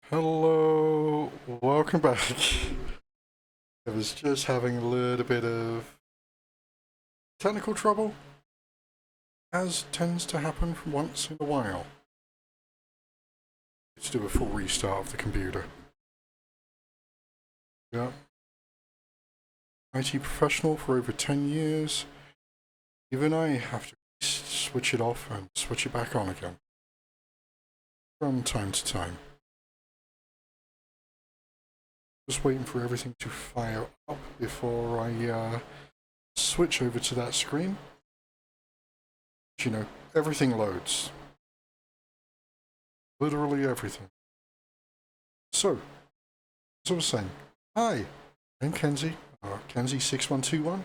Hello, welcome back. I was just having a little bit of technical trouble, as tends to happen from once in a while. Let's do a full restart of the computer. Yeah. IT professional for over 10 years. Even I have to switch it off and switch it back on again from time to time. Just waiting for everything to fire up before I switch over to that screen. You know, everything loads. Literally everything. So, as I was saying, hi, I'm Kenzie, Kenzie6121.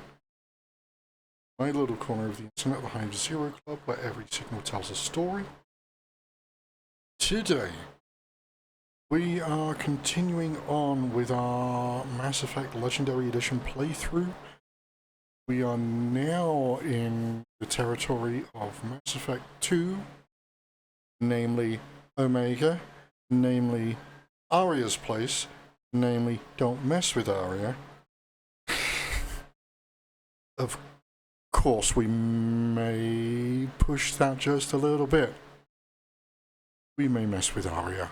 My little corner of the internet, the Hive-Zero Club, where every signal tells a story. Today, we are continuing on with our Mass Effect Legendary Edition playthrough. We are now in the territory of Mass Effect 2, namely Omega, namely Aria's place, namely Don't Mess with Aria. Of course, we may push that just a little bit. We may mess with Aria.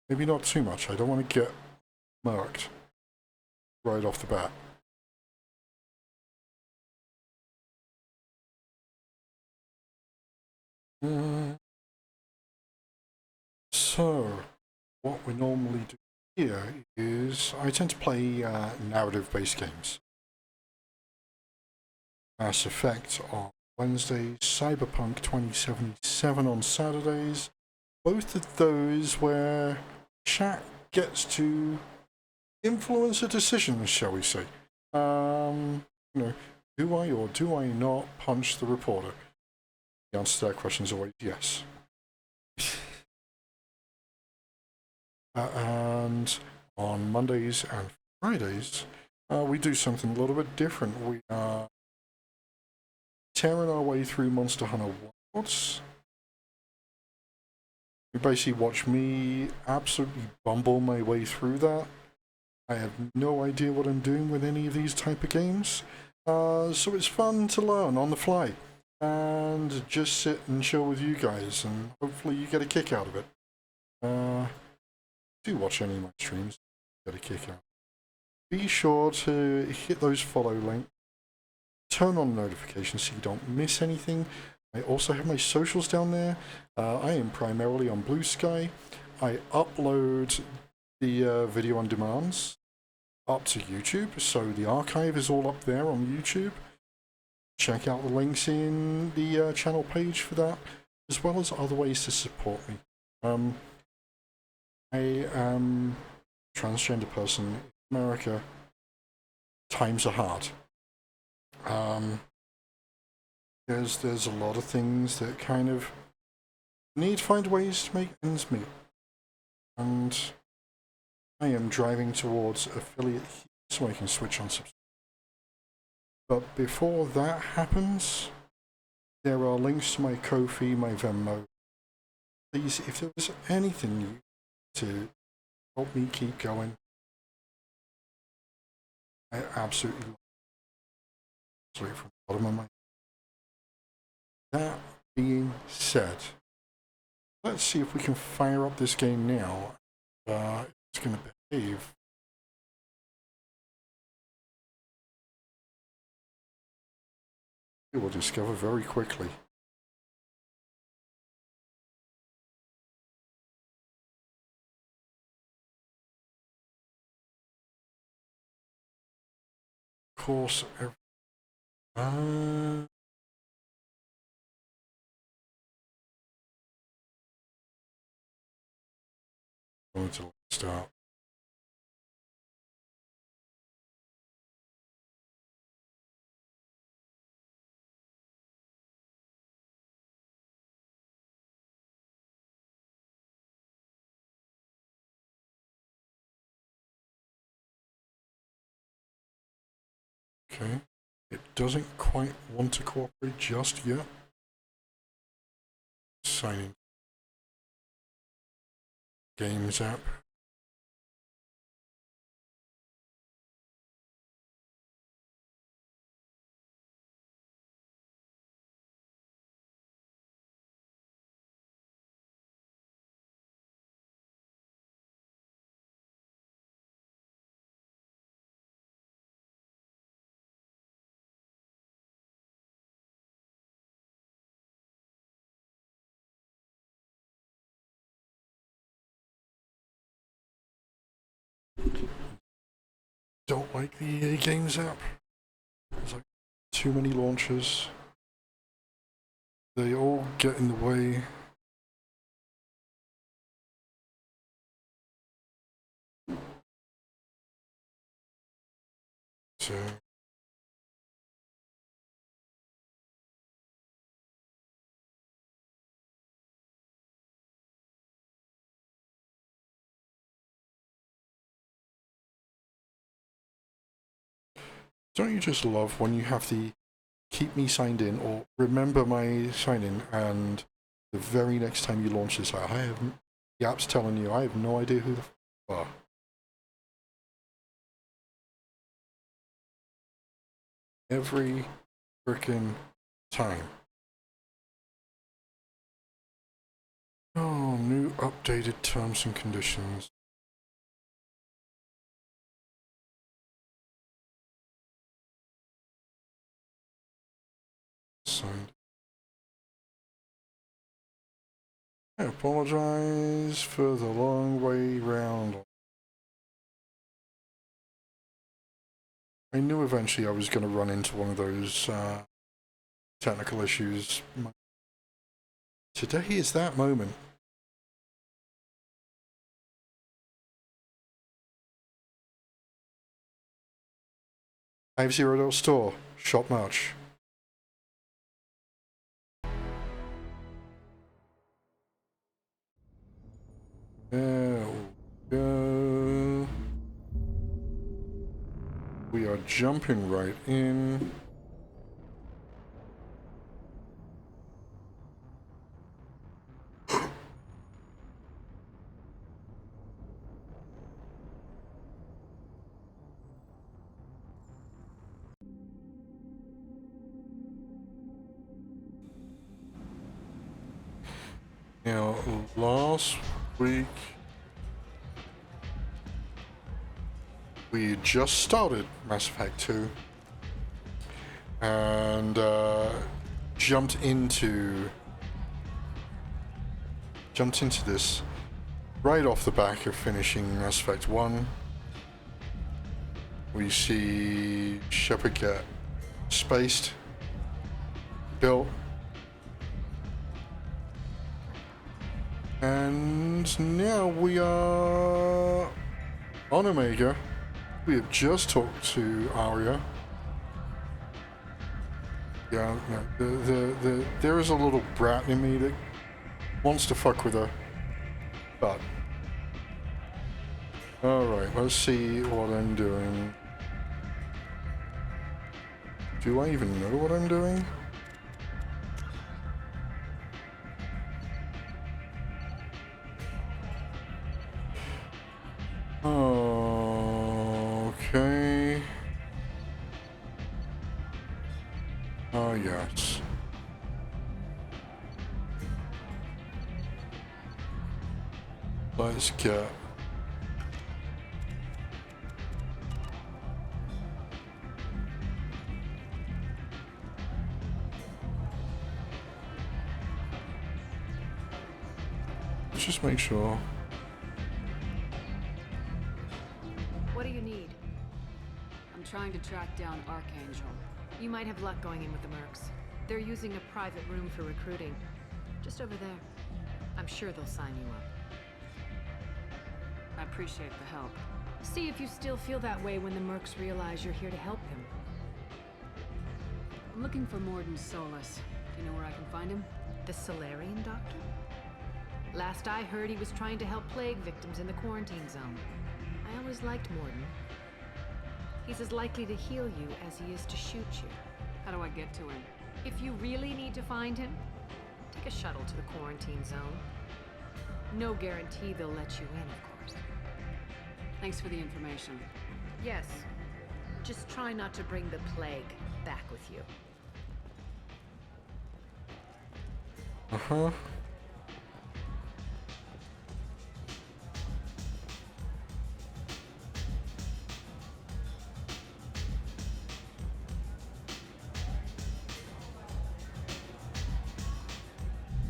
Maybe not too much. I don't want to get murked right off the bat. So, what we normally do here is I tend to play narrative-based games. Mass Effect on Wednesdays, Cyberpunk 2077 on Saturdays. Both of those where chat gets to influence a decision, shall we say. You know, do I or do I not punch the reporter? The answer to that question is always yes. And on Mondays and Fridays, we do something a little bit different. We are tearing our way through Monster Hunter Wilds. You basically watch me absolutely bumble my way through that. I have no idea what I'm doing with any of these type of games. So it's fun to learn on the fly and just sit and chill with you guys, and hopefully you get a kick out of it. Do watch any of my streams, get a kick out. Be sure to hit those follow links, turn on notifications so you don't miss anything. I also have my socials down there. I am primarily on Blue Sky. I upload the video on demands up to YouTube, so the archive is all up there on YouTube. Check out the links in the channel page for that, as well as other ways to support me. I am a transgender person in America. Times are hard. There's a lot of things that kind of need to find ways to make ends meet. And I am driving towards affiliate here so I can switch on subscribe. But before that happens, there are links to my Ko-fi, my Venmo. Please, if there was anything you to help me keep going, I absolutely love it. Straight from the bottom of my heart. That being said, let's see if we can fire up this game now. It's going to behave. You will discover very quickly. Of course, going to start. Okay, it doesn't quite want to cooperate just yet. Signing. games app. Don't like the EA Games app. There's like too many launchers. They all get in the way. So don't you just love when you have to keep me signed in or remember my sign in, and the very next time you launch this, the app's telling you I have no idea who the f are. Every freaking time. Oh, new updated terms and conditions. Signed. I apologize for the long way round. I knew eventually I was going to run into one of those technical issues. Today is that moment. Hive-Zero store, shop March. There we go. We are jumping right in. Now, last week we just started Mass Effect 2 and jumped into this right off the back of finishing Mass Effect 1. We see Shepard get spaced, built, and now we are on Omega. We have just talked to Aria. Yeah, no, there is a little brat in me that wants to fuck with her, but alright, let's see what I'm doing. Do I even know what I'm doing? Okay. Oh, yes. Let's get... Let's just make sure. What do you need? I'm trying to track down Archangel. You might have luck going in with the mercs. They're using a private room for recruiting. Just over there. I'm sure they'll sign you up. I appreciate the help. See if you still feel that way when the mercs realize you're here to help him. I'm looking for Morden Solus. Do you know where I can find him? The Solarian doctor? Last I heard, he was trying to help plague victims in the quarantine zone. I always liked Morden. He's as likely to heal you as he is to shoot you. How do I get to him? If you really need to find him, take a shuttle to the quarantine zone. No guarantee they'll let you in, of course. Thanks for the information. Yes. Just try not to bring the plague back with you. Uh-huh.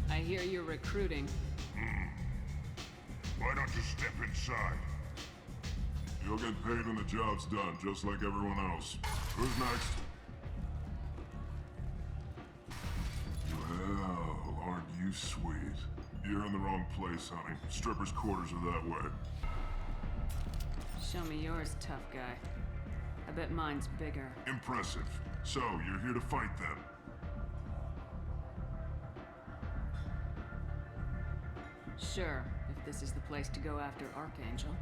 I hear you're recruiting. Why don't you step inside? You'll get paid when the job's done, just like everyone else. Who's next? Well, aren't you sweet? You're in the wrong place, honey. Strippers' quarters are that way. Show me yours, tough guy. I bet mine's bigger. Impressive. So, you're here to fight then? Sure, if this is the place to go after Archangel.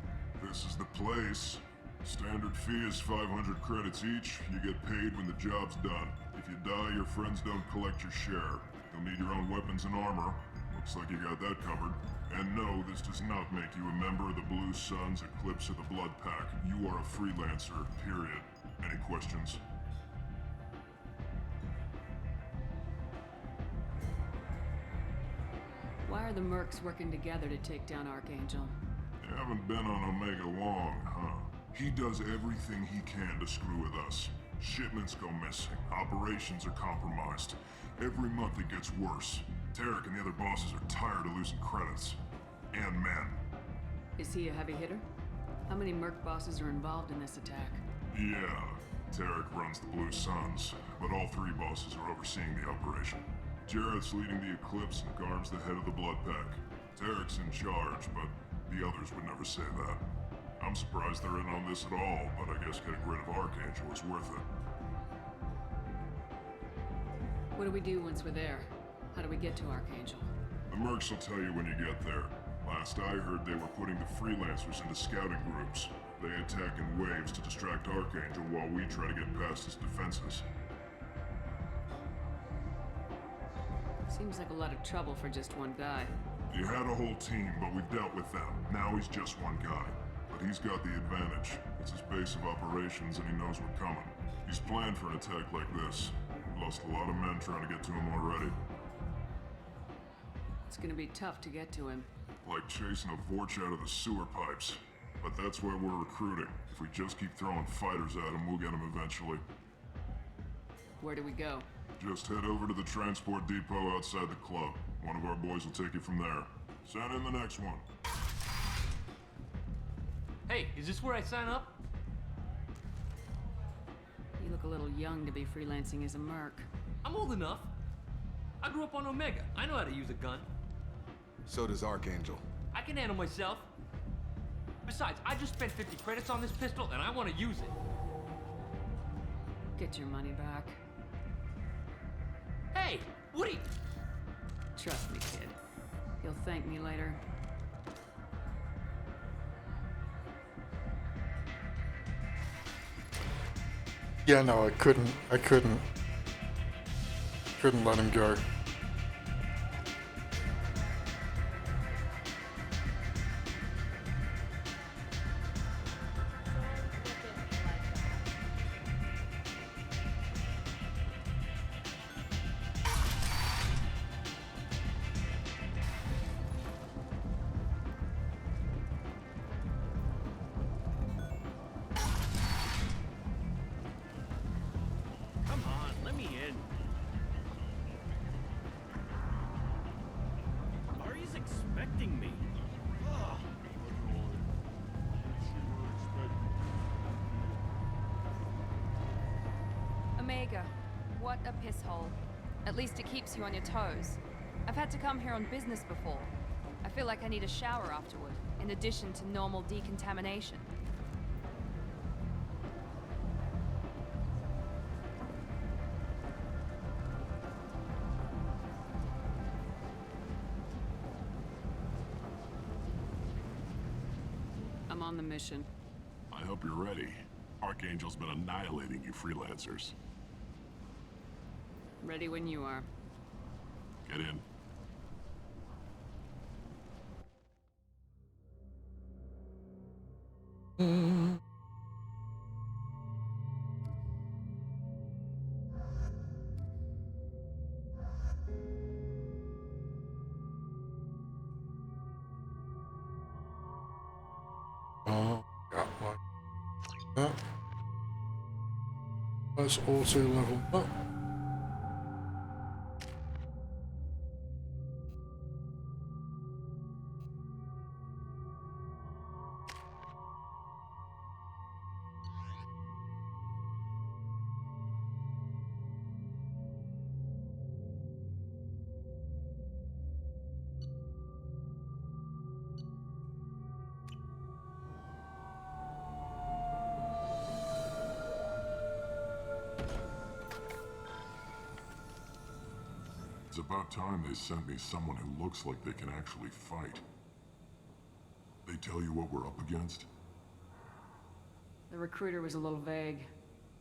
This is the place. Standard fee is 500 credits each. You get paid when the job's done. If you die, your friends don't collect your share. You'll need your own weapons and armor. Looks like you got that covered. And no, this does not make you a member of the Blue Suns, Eclipse, or the Blood Pack. You are a freelancer, period. Any questions? Why are the mercs working together to take down Archangel? You haven't been on Omega long, huh? He does everything he can to screw with us. Shipments go missing, operations are compromised. Every month it gets worse. Tarek and the other bosses are tired of losing credits. And men. Is he a heavy hitter? How many merc bosses are involved in this attack? Yeah, Tarek runs the Blue Suns, but all three bosses are overseeing the operation. Jarrett's leading the Eclipse and Garm's the head of the Blood Pack. Tarek's in charge, but the others would never say that. I'm surprised they're in on this at all, but I guess getting rid of Archangel is worth it. What do we do once we're there? How do we get to Archangel? The mercs will tell you when you get there. Last I heard, they were putting the freelancers into scouting groups. They attack in waves to distract Archangel while we try to get past his defenses. Seems like a lot of trouble for just one guy. You had a whole team, but we've dealt with them. Now he's just one guy. But he's got the advantage. It's his base of operations and he knows we're coming. He's planned for an attack like this. Lost a lot of men trying to get to him already. It's gonna be tough to get to him. Like chasing a Vorch out of the sewer pipes. But that's why we're recruiting. If we just keep throwing fighters at him, we'll get him eventually. Where do we go? Just head over to the transport depot outside the club. One of our boys will take you from there. Send in the next one. Hey, is this where I sign up? You look a little young to be freelancing as a merc. I'm old enough. I grew up on Omega. I know how to use a gun. So does Archangel. I can handle myself. Besides, I just spent 50 credits on this pistol and I want to use it. Get your money back. Hey, what are you... Trust me, kid. You'll thank me later. Yeah, no, I couldn't let him go. Come on, let me in. Aria's expecting me. Ugh. Omega, what a piss hole. At least it keeps you on your toes. I've had to come here on business before. I feel like I need a shower afterward, in addition to normal decontamination. I'm on the mission. I hope you're ready. Archangel's been annihilating you freelancers. Ready when you are. Get in. Oh, got like that. Let's auto level up. It's about time they sent me someone who looks like they can actually fight. They tell you what we're up against? The recruiter was a little vague.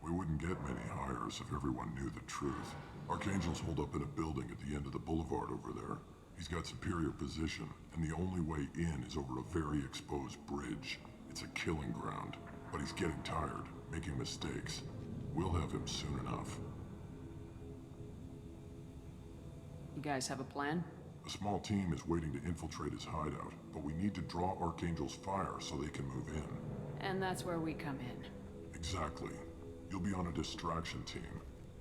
We wouldn't get many hires if everyone knew the truth. Archangel's holed up in a building at the end of the boulevard over there. He's got superior position, and the only way in is over a very exposed bridge. It's a killing ground, but he's getting tired, making mistakes. We'll have him soon enough. You guys have a plan? A small team is waiting to infiltrate his hideout, but we need to draw Archangel's fire so they can move in. And that's where we come in. Exactly. You'll be on a distraction team.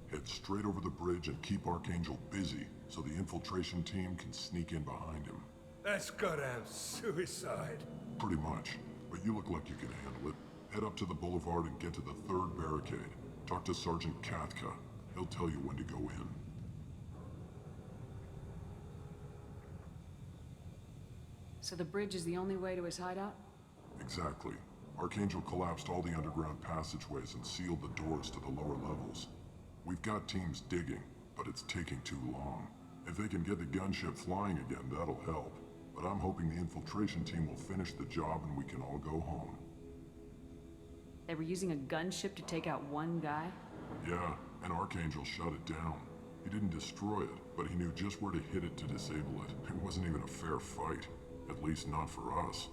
Head straight over the bridge and keep Archangel busy so the infiltration team can sneak in behind him. That's goddamn suicide. Pretty much, but you look like you can handle it. Head up to the boulevard and get to the third barricade. Talk to Sergeant Katka. He'll tell you when to go in. So the bridge is the only way to his hideout? Exactly. Archangel collapsed all the underground passageways and sealed the doors to the lower levels. We've got teams digging, but it's taking too long. If they can get the gunship flying again, that'll help. But I'm hoping the infiltration team will finish the job and we can all go home. They were using a gunship to take out one guy? Yeah, and Archangel shut it down. He didn't destroy it, but he knew just where to hit it to disable it. It wasn't even a fair fight. At least not for us.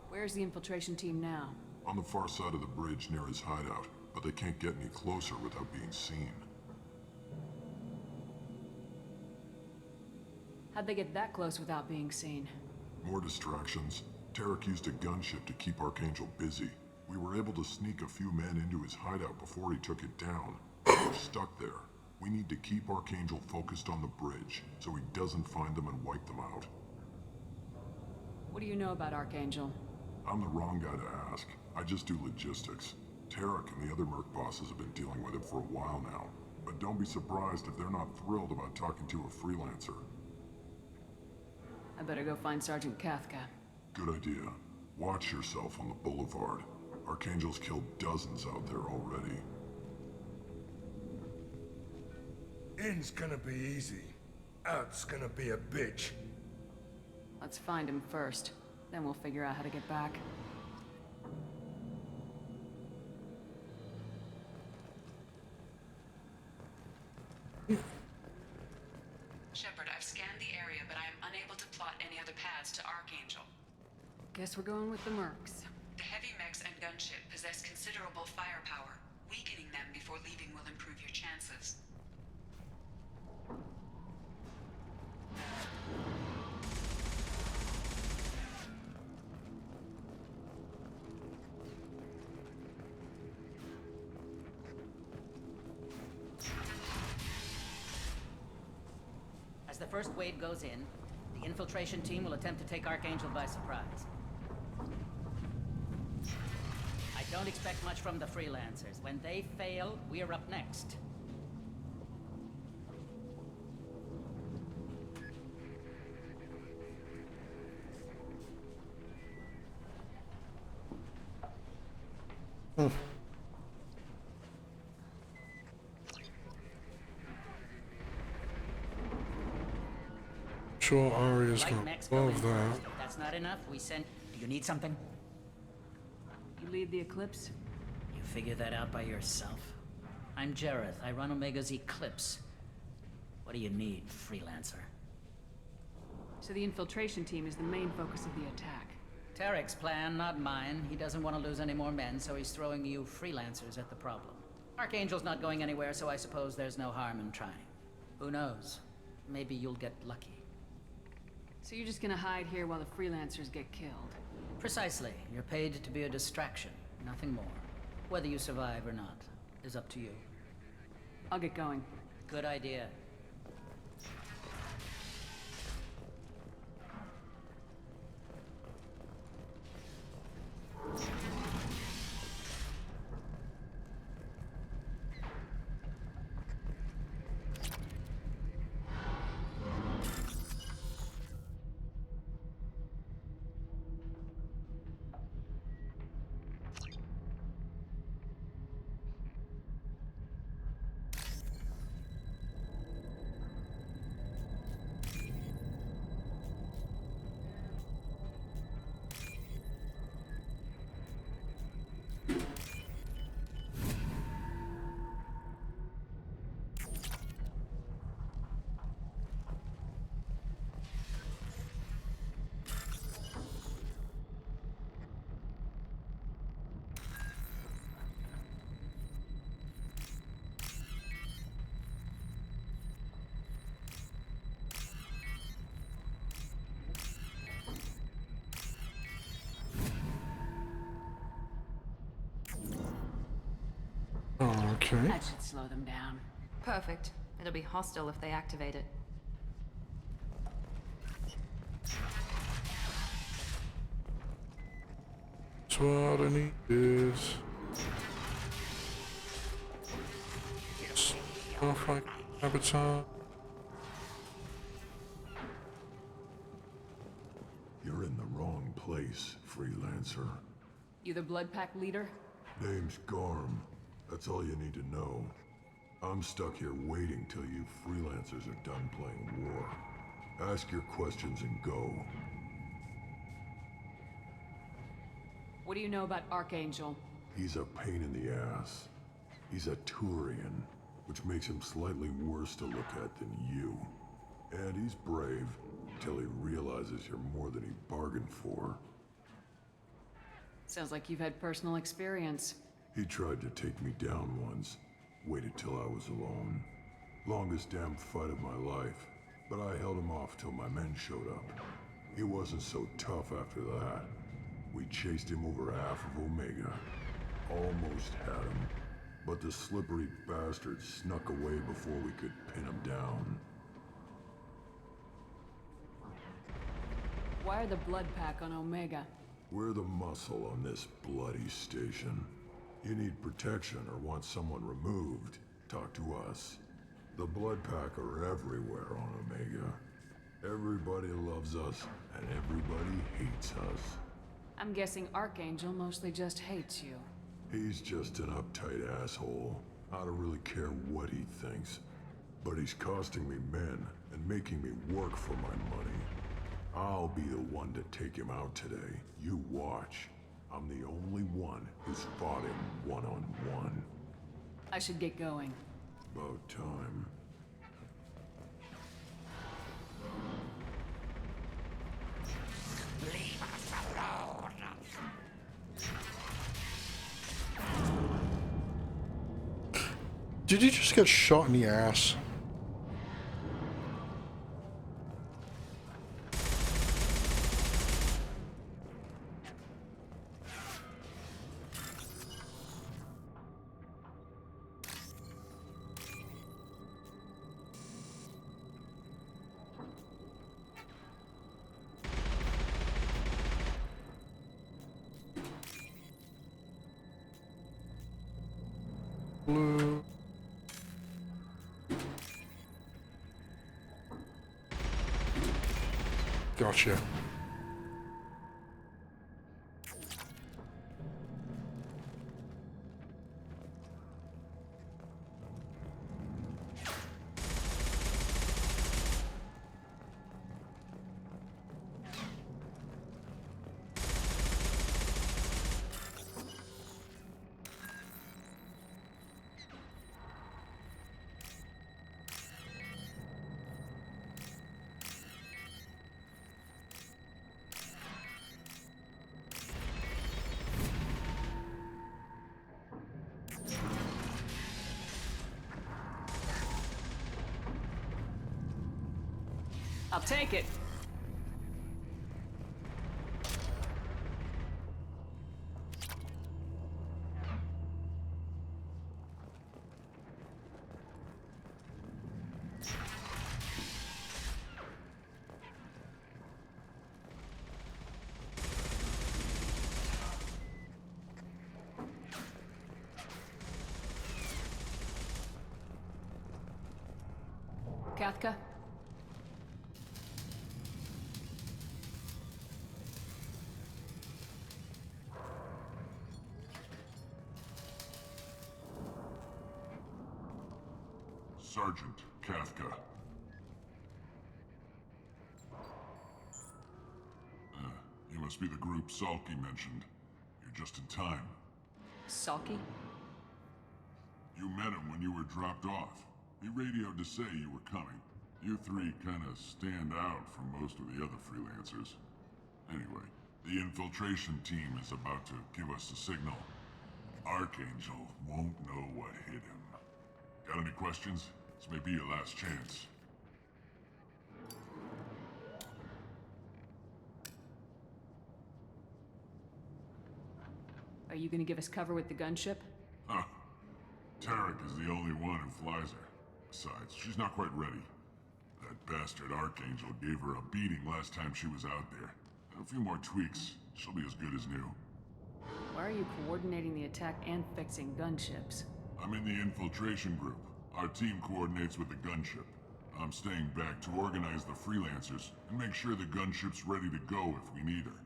Where's the infiltration team now? On the far side of the bridge near his hideout, but they can't get any closer without being seen. How'd they get that close without being seen? More distractions. Tarek used a gunship to keep Archangel busy. We were able to sneak a few men into his hideout before he took it down. We're stuck there. We need to keep Archangel focused on the bridge, so he doesn't find them and wipe them out. What do you know about Archangel? I'm the wrong guy to ask. I just do logistics. Tarek and the other merc bosses have been dealing with him for a while now. But don't be surprised if they're not thrilled about talking to a freelancer. I better go find Sergeant Katka. Good idea. Watch yourself on the boulevard. Archangel's killed dozens out there already. In's gonna be easy. Out's gonna be a bitch. Let's find him first. Then we'll figure out how to get back. Shepard, I've scanned the area, but I am unable to plot any other paths to Archangel. Guess we're going with the mercs. The heavy mechs and gunship possess considerable firepower. Weakening them before leaving will improve your chances. As the first wave goes in, the infiltration team will attempt to take Archangel by surprise. I don't expect much from the freelancers. When they fail, we're up next. Sure, Aria's Light got mechs go in above that. first. If that's not enough, we send... Do you need something? You lead the Eclipse? You figure that out by yourself? I'm Jareth. I run Omega's Eclipse. What do you need, freelancer? So the infiltration team is the main focus of the attack. Tarek's plan, not mine. He doesn't want to lose any more men, so he's throwing you freelancers at the problem. Archangel's not going anywhere, so I suppose there's no harm in trying. Who knows? Maybe you'll get lucky. So you're just gonna hide here while the freelancers get killed? Precisely. You're paid to be a distraction, nothing more. Whether you survive or not is up to you. I'll get going. Good idea. Okay. That should slow them down. Perfect. It'll be hostile if they activate it. That's what I need is stuff like habitat. You're in the wrong place, freelancer. You the Blood Pack leader? Name's Garm. That's all you need to know. I'm stuck here waiting till you freelancers are done playing war. Ask your questions and go. What do you know about Archangel? He's a pain in the ass. He's a Turian, which makes him slightly worse to look at than you. And he's brave, till he realizes you're more than he bargained for. Sounds like you've had personal experience. He tried to take me down once. Waited till I was alone. Longest damn fight of my life. But I held him off till my men showed up. He wasn't so tough after that. We chased him over half of Omega. Almost had him. But the slippery bastard snuck away before we could pin him down. Why are the Blood Pack on Omega? We're the muscle on this bloody station. You need protection or want someone removed, talk to us. The Blood Pack are everywhere on Omega. Everybody loves us, and everybody hates us. I'm guessing Archangel mostly just hates you. He's just an uptight asshole. I don't really care what he thinks. But he's costing me men and making me work for my money. I'll be the one to take him out today. You watch. I'm the only one who's fought him one-on-one. I should get going. About time. Leave us alone. Did you just get shot in the ass? Blue. Gotcha. I'll take it. Kathka? Sergeant Kathka. You must be the group Salky mentioned. You're just in time. Salky? You met him when you were dropped off. He radioed to say you were coming. You three kind of stand out from most of the other freelancers. Anyway, the infiltration team is about to give us a signal. Archangel won't know what hit him. Got any questions? This may be your last chance. Are you gonna give us cover with the gunship? Huh. Tarek is the only one who flies her. Besides, she's not quite ready. That bastard Archangel gave her a beating last time she was out there. A few more tweaks, she'll be as good as new. Why are you coordinating the attack and fixing gunships? I'm in the infiltration group. Our team coordinates with the gunship. I'm staying back to organize the freelancers and make sure the gunship's ready to go if we need her.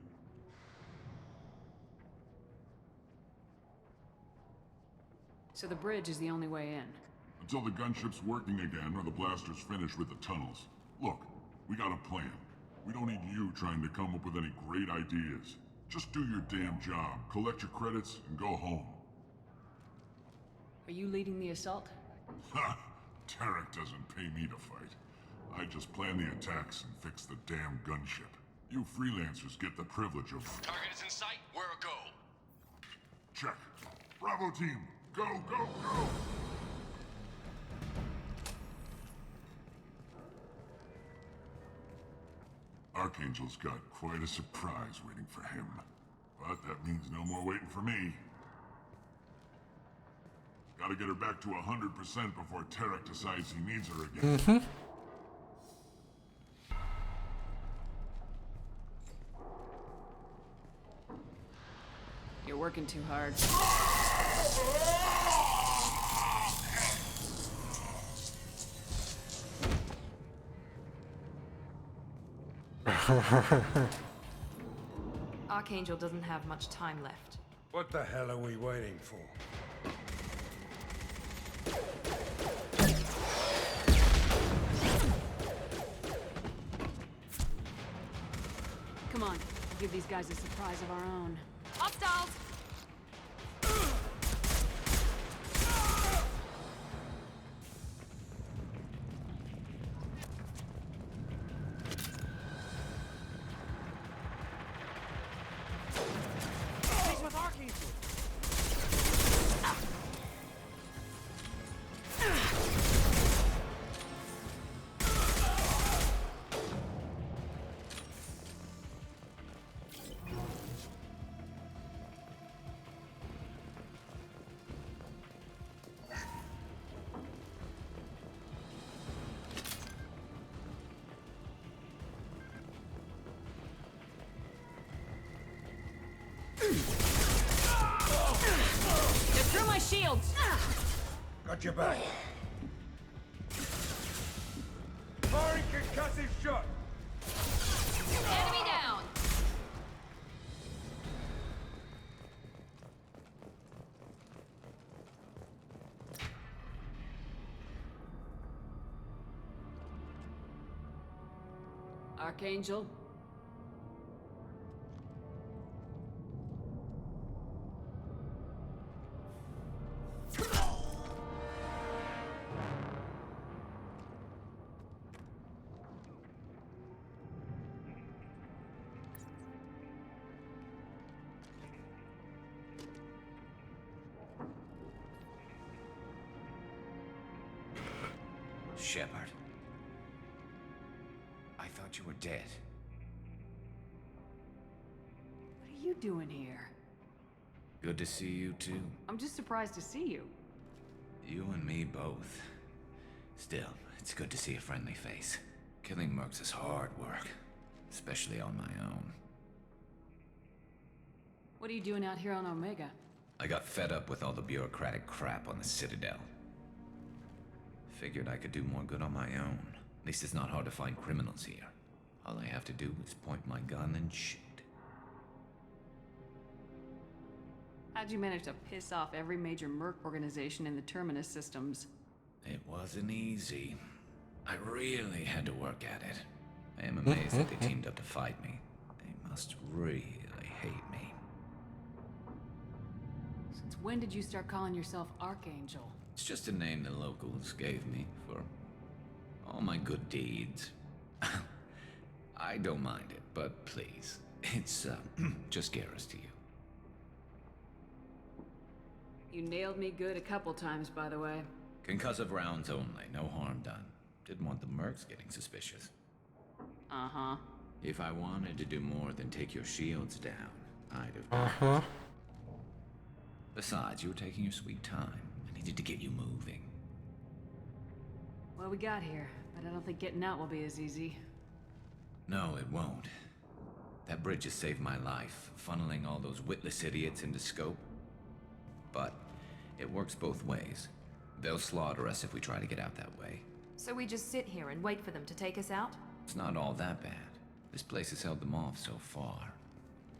So the bridge is the only way in. Until the gunship's working again or the blasters finish with the tunnels. Look, we got a plan. We don't need you trying to come up with any great ideas. Just do your damn job, collect your credits, and go home. Are you leading the assault? Ha! Tarek doesn't pay me to fight. I just plan the attacks and fix the damn gunship. You freelancers get the privilege of... Target is in sight. We're a go. Check. Bravo team, go, go, go! Archangel's got quite a surprise waiting for him. But that means no more waiting for me. Gotta get her back to 100% before Tarek decides he needs her again. You're working too hard. Archangel doesn't have much time left. What the hell are we waiting for? Come on, we'll give these guys a surprise of our own. Hostiles! They're through my shields! Got your back. Firing concussive shot. Enemy down! Archangel? Shepard. I thought thought you were dead. What are you doing here? Good to see you, too. I'm just surprised to see you. You and me both. Still, it's good to see a friendly face. Killing mercs is hard work, especially on my own. What are you doing out here on Omega? I got fed up with all the bureaucratic crap on the Citadel. Figured I could do more good on my own. At least it's not hard to find criminals here. All I have to do is point my gun and shoot. How'd you manage to piss off every major merc organization in the Terminus systems? It wasn't easy. I really had to work at it. I am amazed that they teamed up to fight me. They must really hate me. Since when did you start calling yourself Archangel? It's just a name the locals gave me for all my good deeds. I don't mind it, but please, it's just Garrus to you. You nailed me good a couple times, by the way. Concussive rounds only, no harm done. Didn't want the mercs getting suspicious. Uh-huh. If I wanted to do more than take your shields down, I'd have done it. Besides, you were taking your sweet time. I needed to get you moving. Well, we got here, but I don't think getting out will be as easy. No, it won't. That bridge has saved my life, funneling all those witless idiots into scope. But it works both ways. They'll slaughter us if we try to get out that way. So we just sit here and wait for them to take us out? It's not all that bad. This place has held them off so far.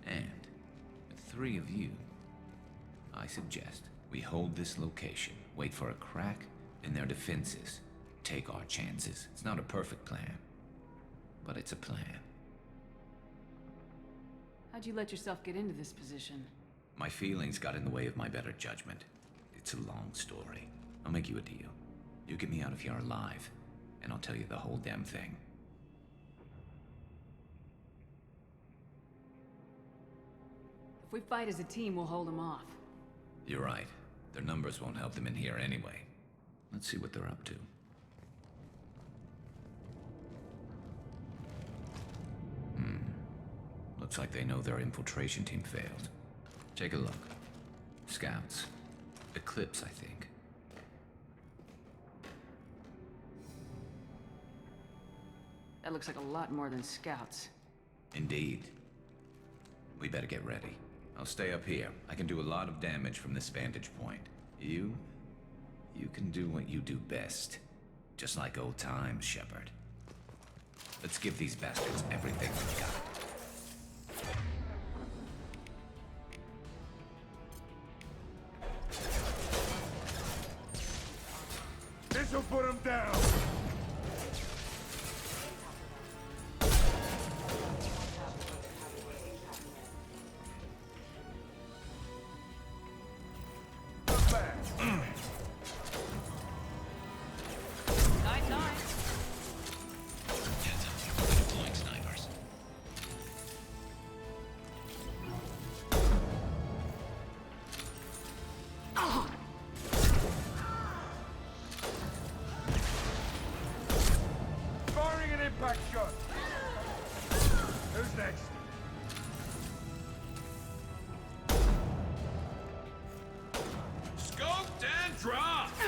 And with 3 of you, I suggest we hold this location, wait for a crack in their defenses, take our chances. It's not a perfect plan, but it's a plan. How'd you let yourself get into this position? My feelings got in the way of my better judgment. It's a long story. I'll make you a deal. You get me out of here alive, and I'll tell you the whole damn thing. If we fight as a team, we'll hold them off. You're right. Their numbers won't help them in here anyway. Let's see what they're up to. Looks like they know their infiltration team failed. Take a look. Scouts. Eclipse, I think. That looks like a lot more than scouts. Indeed. We better get ready. I'll stay up here. I can do a lot of damage from this vantage point. You can do what you do best. Just like old times, Shepard. Let's give these bastards everything we've got. This'll put him down! Impact shot! Who's next? Scoped and dropped!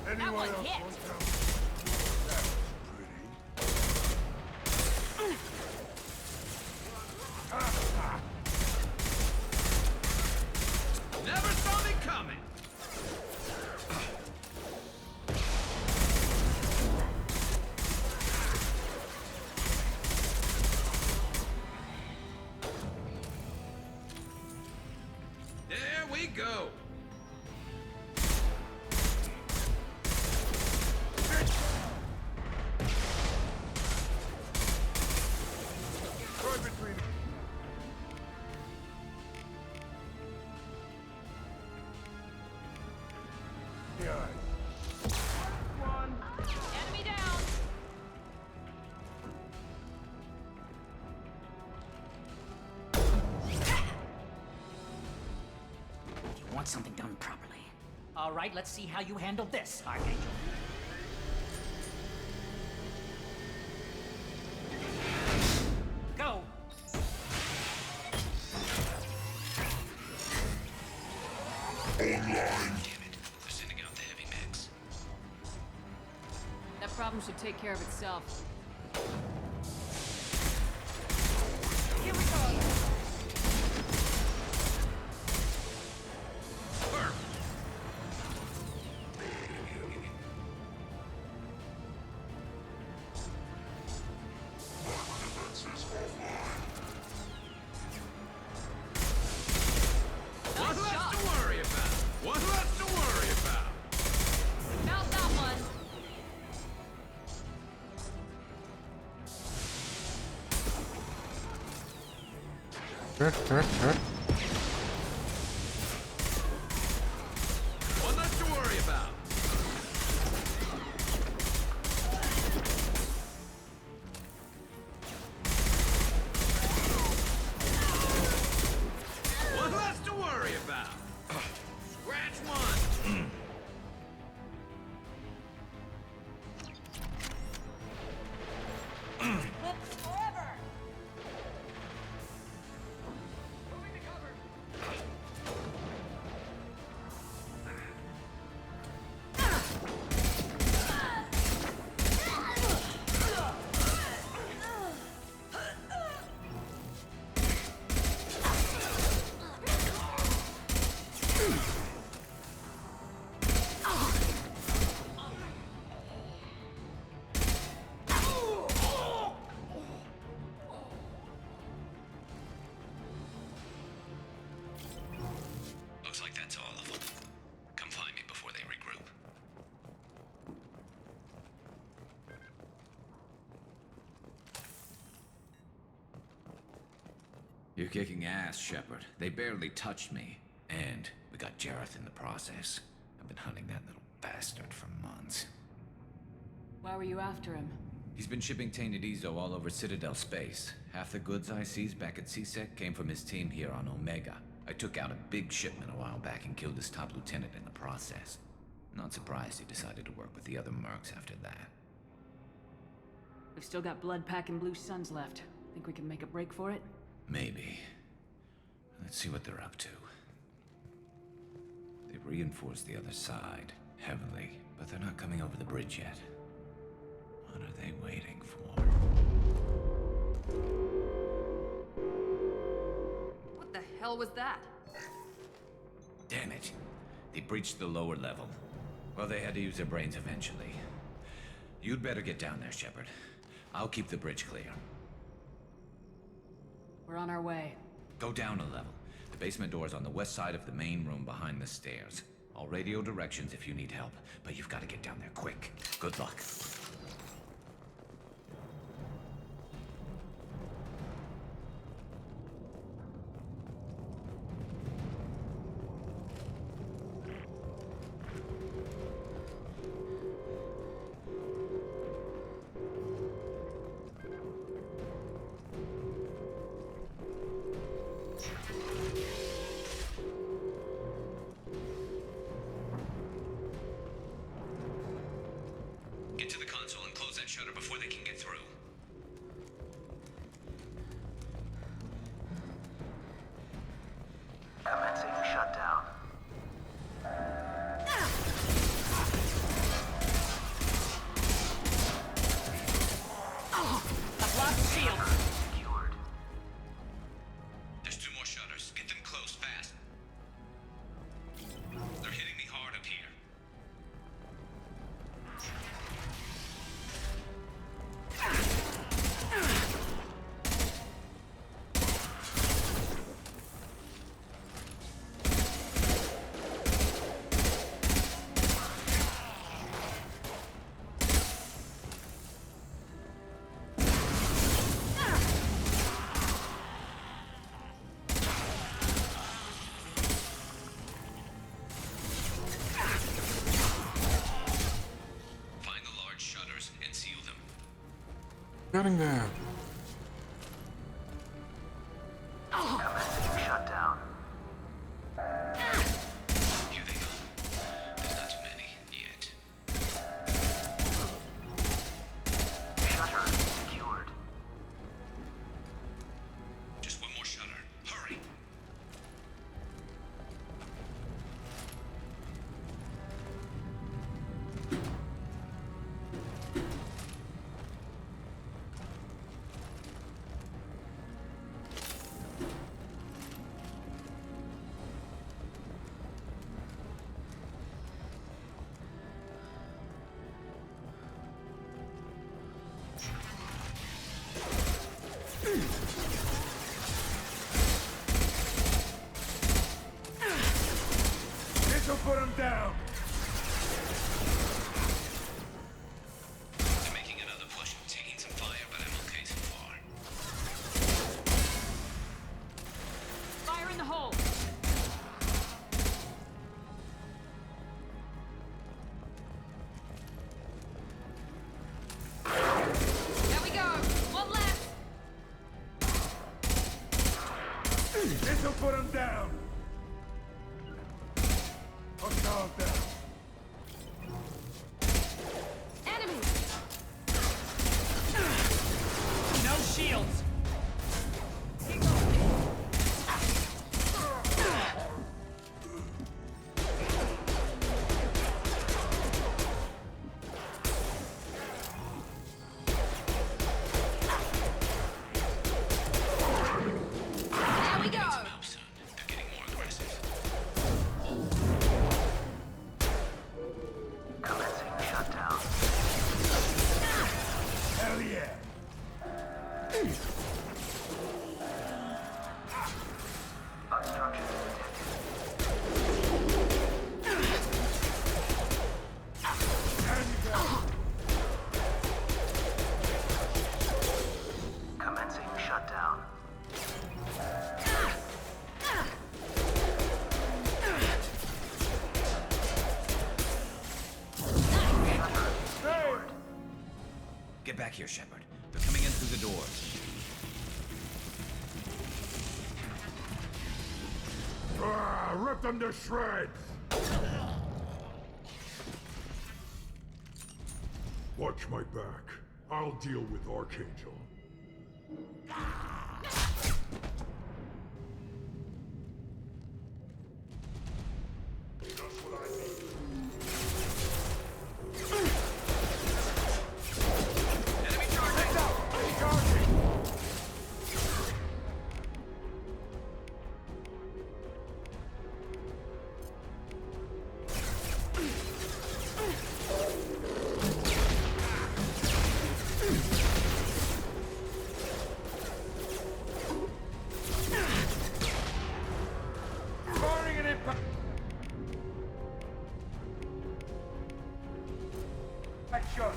Anyone else hit. want help? That's pretty. Never saw me coming! There we go! Right between them. The eyes. One. Enemy down! You want something done properly. All right, let's see how you handle this, Archangel. online. Damn it. They're sending out the heavy mechs. That problem should take care of itself. Here we go. What left to worry about? What left to worry about? Found that one. What left to worry about? What left to worry about? Scratch one. Looks like that's all of them. Come find me before they regroup. You're kicking ass, Shepard. They barely touched me. And we got Jareth in the process. I've been hunting that little bastard for months. Why were you after him? He's been shipping tainted Ezo all over Citadel space. Half the goods I seized back at CSEC came from his team here on Omega. I took out a big shipment a while back and killed his top lieutenant in the process. Not surprised he decided to work with the other mercs after that. We've still got blood pack and blue suns left. Think we can make a break for it? Maybe. Let's see what they're up to. They've reinforced the other side, heavily, but they're not coming over the bridge yet. What are they waiting for? What the hell was that? Damn it. They breached the lower level. Well, they had to use their brains eventually. You'd better get down there, Shepard. I'll keep the bridge clear. We're on our way. Go down a level. The basement door's on the west side of the main room behind the stairs. I'll radio directions if you need help, but you've got to get down there quick. Good luck. Get to the console and close that shutter before they can get through. Commencing shutdown. I've lost shield. Secured. There's 2 more shutters. Get them closed fast. They're hitting me hard up here. Find the large shutters and seal them. Getting there. Commencing shutdown. Here they go. There's not too many yet. Shutter secured. Just 1 more shutter. Hurry. back here, Shepard. They're coming in through the doors. Rip them to shreds! Watch my back. I'll deal with Archangel. Just what I need. Enemy charging! Heads up! Charging! Firing an impact! Shot!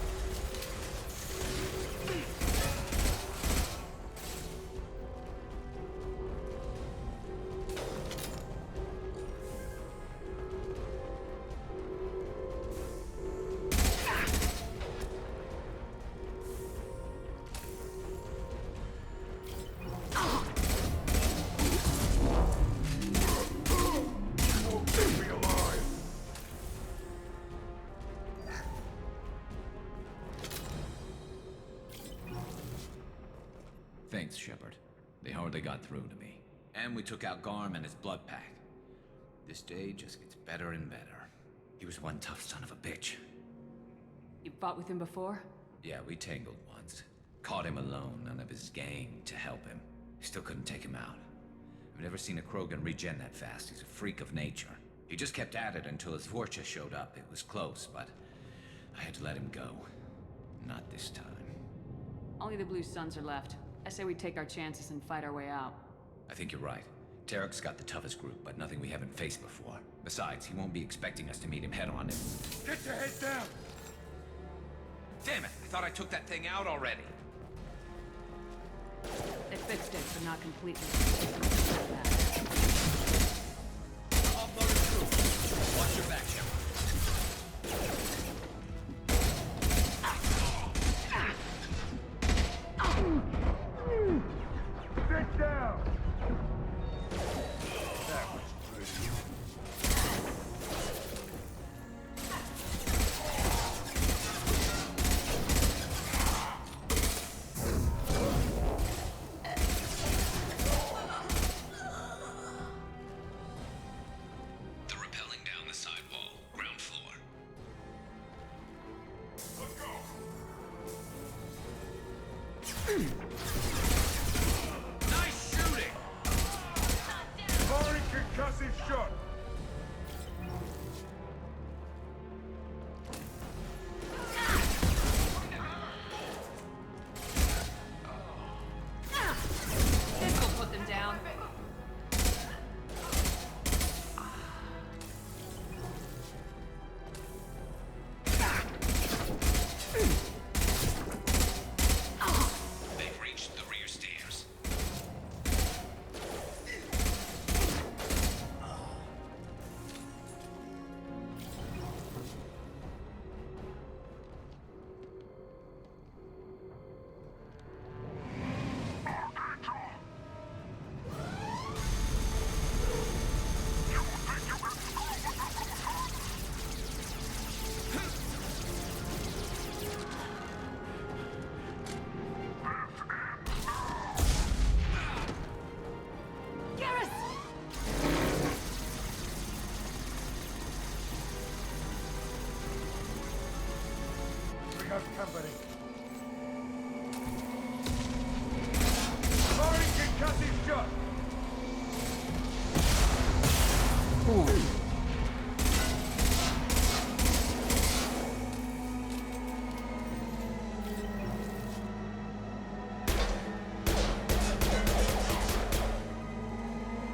Won't keep me alive! Thanks, Shepard. They hardly got through to me. And we took out Garm and his blood pack. This day just gets better and better. He was one tough son of a bitch. You fought with him before? Yeah, we tangled once. Caught him alone, none of his gang to help him. Still couldn't take him out. I've never seen a Krogan regen that fast. He's a freak of nature. He just kept at it until his Vorcha showed up. It was close, but I had to let him go. Not this time. Only the Blue Suns are left. I say we take our chances and fight our way out. I think you're right. Tarek's got the toughest group, but nothing we haven't faced before. Besides, he won't be expecting us to meet him head-on if... Get your head down! Damn it! I thought I took that thing out already! They fixed it, but not completely. Offloaded through. Watch your back, Shepard. Sit down! That was pretty. They're rappelling down the side wall. Ground floor. Let's go! Nice shooting! Firing concussive shot! This will put them down. They've reached the rear stairs. Bring up company. Firing concussive shot!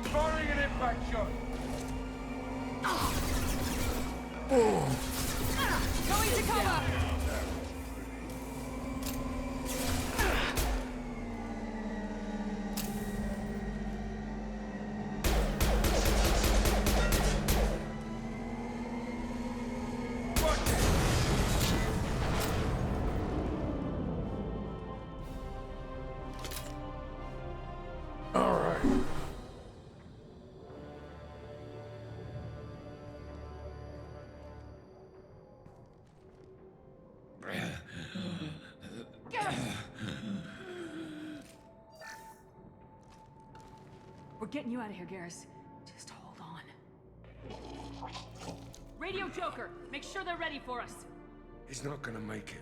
Firing an impact shot! Going to cover! We're getting you out of here, Garrus. Just hold on. Radio Joker! Make sure they're ready for us! He's not gonna make it.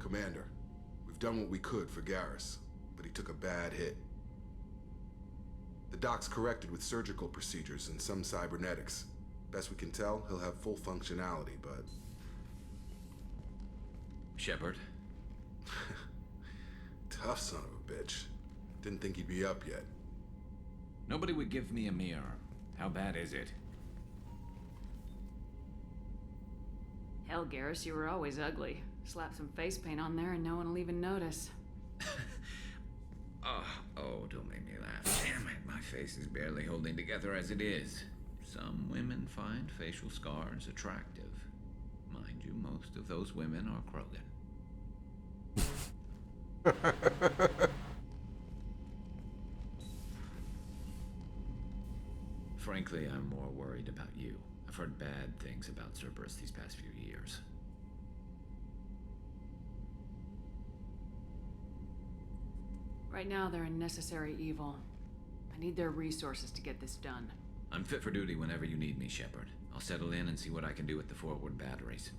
Commander, we've done what we could for Garrus, but he took a bad hit. The doc's corrected with surgical procedures and some cybernetics. Best we can tell, he'll have full functionality, but... Shepard? Tough son of a bitch. Didn't think he'd be up yet. Nobody would give me a mirror. How bad is it? Hell, Garrus, you were always ugly. Slap some face paint on there and no one will even notice. Oh, don't make me laugh. Damn it, my face is barely holding together as it is. Some women find facial scars attractive. Mind you, most of those women are Krogan. Frankly, I'm more worried about you. I've heard bad things about Cerberus these past few years. Right now, they're a necessary evil. I need their resources to get this done. I'm fit for duty whenever you need me, Shepard. I'll settle in and see what I can do with the forward batteries.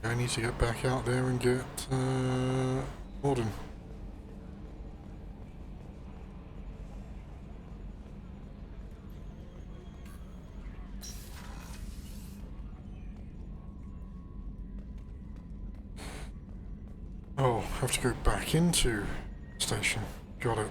I need to get back out there and get Morden. Oh, have to go back into station. Got it.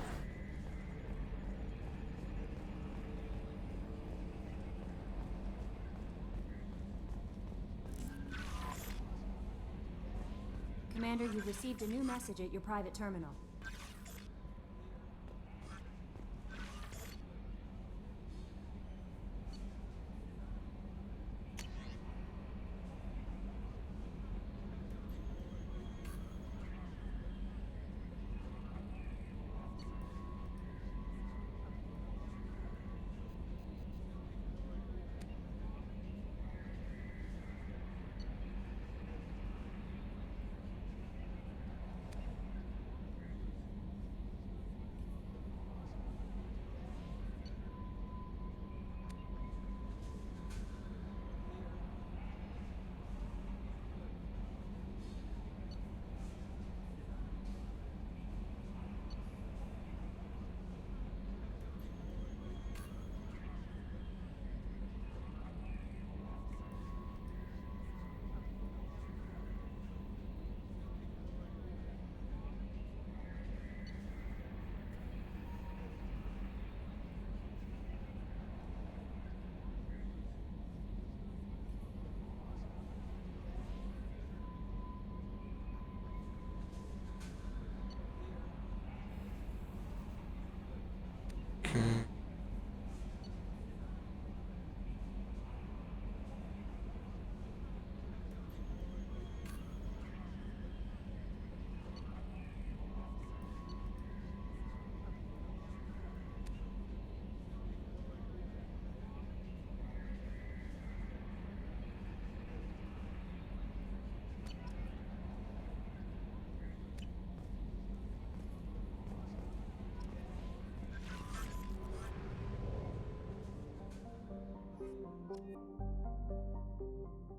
Commander, you've received a new message at your private terminal.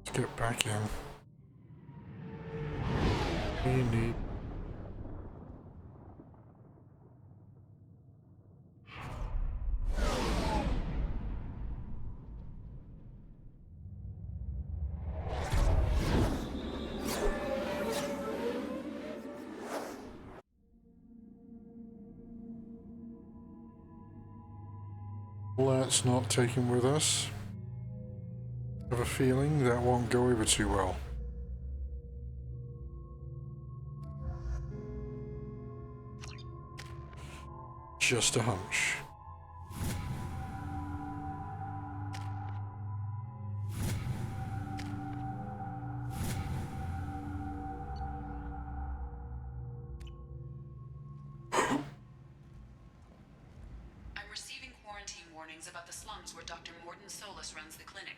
Let's get back in. We need... sure that's not taken with us. I have a feeling that won't go over too well. Just a hunch. I'm receiving quarantine warnings about the slums where Dr. Morton Solus runs the clinic.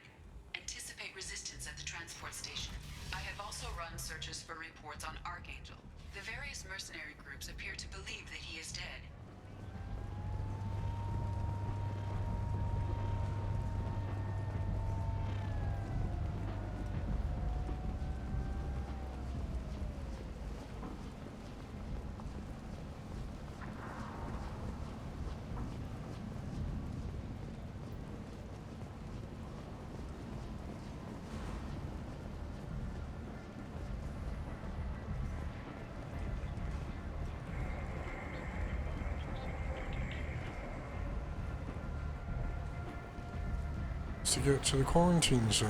Anticipate resistance at the transport station. I have also run searches for reports on Archangel. The various mercenary groups appear to believe that he is dead. To get to the quarantine zone.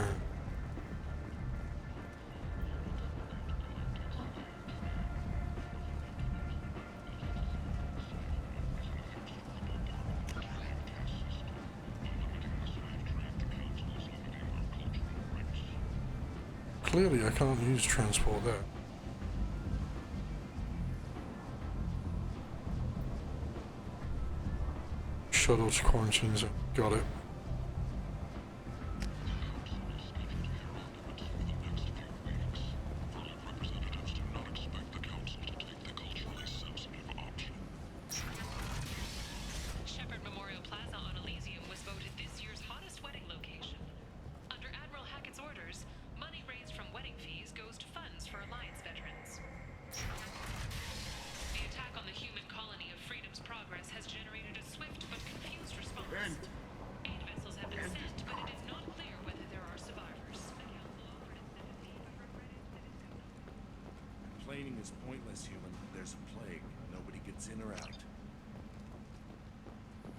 Clearly I can't use transport there. Shuttle to quarantine zone. Got it. Complaining is pointless, human. There's a plague. Nobody gets in or out.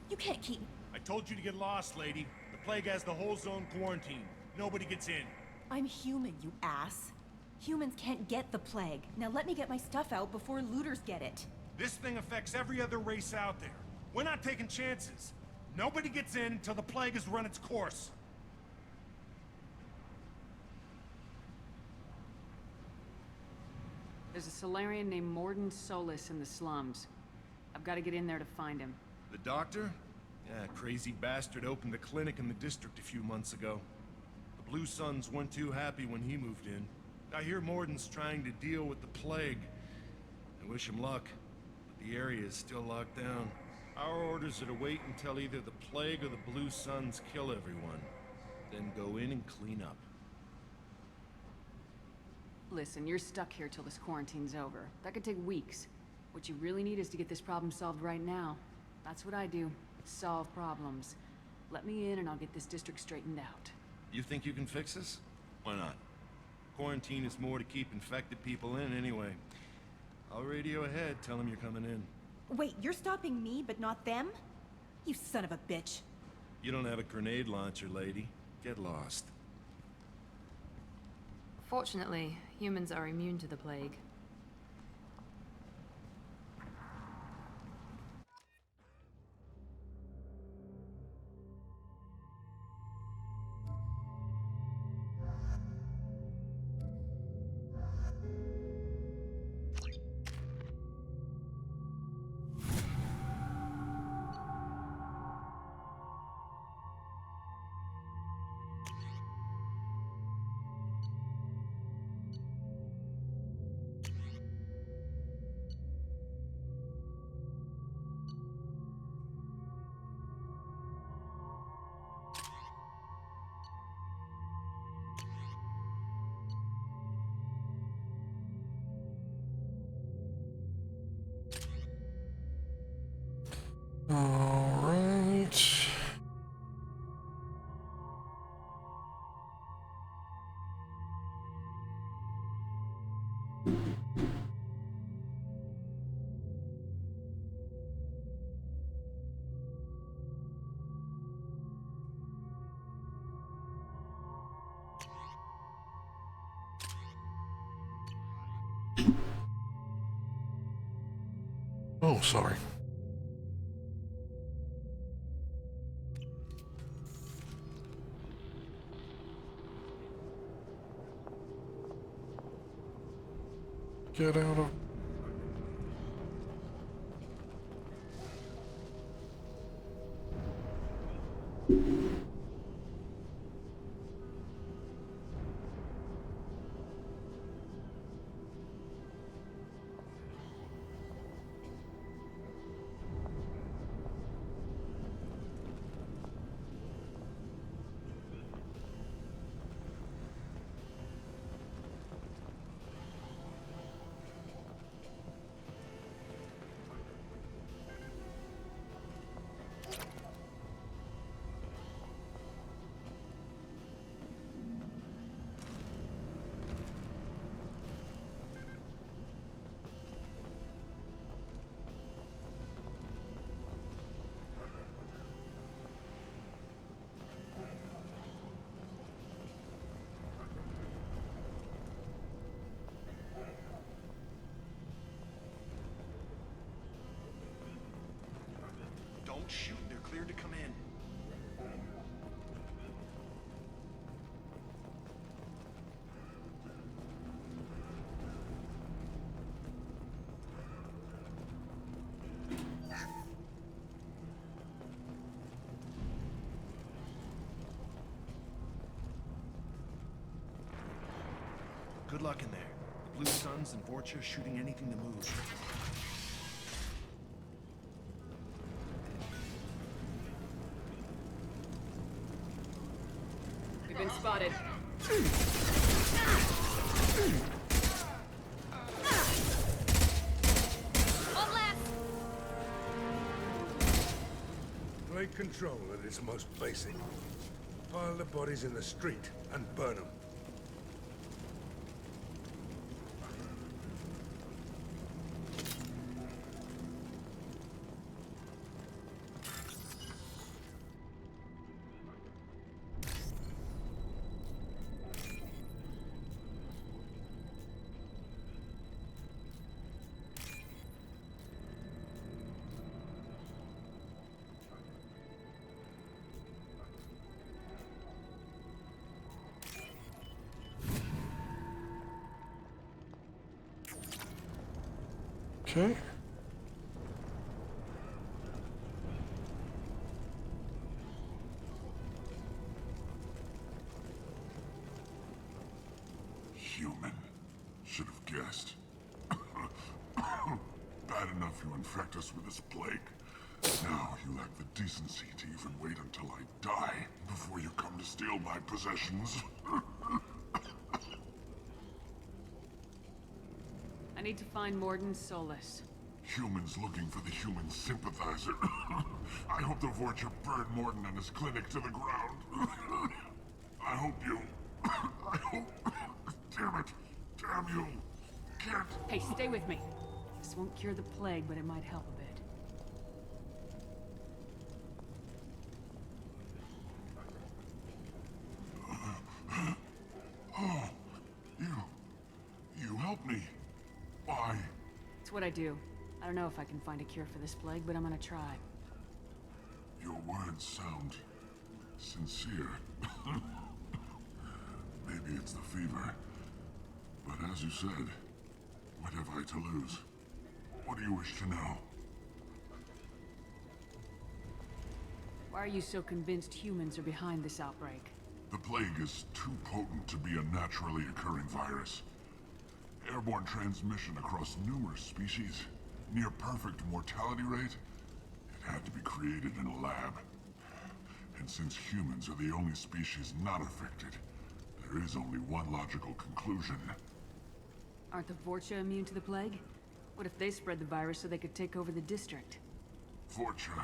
You can't keep... I told you to get lost, lady. The plague has the whole zone quarantined. Nobody gets in. I'm human, you ass. Humans can't get the plague. Now let me get my stuff out before looters get it. This thing affects every other race out there. We're not taking chances. Nobody gets in until the plague has run its course. There's a Solarian named Morton Solus in the slums. I've got to get in there to find him. The doctor? Yeah, crazy bastard opened a clinic in the district a few months ago. The Blue Suns weren't too happy when he moved in. I hear Morton's trying to deal with the plague. I wish him luck, but the area is still locked down. Our orders are to wait until either the plague or the Blue Suns kill everyone. Then go in and clean up. Listen, you're stuck here till this quarantine's over. That could take weeks. What you really need is to get this problem solved right now. That's what I do. Solve problems. Let me in and I'll get this district straightened out. You think you can fix this? Why not? Quarantine is more to keep infected people in anyway. I'll radio ahead, tell them you're coming in. Wait, you're stopping me, but not them? You son of a bitch. You don't have a grenade launcher, lady. Get lost. Fortunately, humans are immune to the plague. Oh, sorry. Get out of... Don't shoot, they're cleared to come in. Good luck in there. The Blue Suns and Vorcha shooting anything that moves. We've been spotted. One left! Take control at its most basic. Pile the bodies in the street and burn them. Okay. Human. Should have guessed. Bad enough you infect us with this plague. Now you lack the decency to even wait until I die before you come to steal my possessions. I need to find Morden Solus. Humans looking for the human sympathizer. I hope the Vorcha burned Morden and his clinic to the ground. I hope you... I hope... Damn it! Damn you! Can't... Hey, stay with me. This won't cure the plague, but it might help a bit. Oh, you helped me. Why? It's what I do. I don't know if I can find a cure for this plague, but I'm gonna try. Your words sound sincere. Maybe it's the fever. But as you said, what have I to lose? What do you wish to know? Why are you so convinced humans are behind this outbreak? The plague is too potent to be a naturally occurring virus. Airborne transmission across numerous species, near perfect mortality rate. It had to be created in a lab. And since humans are the only species not affected, there is only one logical conclusion. Aren't the Vorcha immune to the plague? What if they spread the virus so they could take over the district? Vorcha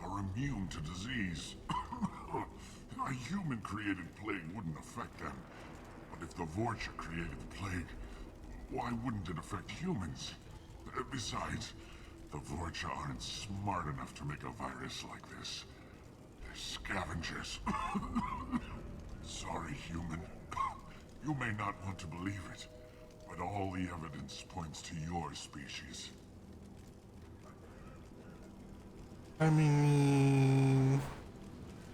are immune to disease. A human-created plague wouldn't affect them. But if the Vorcha created the plague, why wouldn't it affect humans? Besides, the Vorcha aren't smart enough to make a virus like this. They're scavengers. Sorry, human. You may not want to believe it, but all the evidence points to your species. I mean,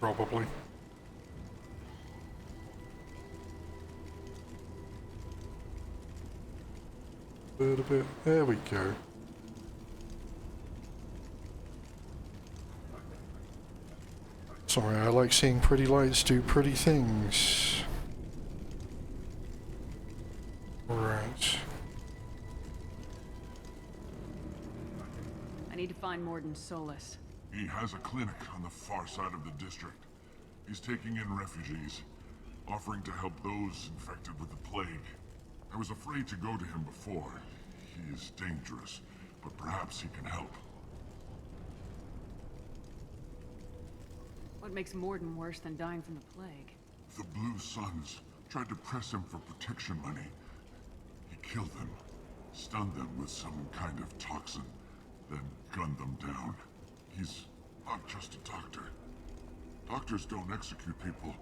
probably. A bit. There we go. Sorry, I like seeing pretty lights do pretty things. Right. I need to find Morden Solus. He has a clinic on the far side of the district. He's taking in refugees, offering to help those infected with the plague. I was afraid to go to him before. He is dangerous, but perhaps he can help. What makes Morden worse than dying from the plague? The Blue Suns tried to press him for protection money. He killed them, stunned them with some kind of toxin, then gunned them down. He's not just a doctor. Doctors don't execute people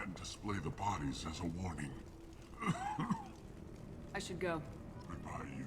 and display the bodies as a warning. I should go. Goodbye, human.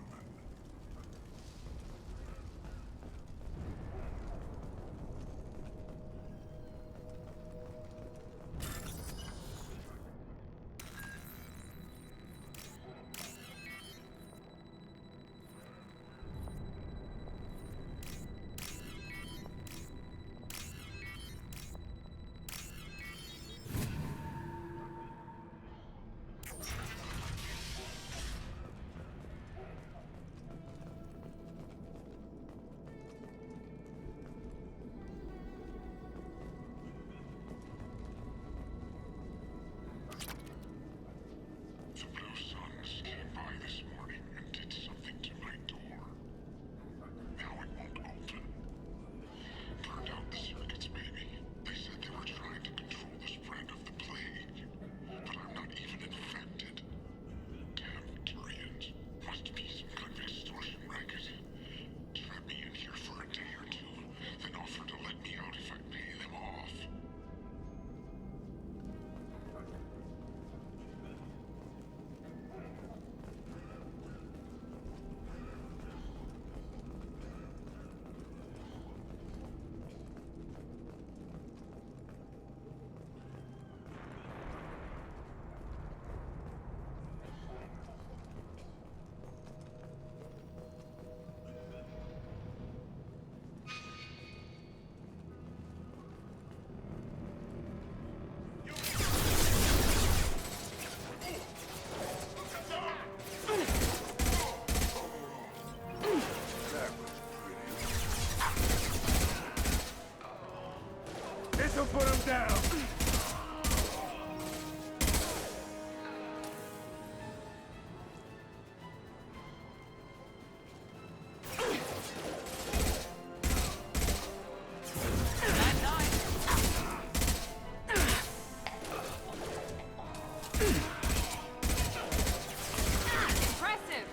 This'll put him down! Impressive!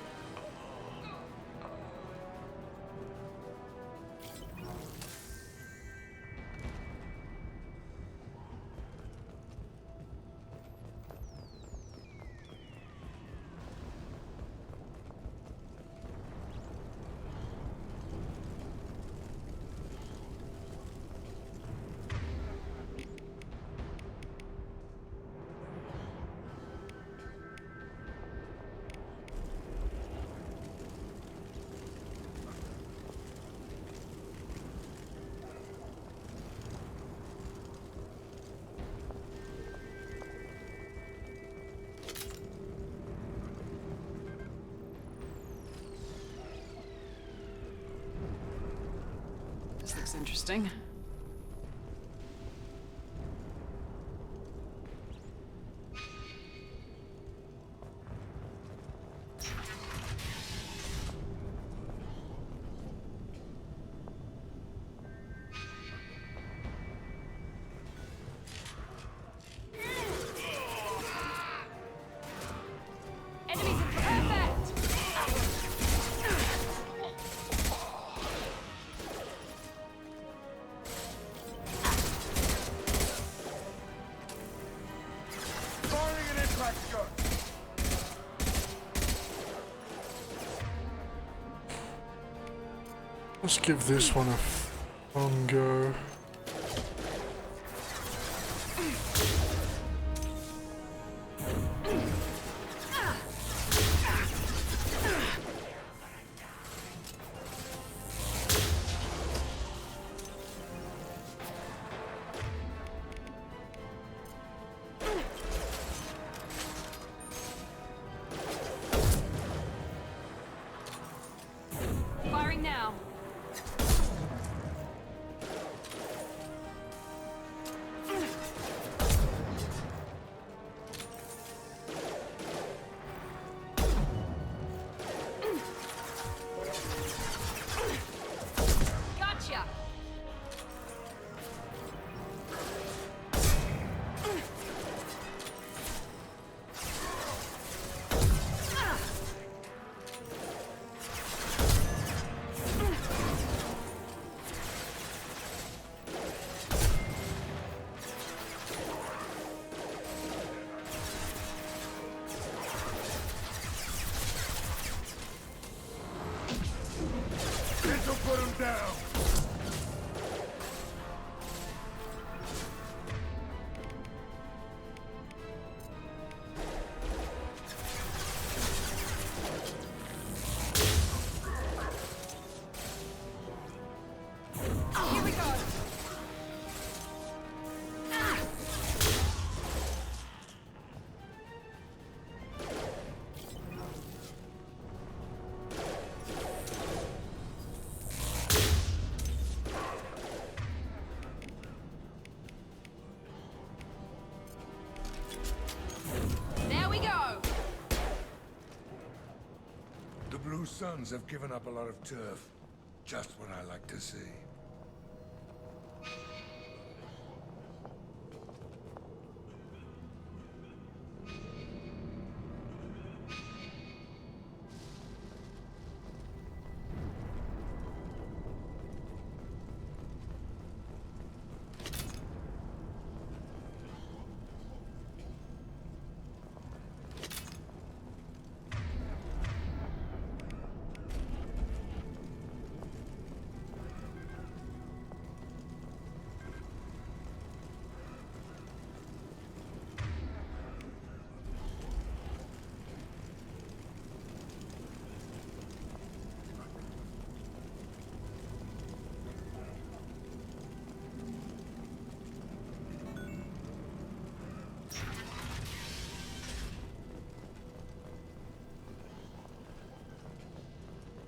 This looks interesting. Enemies in effect! Firing an impact gun! Let's give this one a On go. Firing now. Gotcha. This'll put him down. Here we go. There we go. The Blue Suns have given up a lot of turf. Just what I like to see.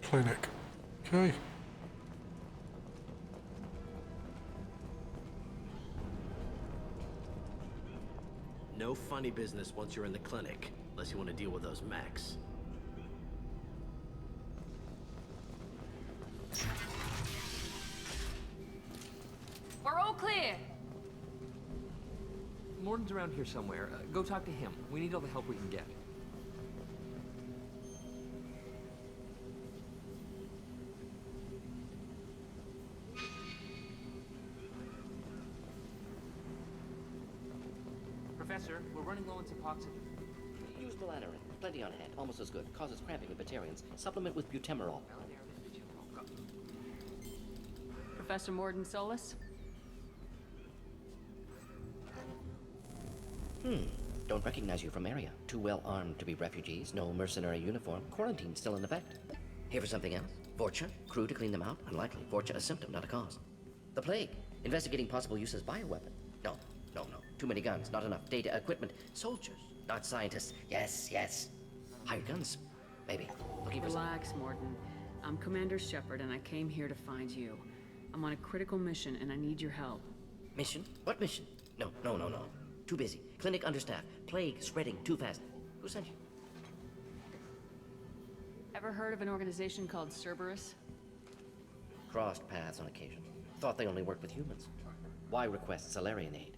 Clinic. Okay. No funny business once you're in the clinic, unless you want to deal with those mechs. We're all clear. Morden's around here somewhere. Go talk to him. We need all the help we can get. Professor, we're running low on some oxygen. Use melatonin. Plenty on hand. Almost as good. Causes cramping in Batarians. Supplement with butemerol. Professor Morden Solus? Don't recognize you from Aria. Too well armed to be refugees. No mercenary uniform. Quarantine still in effect. Here for something else? Vorcha? Crew to clean them out? Unlikely. Vorcha a symptom, not a cause. The plague. Investigating possible use as bioweapon. No. Too many guns, not enough data, equipment. Soldiers, not scientists. Yes. Hired guns, maybe. Looking for Relax, Morden. I'm Commander Shepard, and I came here to find you. I'm on a critical mission, and I need your help. Mission? What mission? No. Too busy. Clinic understaffed. Plague spreading too fast. Who sent you? Ever heard of an organization called Cerberus? Crossed paths on occasion. Thought they only worked with humans. Why request Salarian aid?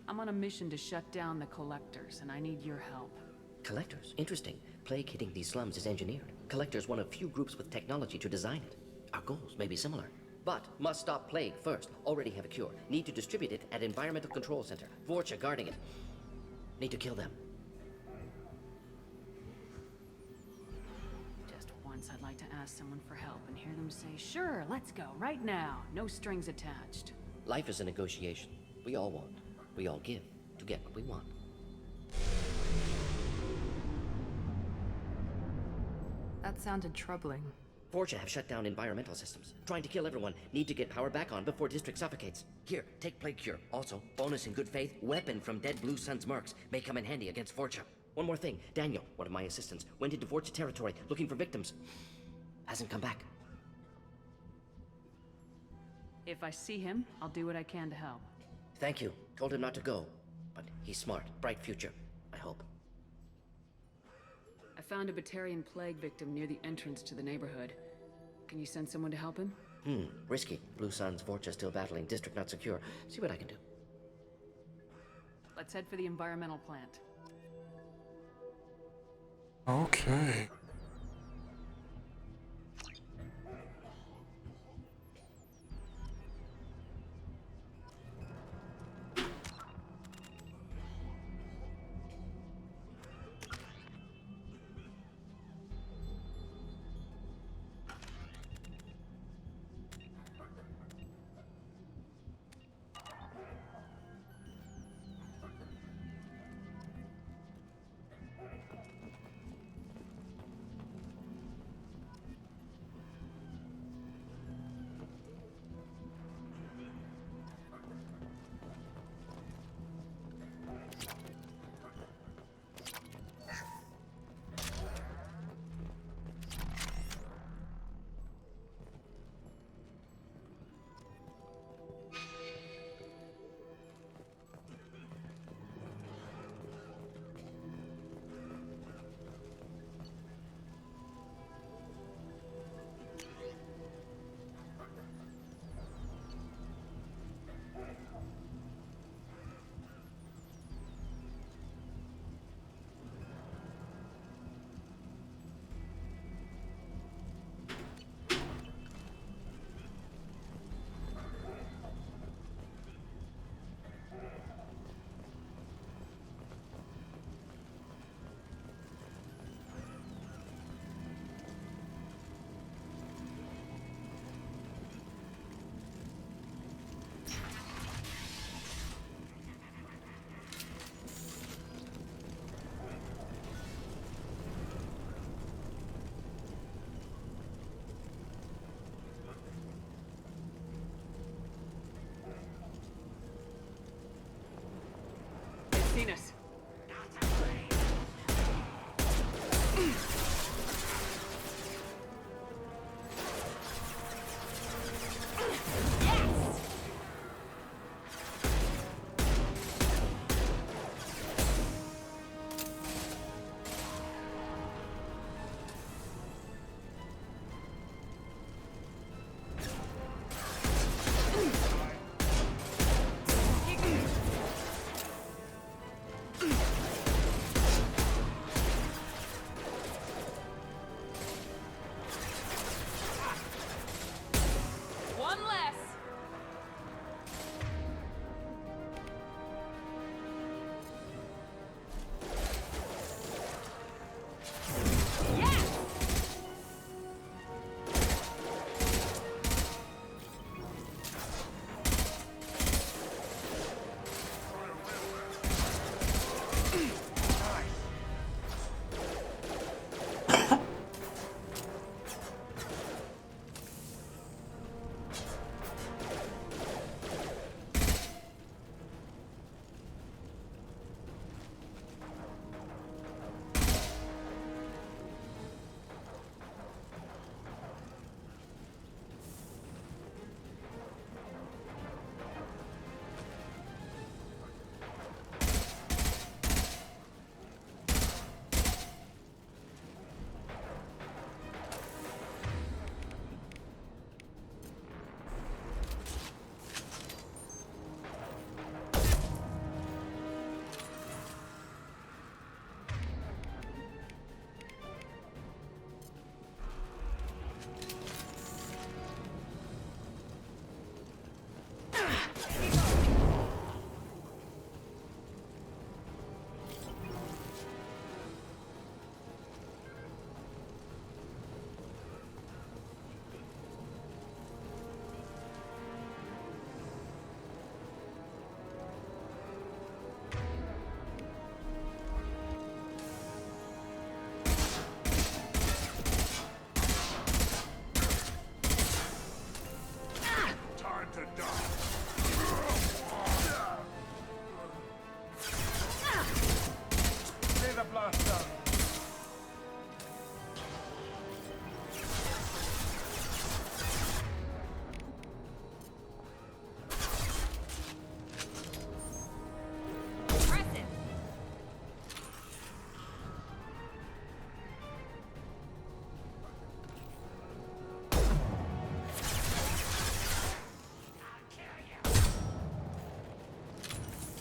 I'm on a mission to shut down the Collectors, and I need your help. Collectors? Interesting. Plague hitting these slums is engineered. Collectors one of few groups with technology to design it. Our goals may be similar. But must stop plague first. Already have a cure. Need to distribute it at Environmental Control Center. Vorcha guarding it. Need to kill them. Just one once I'd like to ask someone for help and hear them say, sure, let's go, right now. No strings attached. Life is a negotiation. We all want. We all give to get what we want. That sounded troubling. Forja have shut down environmental systems. Trying to kill everyone. Need to get power back on before District suffocates. Here, take Plague Cure. Also, bonus in good faith, weapon from dead Blue Sun's mercs. May come in handy against Forja. One more thing. Daniel, one of my assistants, went into Forja territory looking for victims. Hasn't come back. If I see him, I'll do what I can to help. Thank you. Told him not to go. But he's smart. Bright future. I hope. I found a Batarian plague victim near the entrance to the neighborhood. Can you send someone to help him? Risky. Blue Sun's Forja still battling. District not secure. See what I can do. Let's head for the environmental plant. Okay. Seen us.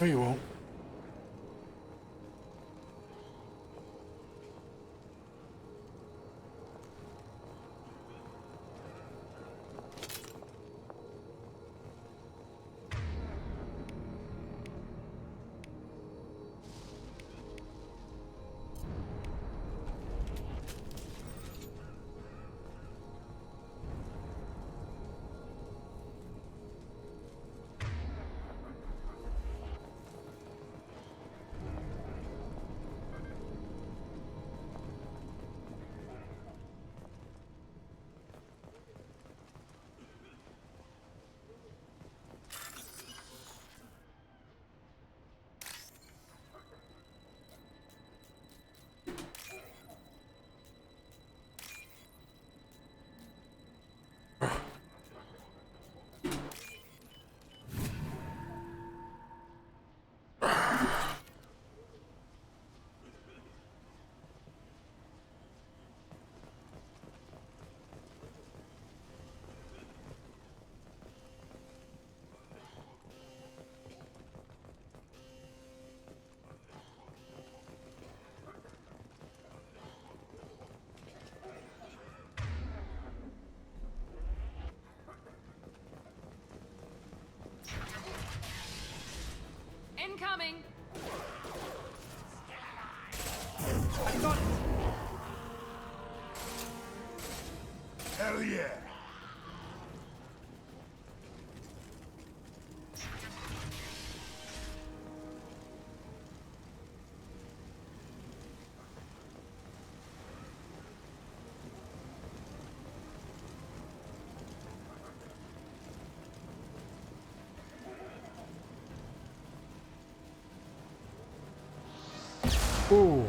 No, you won't. Incoming! I got it! Hell yeah! Oh.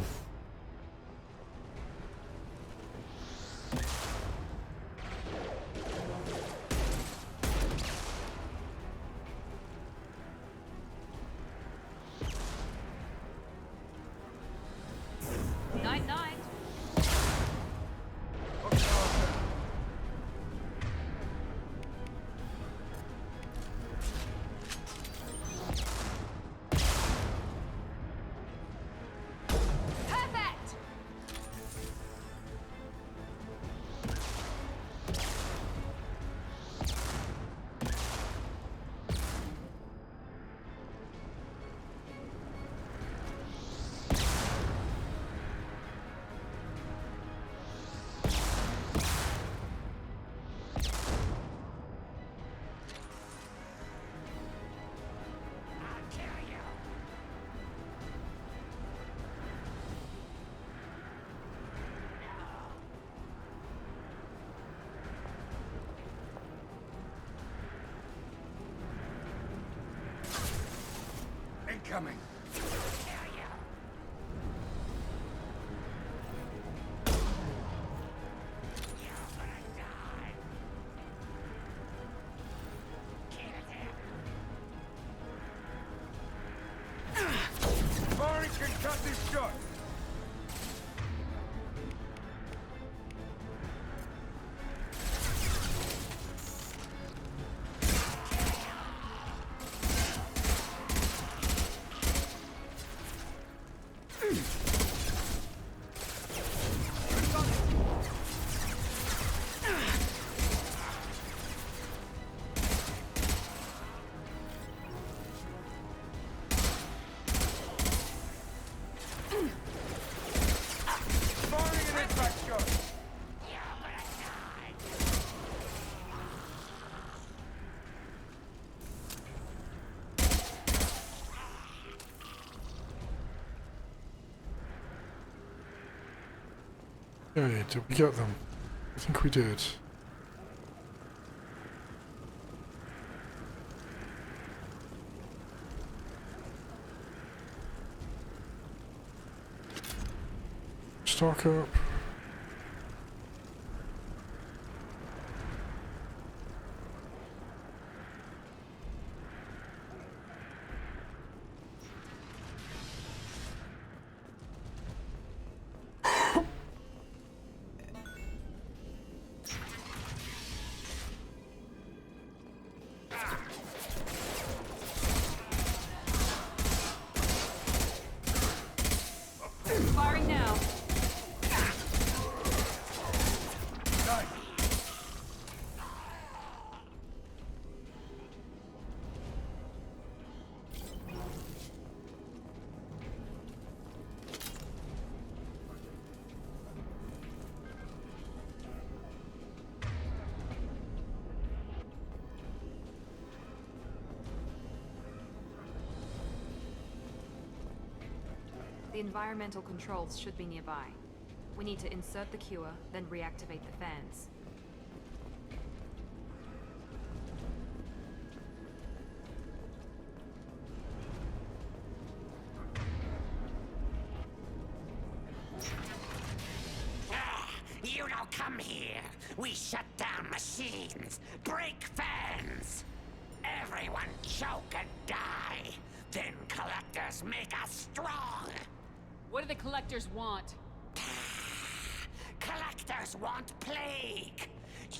Night, night. Perfect! Incoming! Mari can cut this shot! Okay, did we get them? I think we did. Stock up. Firing now. The environmental controls should be nearby. We need to insert the cure, then reactivate the fans. You don't come here. We shut down machines, break fans. Everyone choke and die. Then collectors make us strong. What do the collectors want? Collectors want plague.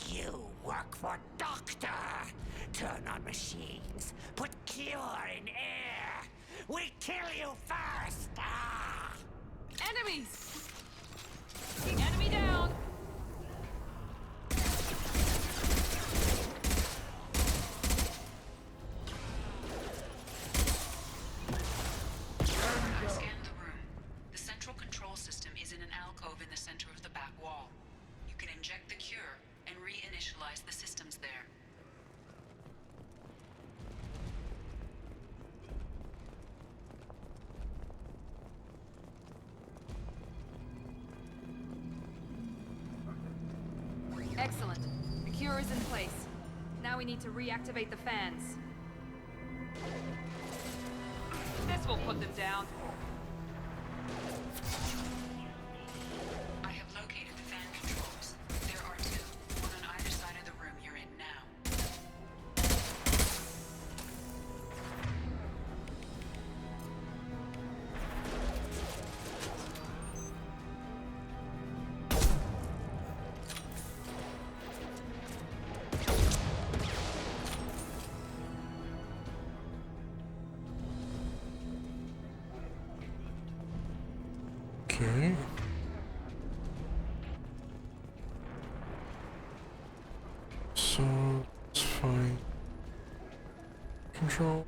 You work for Doctor. Turn on machines. Put cure in air. We kill you first. Ah. Enemies! Enemy down! I've scanned the room. The central control system is in an alcove in the center of the back wall. You can inject the cure and reinitialize the systems there. Excellent. The cure is in place. Now we need to reactivate the fans. This will put them down. I have located the fan controls. There are two, one on either side of the room you're in now. Okay. So let's find control.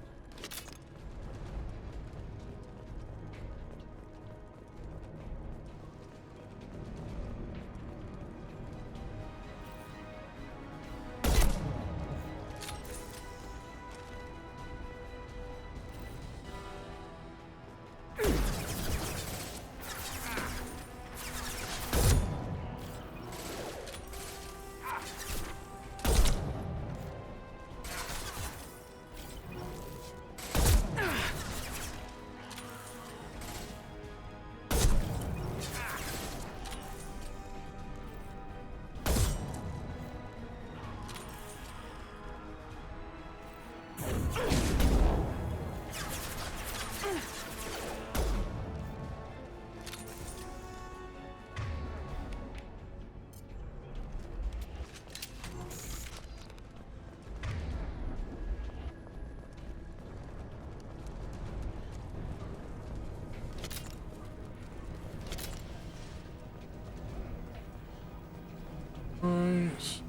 Nice.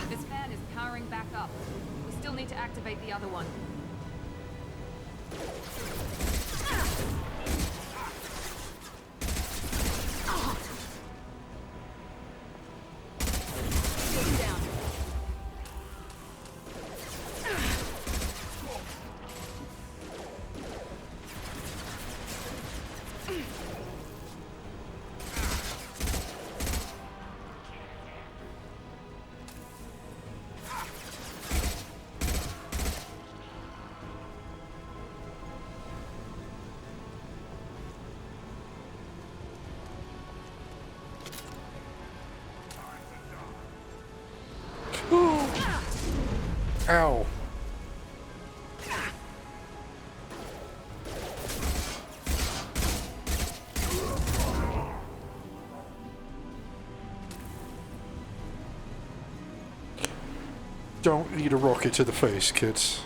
This fan is powering back up. We still need to activate the other one. Take down. Ow. Don't need a rocket to the face, kids.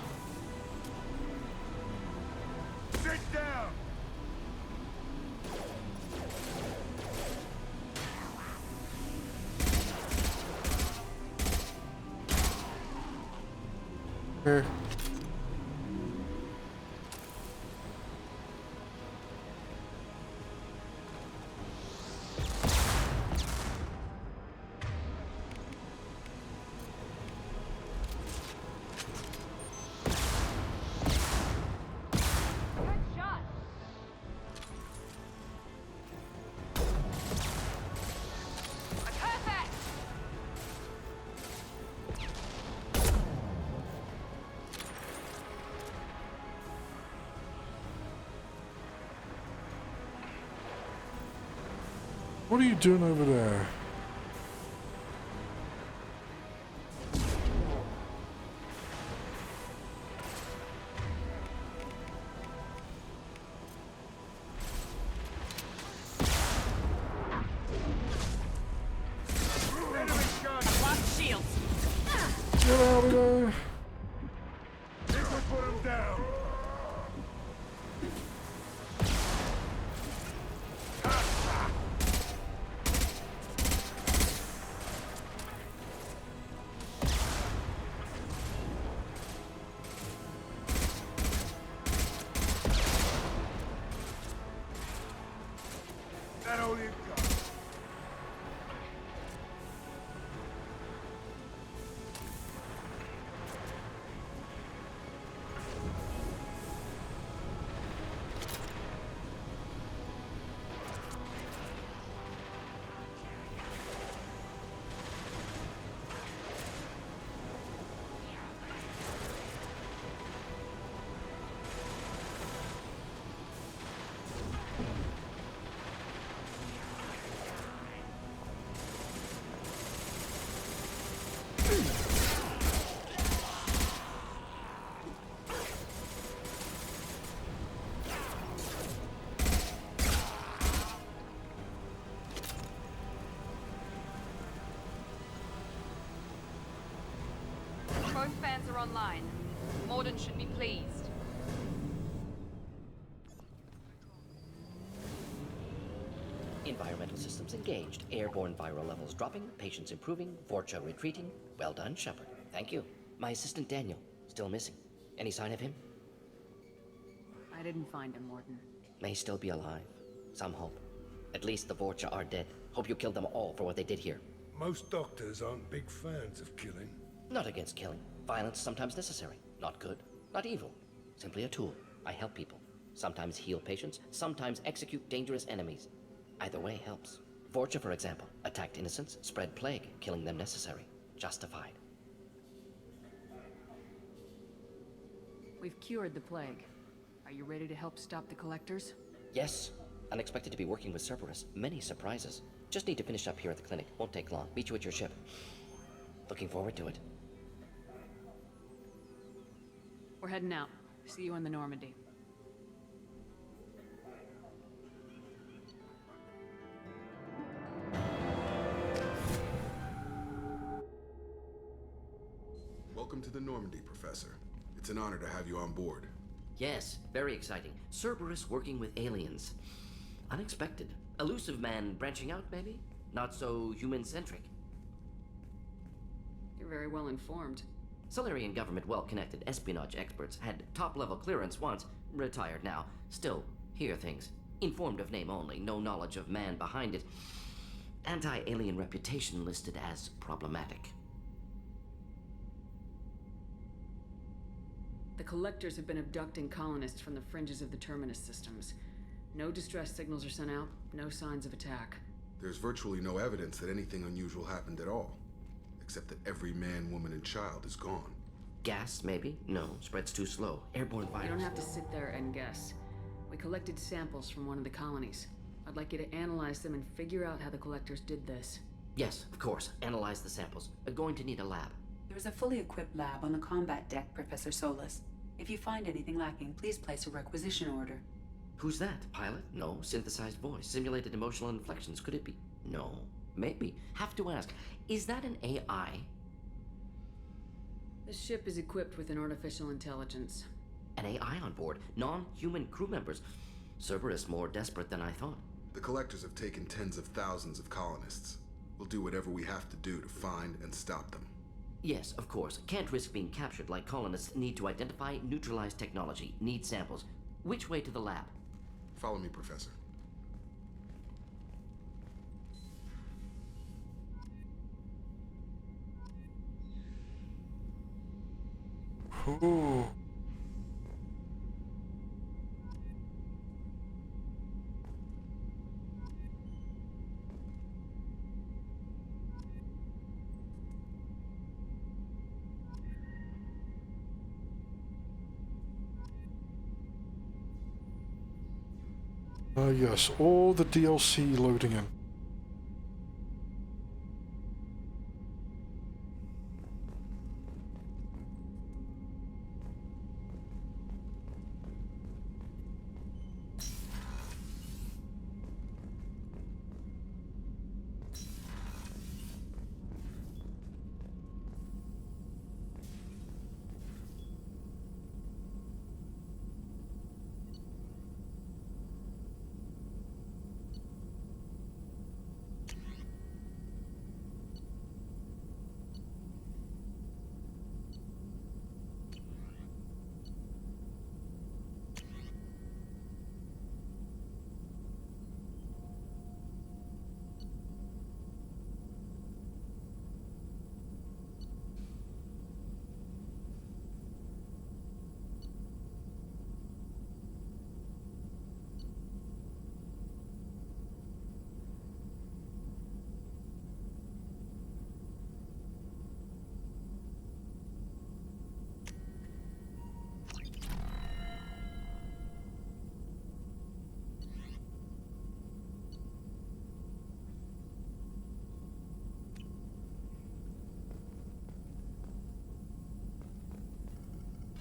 Sit down! there. What are you doing over there? Get out of there! Put him down! That all you got? Both fans are online. Morden should be pleased. Environmental systems engaged. Airborne viral levels dropping. Patients improving. Vorcha retreating. Well done, Shepard. Thank you. My assistant Daniel, still missing. Any sign of him? I didn't find him, Morden. May still be alive. Some hope. At least the Vorcha are dead. Hope you killed them all for what they did here. Most doctors aren't big fans of killing. Not against killing. Violence sometimes necessary. Not good. Not evil. Simply a tool. I help people. Sometimes heal patients. Sometimes execute dangerous enemies. Either way helps. Vorcha, for example, attacked innocents, spread plague, killing them necessary. Justified. We've cured the plague. Are you ready to help stop the collectors? Yes. Unexpected to be working with Cerberus. Many surprises. Just need to finish up here at the clinic. Won't take long. Meet you at your ship. Looking forward to it. We're heading out. See you in the Normandy. Welcome to the Normandy, Professor. It's an honor to have you on board. Yes, very exciting. Cerberus working with aliens. Unexpected. Elusive man branching out, maybe? Not so human-centric. You're very well informed. Solarian government well-connected espionage experts had top-level clearance once, retired now. Still, hear things. Informed of name only, no knowledge of man behind it. Anti-alien reputation listed as problematic. The collectors have been abducting colonists from the fringes of the Terminus systems. No distress signals are sent out, no signs of attack. There's virtually no evidence that anything unusual happened at all. Except that every man, woman, and child is gone. Gas, maybe? No, spreads too slow. Airborne virus. You don't have to sit there and guess. We collected samples from one of the colonies. I'd like you to analyze them and figure out how the collectors did this. Yes, of course. Analyze the samples. Going to need a lab. There's a fully equipped lab on the combat deck, Professor Solus. If you find anything lacking, please place a requisition order. Who's that? Pilot? No. Synthesized voice. Simulated emotional inflections. Could it be? No. Maybe. Have to ask. Is that an AI? This ship is equipped with an artificial intelligence. An AI on board. Non-human crew members. Cerberus more desperate than I thought. The collectors have taken tens of thousands of colonists. We'll do whatever we have to do to find and stop them. Yes, of course. Can't risk being captured like colonists need to identify, neutralize technology, need samples. Which way to the lab? Follow me, Professor. Ooh. Yes, all the DLC loading in.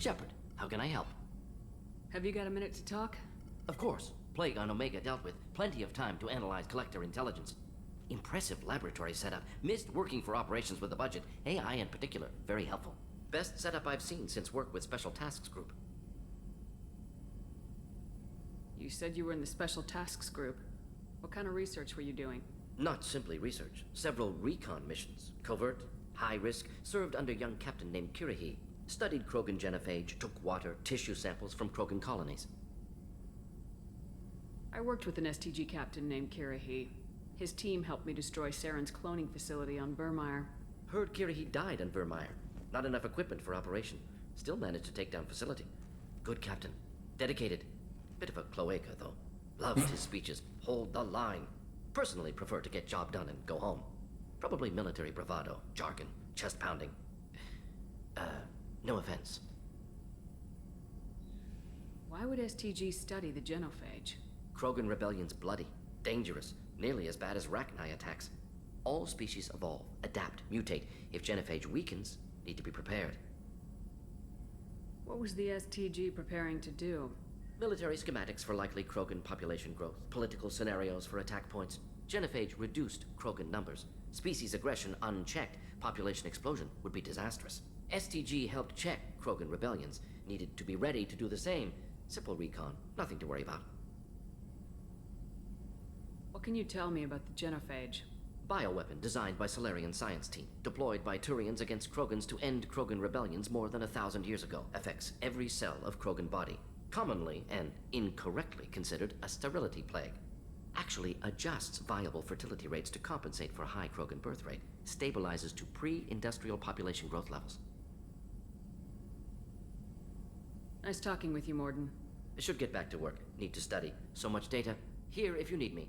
Shepard, how can I help? Have you got a minute to talk? Of course. Plague on Omega dealt with. Plenty of time to analyze collector intelligence. Impressive laboratory setup. Missed working for operations with a budget. AI in particular, very helpful. Best setup I've seen since work with Special Tasks Group. You said you were in the Special Tasks Group. What kind of research were you doing? Not simply research. Several recon missions. Covert, high risk, served under a young captain named Kirahi. Studied Krogan genophage, took water, tissue samples from Krogan colonies. I worked with an STG captain named Kirahi. His team helped me destroy Saren's cloning facility on Burmire. Heard Kirahi died on Vermeer. Not enough equipment for operation. Still managed to take down facility. Good captain. Dedicated. Bit of a cloaca, though. Loved his speeches. Hold the line. Personally prefer to get job done and go home. Probably military bravado, jargon, chest pounding. No offense. Why would STG study the genophage? Krogan rebellion's bloody, dangerous, nearly as bad as Rachni attacks. All species evolve, adapt, mutate. If genophage weakens, need to be prepared. What was the STG preparing to do? Military schematics for likely Krogan population growth, political scenarios for attack points. Genophage reduced Krogan numbers. Species aggression unchecked, population explosion would be disastrous. STG helped check Krogan rebellions, needed to be ready to do the same. Simple recon, nothing to worry about. What can you tell me about the genophage? Bioweapon designed by Solarian science team, deployed by Turians against Krogans to end Krogan rebellions more than 1,000 years ago. Affects every cell of Krogan body. Commonly and incorrectly considered a sterility plague. Actually adjusts viable fertility rates to compensate for a high Krogan birth rate. Stabilizes to pre-industrial population growth levels. Nice talking with you, Morden. I should get back to work. Need to study. So much data. Here if you need me.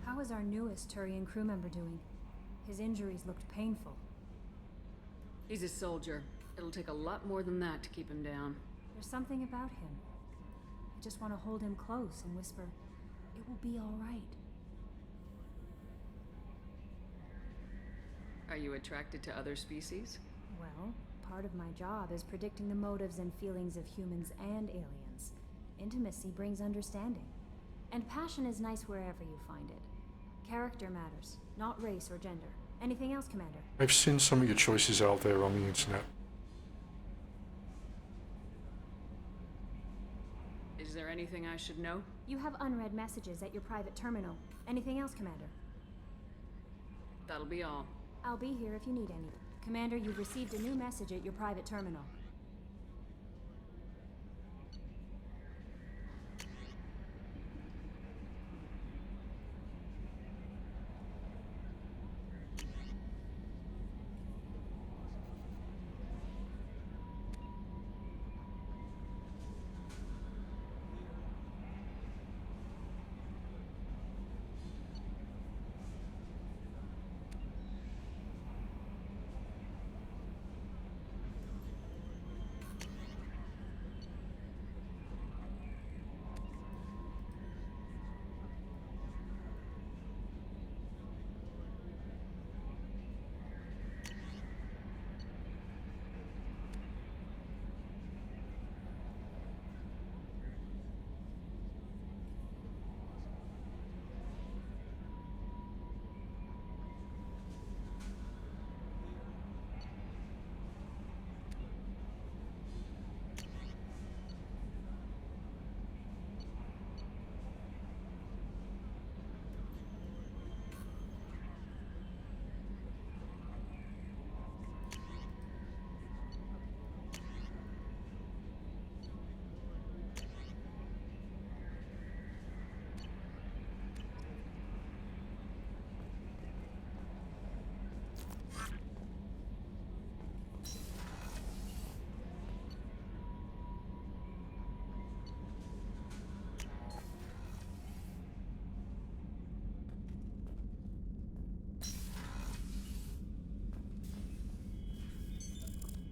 How is our newest Turian crew member doing? His injuries looked painful. He's a soldier. It'll take a lot more than that to keep him down. There's something about him. I just want to hold him close and whisper, "It will be all right." Are you attracted to other species? Well, part of my job is predicting the motives and feelings of humans and aliens. Intimacy brings understanding. And passion is nice wherever you find it. Character matters, not race or gender. Anything else, Commander? I've seen some of your choices out there on the internet. Is there anything I should know? You have unread messages at your private terminal. Anything else, Commander? That'll be all. I'll be here if you need any. Commander, you've received a new message at your private terminal.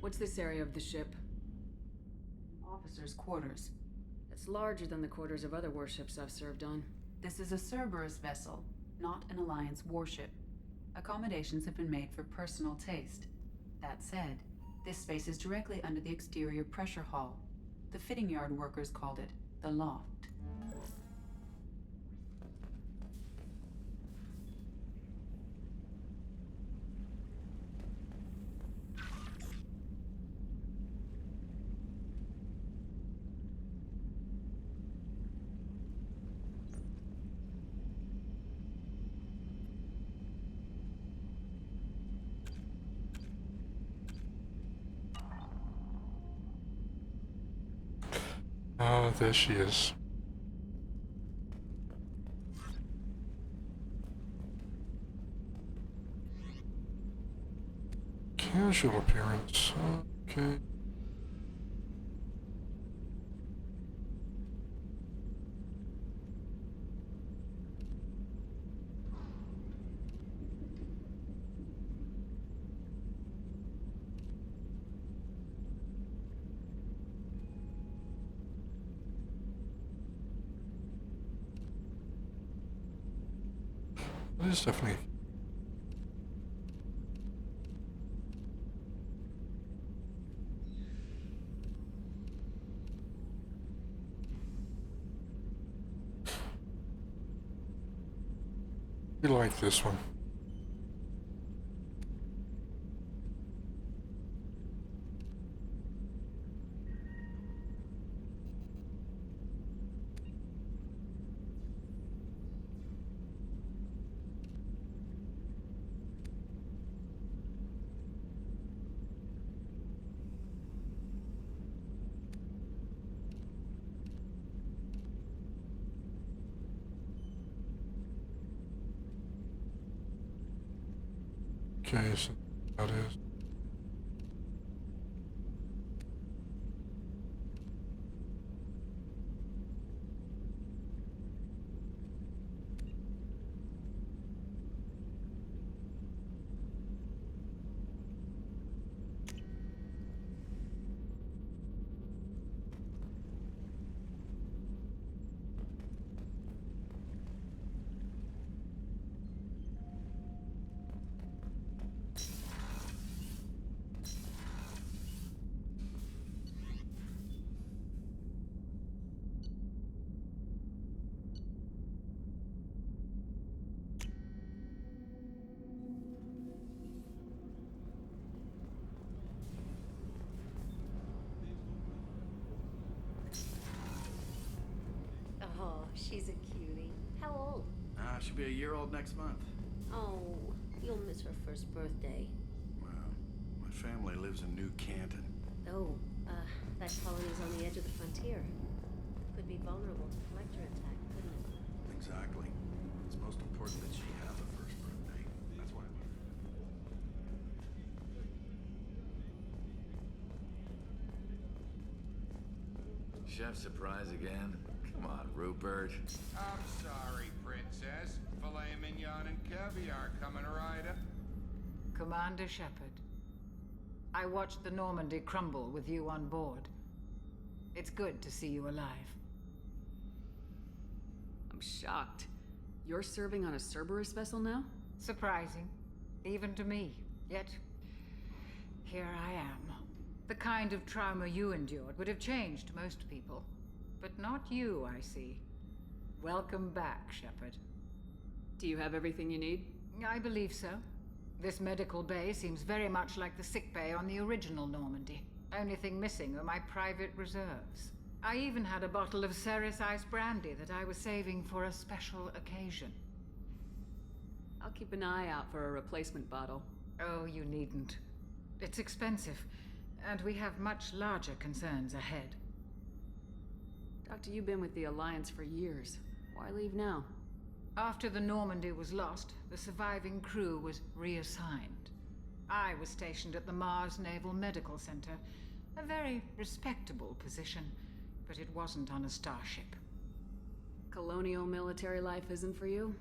What's this area of the ship? Officers' quarters. It's larger than the quarters of other warships I've served on. This is a Cerberus vessel, not an Alliance warship. Accommodations have been made for personal taste. That said, this space is directly under the exterior pressure hull. The fitting yard workers called it the loft. Ah, there she is. Casual appearance. Okay. It is definitely. We like this one. Okay, so that is. She'll be a year old next month. Oh, you'll miss her first birthday. Well, my family lives in New Canton. Oh, that colony's on the edge of the frontier. Could be vulnerable to collector attack, couldn't it? Exactly. It's most important that she have a first birthday. That's why. Chef surprise again? Come on, Rupert. I'm sorry, Princess. Filet mignon and caviar coming right up. Commander Shepard, I watched the Normandy crumble with you on board. It's good to see you alive. I'm shocked. You're serving on a Cerberus vessel now? Surprising, even to me. Yet, here I am. The kind of trauma you endured would have changed most people. But not you, I see. Welcome back, Shepard. Do you have everything you need? I believe so. This medical bay seems very much like the sick bay on the original Normandy. Only thing missing are my private reserves. I even had a bottle of Ceres Ice brandy that I was saving for a special occasion. I'll keep an eye out for a replacement bottle. Oh, you needn't. It's expensive, and we have much larger concerns ahead. Doctor, you've been with the Alliance for years. Why leave now? After the Normandy was lost, the surviving crew was reassigned. I was stationed at the Mars Naval Medical Center, a very respectable position, but it wasn't on a starship. Colonial military life isn't for you?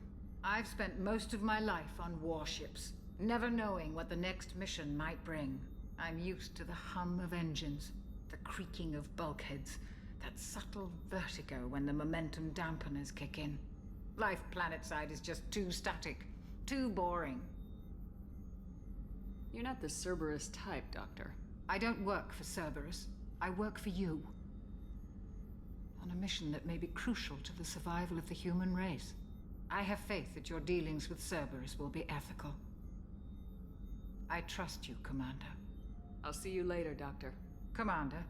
I've spent most of my life on warships, never knowing what the next mission might bring. I'm used to the hum of engines, the creaking of bulkheads, that subtle vertigo when the momentum dampeners kick in. Life planetside is just too static, too boring. You're not the Cerberus type, Doctor. I don't work for Cerberus. I work for you. On a mission that may be crucial to the survival of the human race. I have faith that your dealings with Cerberus will be ethical. I trust you, Commander. I'll see you later, Doctor. Commander.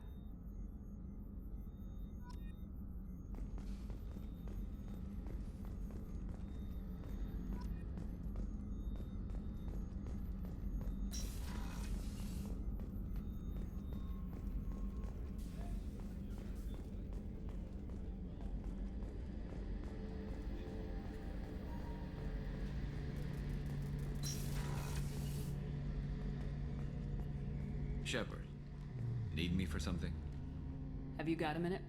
Shepard, need me for something? Have you got a minute?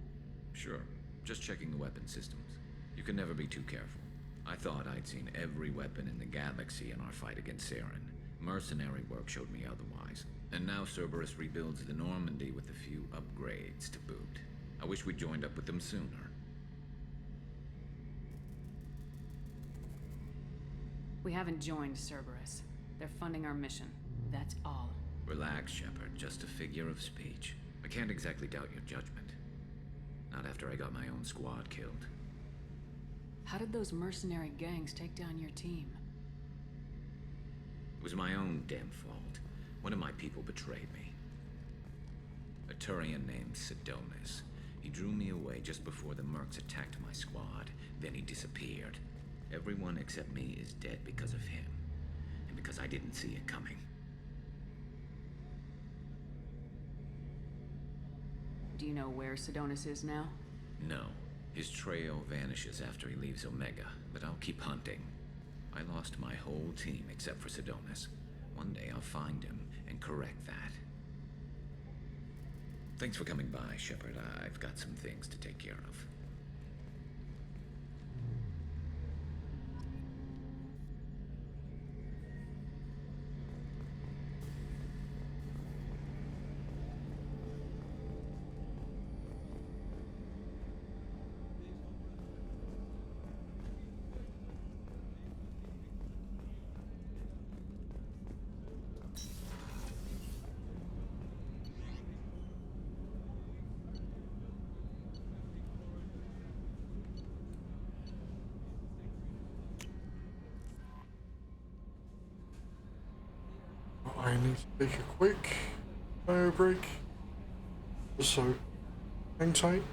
Sure. Just checking the weapon systems. You can never be too careful. I thought I'd seen every weapon in the galaxy in our fight against Saren. Mercenary work showed me otherwise. And now Cerberus rebuilds the Normandy with a few upgrades to boot. I wish we'd joined up with them sooner. We haven't joined Cerberus. They're funding our mission. That's all. Relax, Shepard. Just a figure of speech. I can't exactly doubt your judgment. Not after I got my own squad killed. How did those mercenary gangs take down your team? It was my own damn fault. One of my people betrayed me. A Turian named Sidonis. He drew me away just before the mercs attacked my squad. Then he disappeared. Everyone except me is dead because of him. And because I didn't see it coming. Do you know where Sidonis is now? No. His trail vanishes after he leaves Omega, but I'll keep hunting. I lost my whole team except for Sidonis. One day I'll find him and correct that. Thanks for coming by, Shepard. I've got some things to take care of. I need to take a quick bio break. So, hang tight. .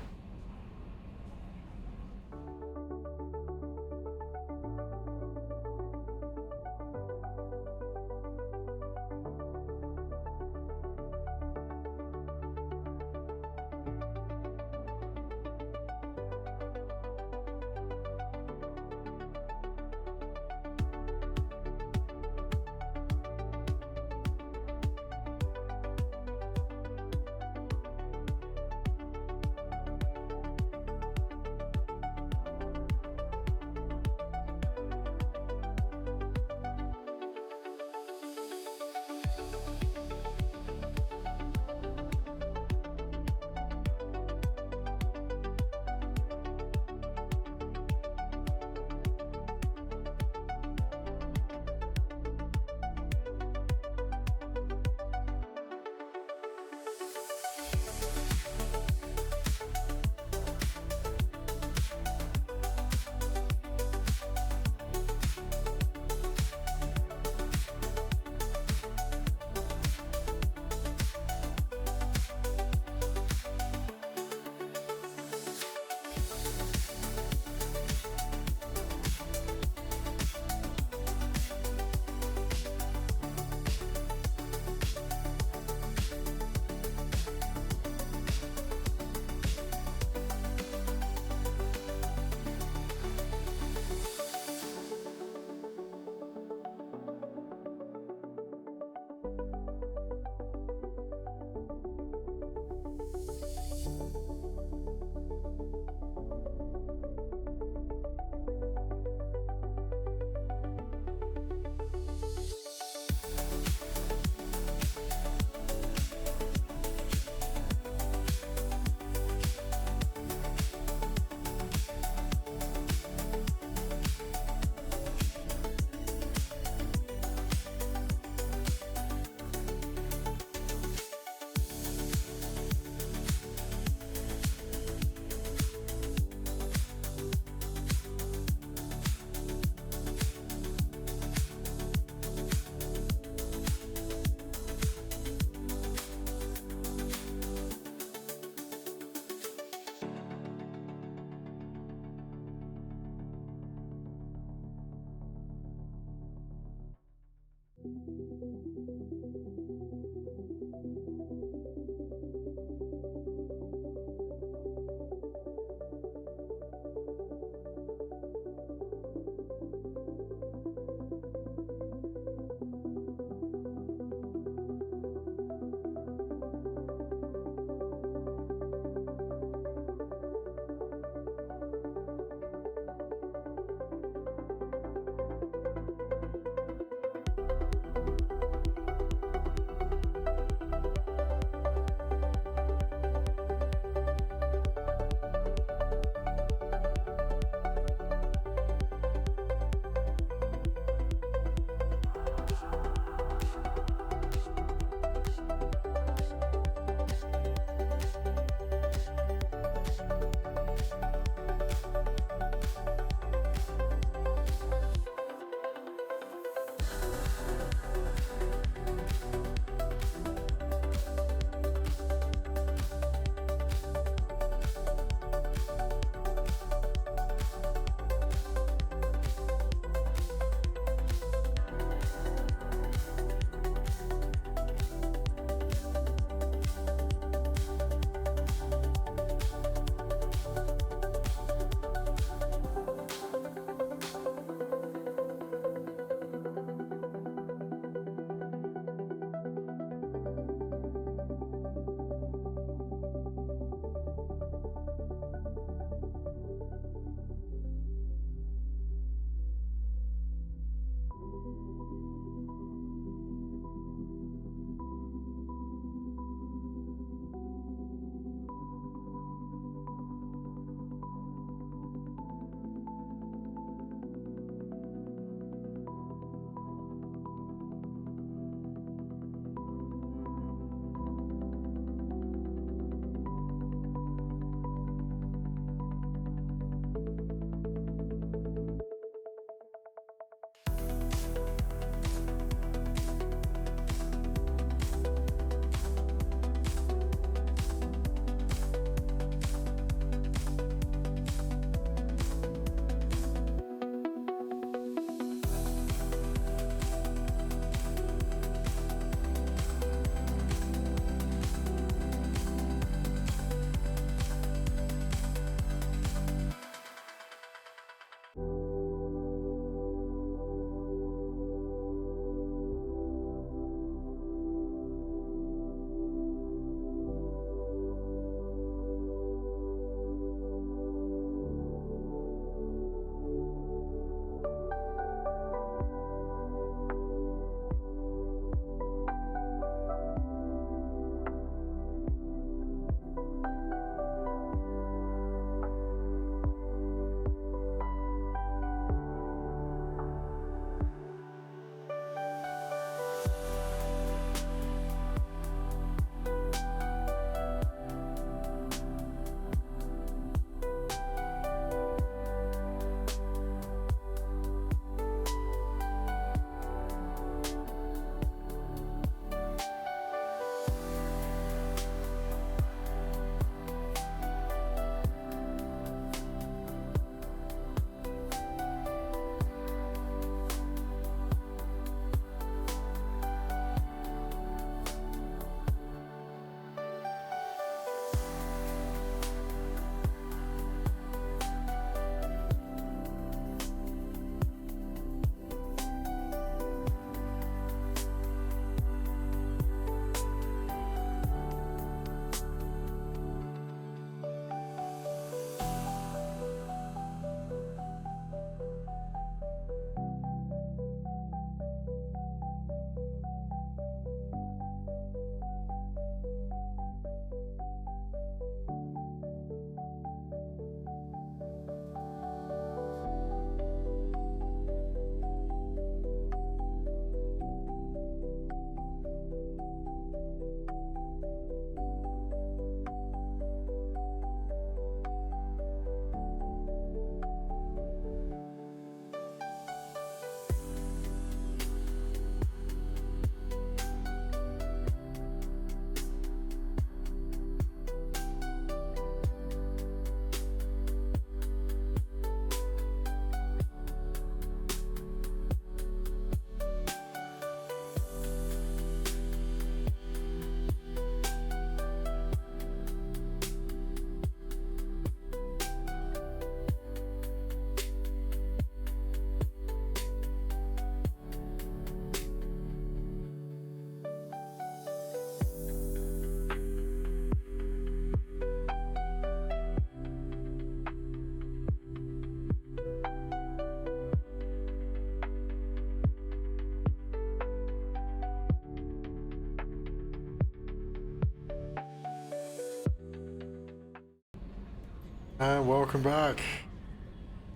And welcome back.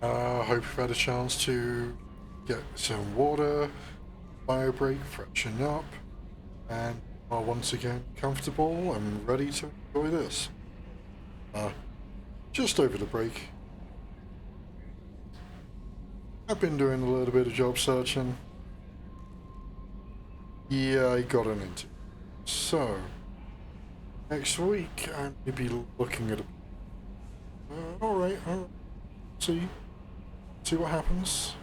Hope you've had a chance to get some water, bio break, freshen up, and are once again comfortable and ready to enjoy this. Just over the break, I've been doing a little bit of job searching. Yeah, I got an interview. So, next week I'm going to be looking at a... Alright, see what happens.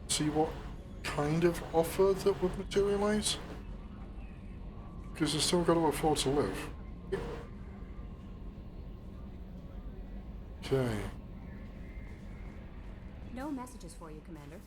See what kind of offer that would materialize. Because I've still got to afford to live. Okay. No messages for you, Commander.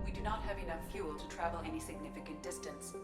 We do not have enough fuel to travel any significant distance.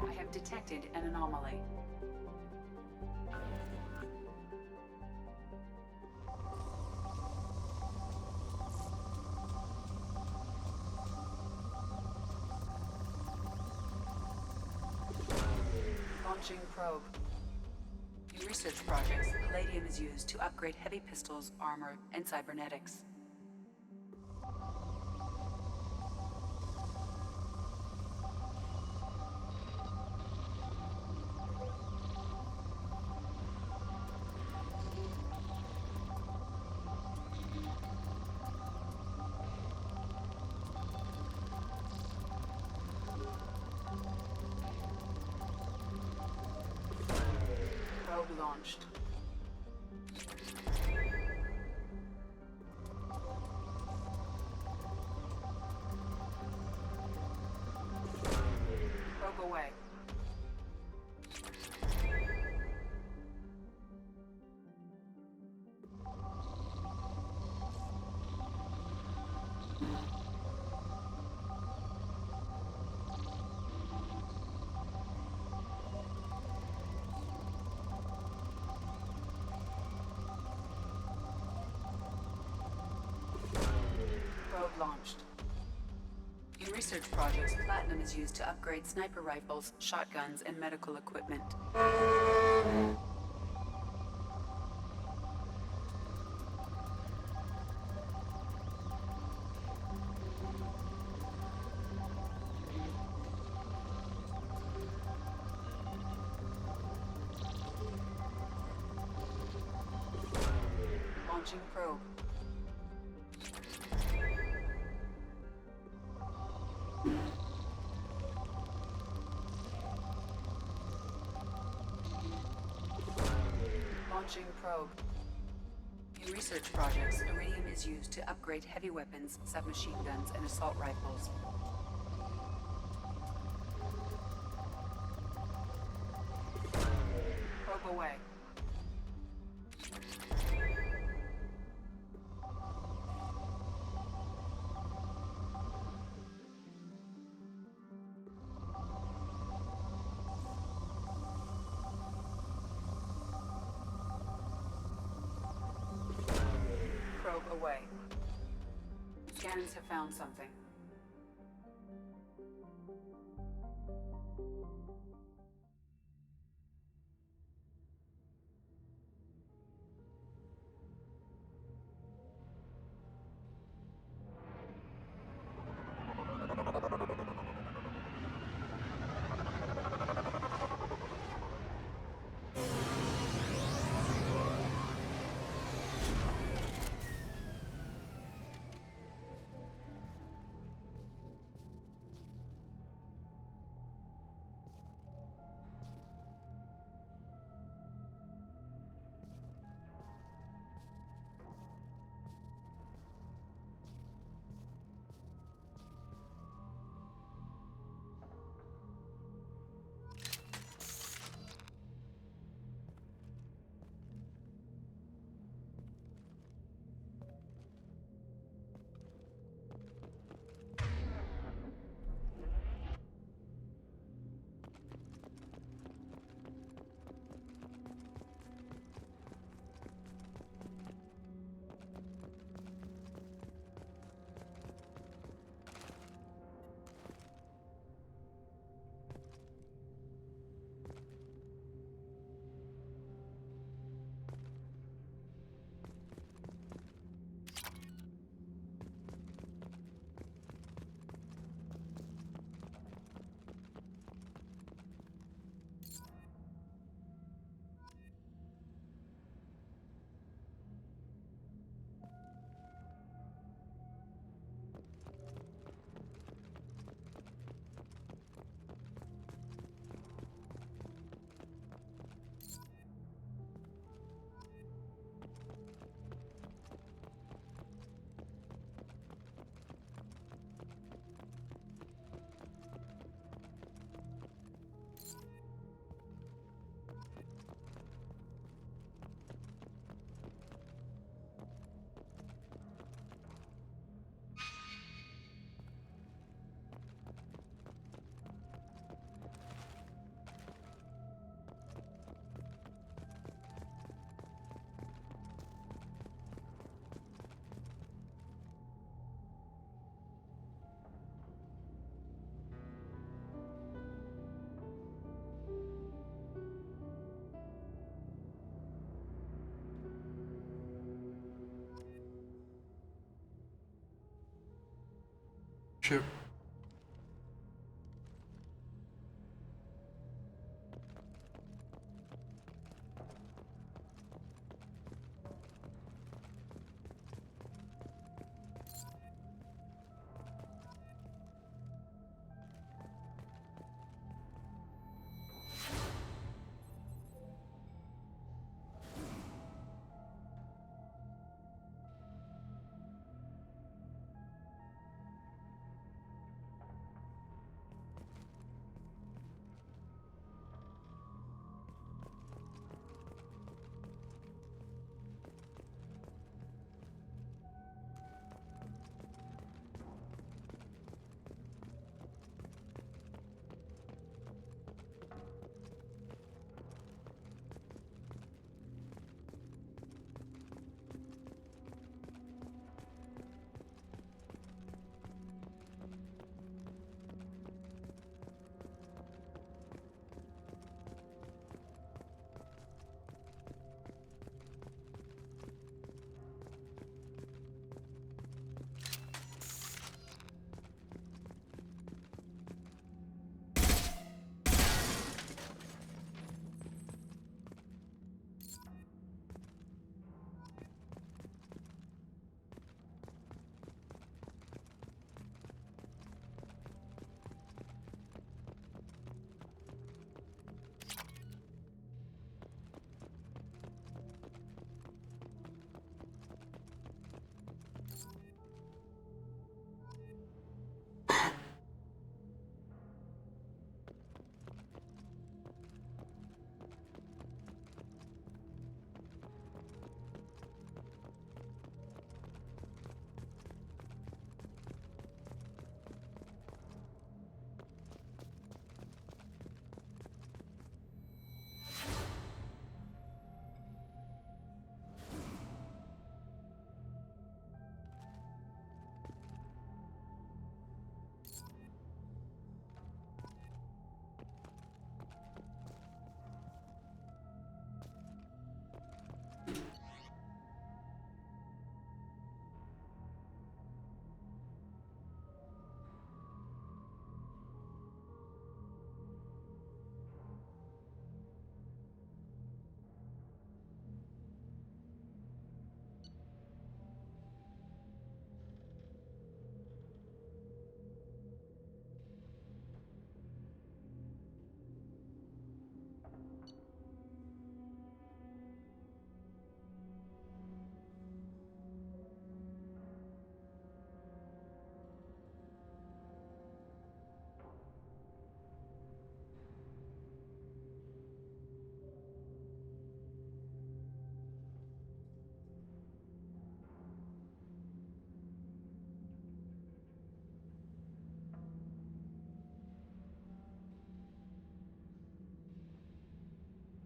I have detected an anomaly. Launching probe. In research projects, palladium is used to upgrade heavy pistols, armor, and cybernetics. Probe launched. Probe away. Probe launched. In research projects, platinum is used to upgrade sniper rifles, shotguns, and medical equipment. Launching probe. Launching probe. In research projects, iridium is used to upgrade heavy weapons, submachine guns, and assault rifles. Probe away. Probe away. Scans have found something. ship.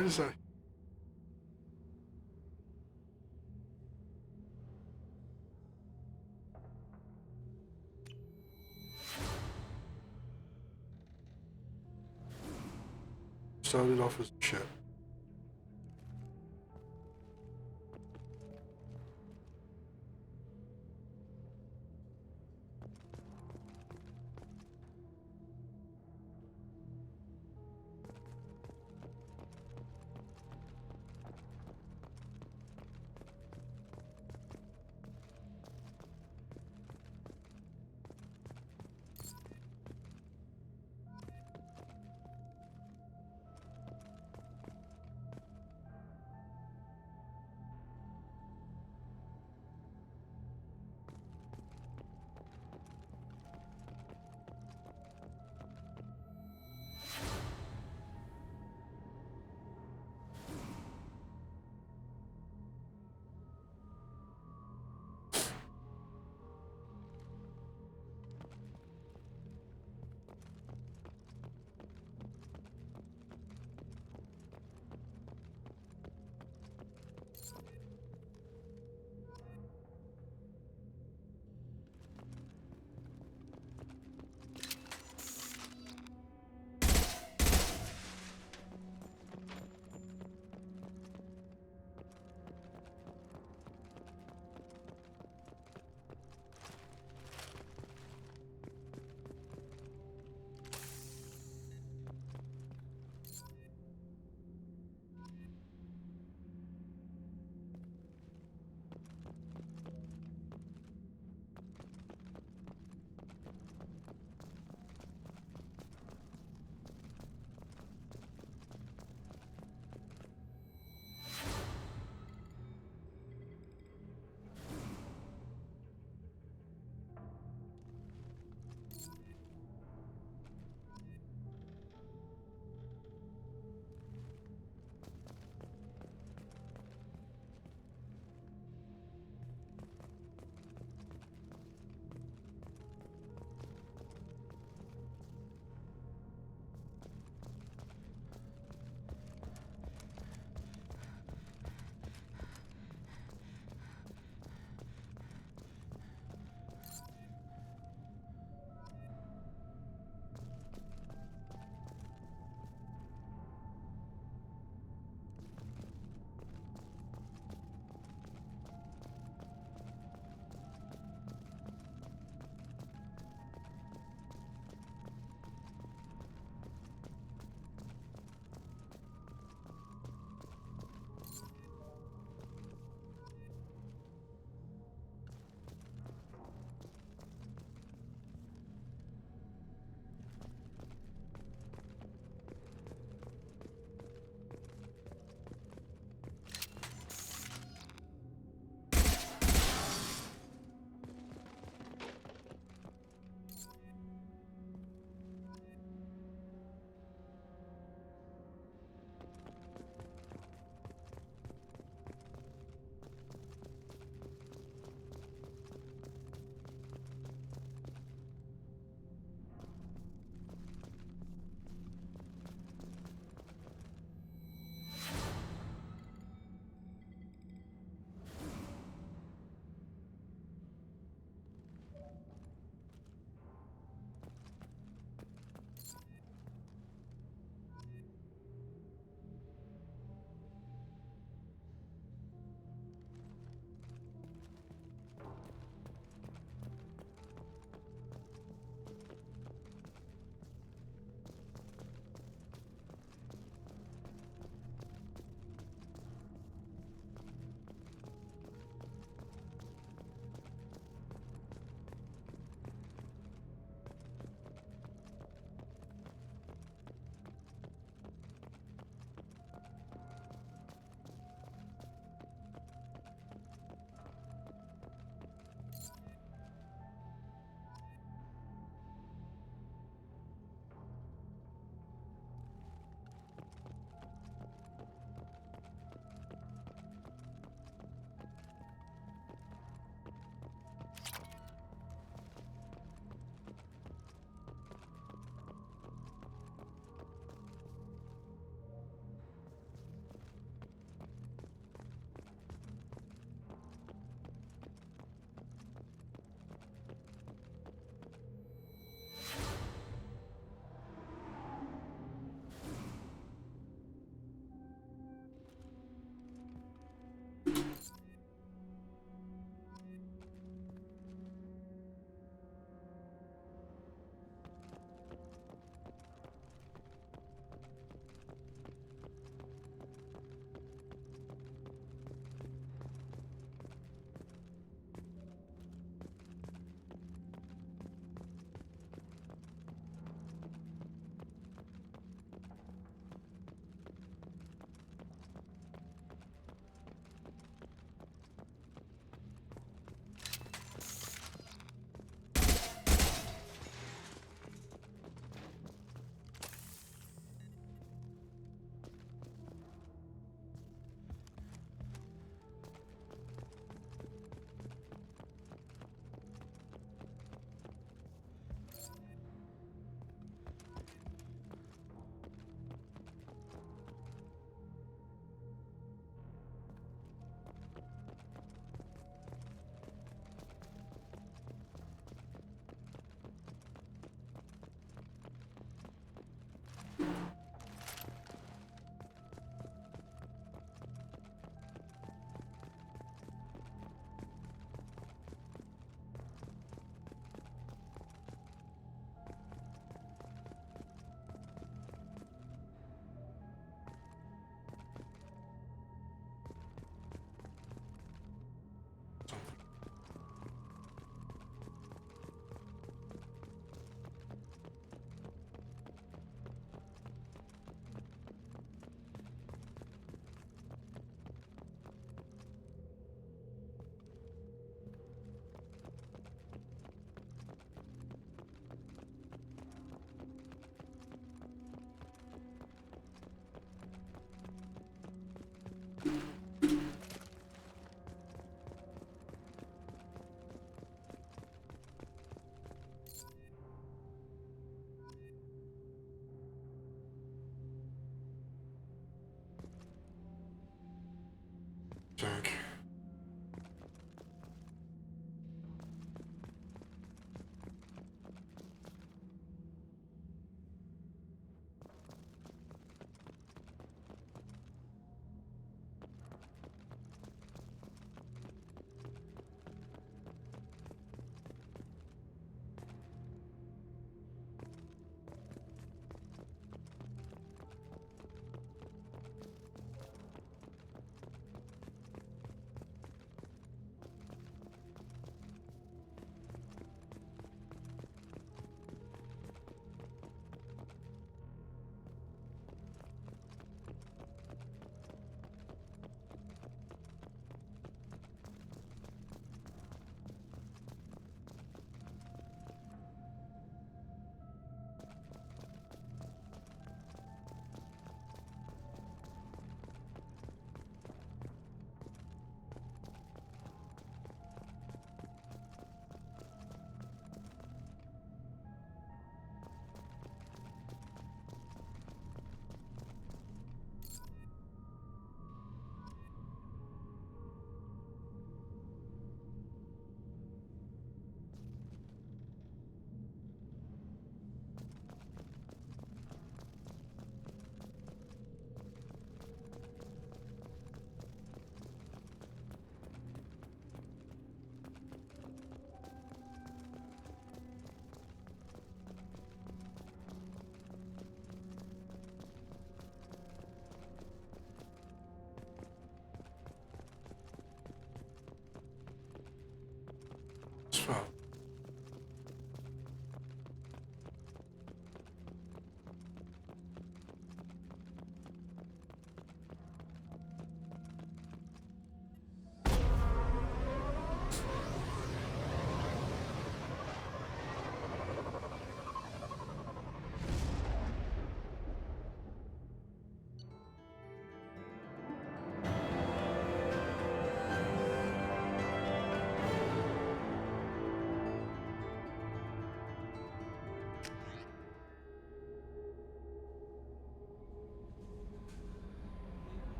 What is that? Started off as a ship.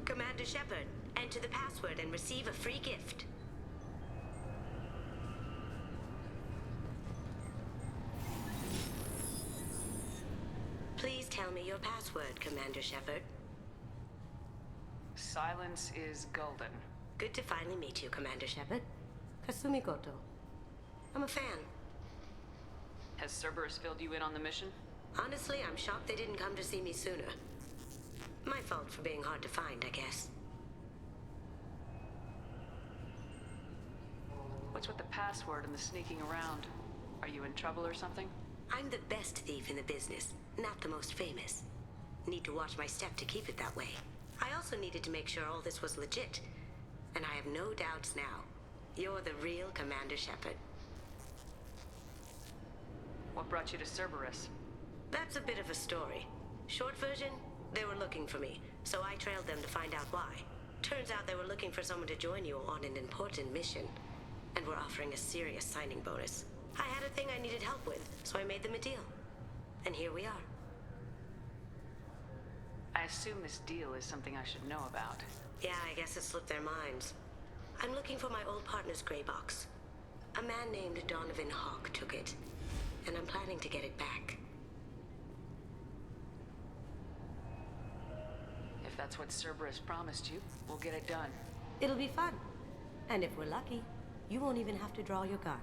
Commander Shepard, enter the password and receive a free gift. Please tell me your password, Commander Shepard. Silence is golden. Good to finally meet you, Commander Shepard. Kasumi Goto. I'm a fan. Has Cerberus filled you in on the mission? Honestly, I'm shocked they didn't come to see me sooner. My fault for being hard to find, I guess. What's with the password and the sneaking around? Are you in trouble or something? I'm the best thief in the business, not the most famous. Need to watch my step to keep it that way. I also needed to make sure all this was legit. And I have no doubts now. You're the real Commander Shepard. What brought you to Cerberus? That's a bit of a story. Short version, they were looking for me, so I trailed them to find out why. Turns out they were looking for someone to join you on an important mission, and were offering a serious signing bonus. I had a thing I needed help with, so I made them a deal. And here we are. I assume this deal is something I should know about. Yeah, I guess it slipped their minds. I'm looking for my old partner's gray box. A man named Donovan Hawk took it, and I'm planning to get it back. If that's what Cerberus promised you, we'll get it done. It'll be fun. And if we're lucky, you won't even have to draw your gun.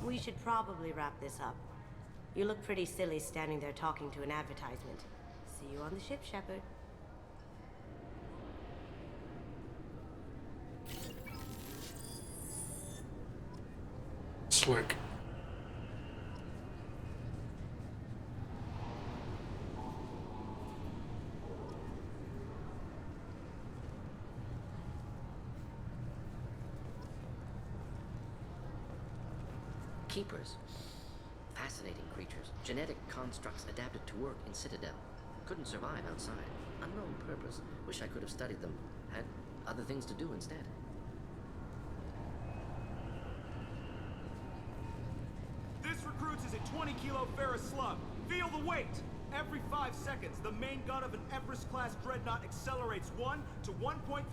We should probably wrap this up. You look pretty silly standing there talking to an advertisement. See you on the ship, Shepard. Slick. Keepers. Fascinating creatures. Genetic constructs adapted to work in Citadel. Couldn't survive outside. Unknown purpose. Wish I could have studied them. Had other things to do instead. This recruits is a 20-kilo ferrous slug. Feel the weight! Every 5 seconds, the main gun of an Everest-class dreadnought accelerates 1 to 1.3%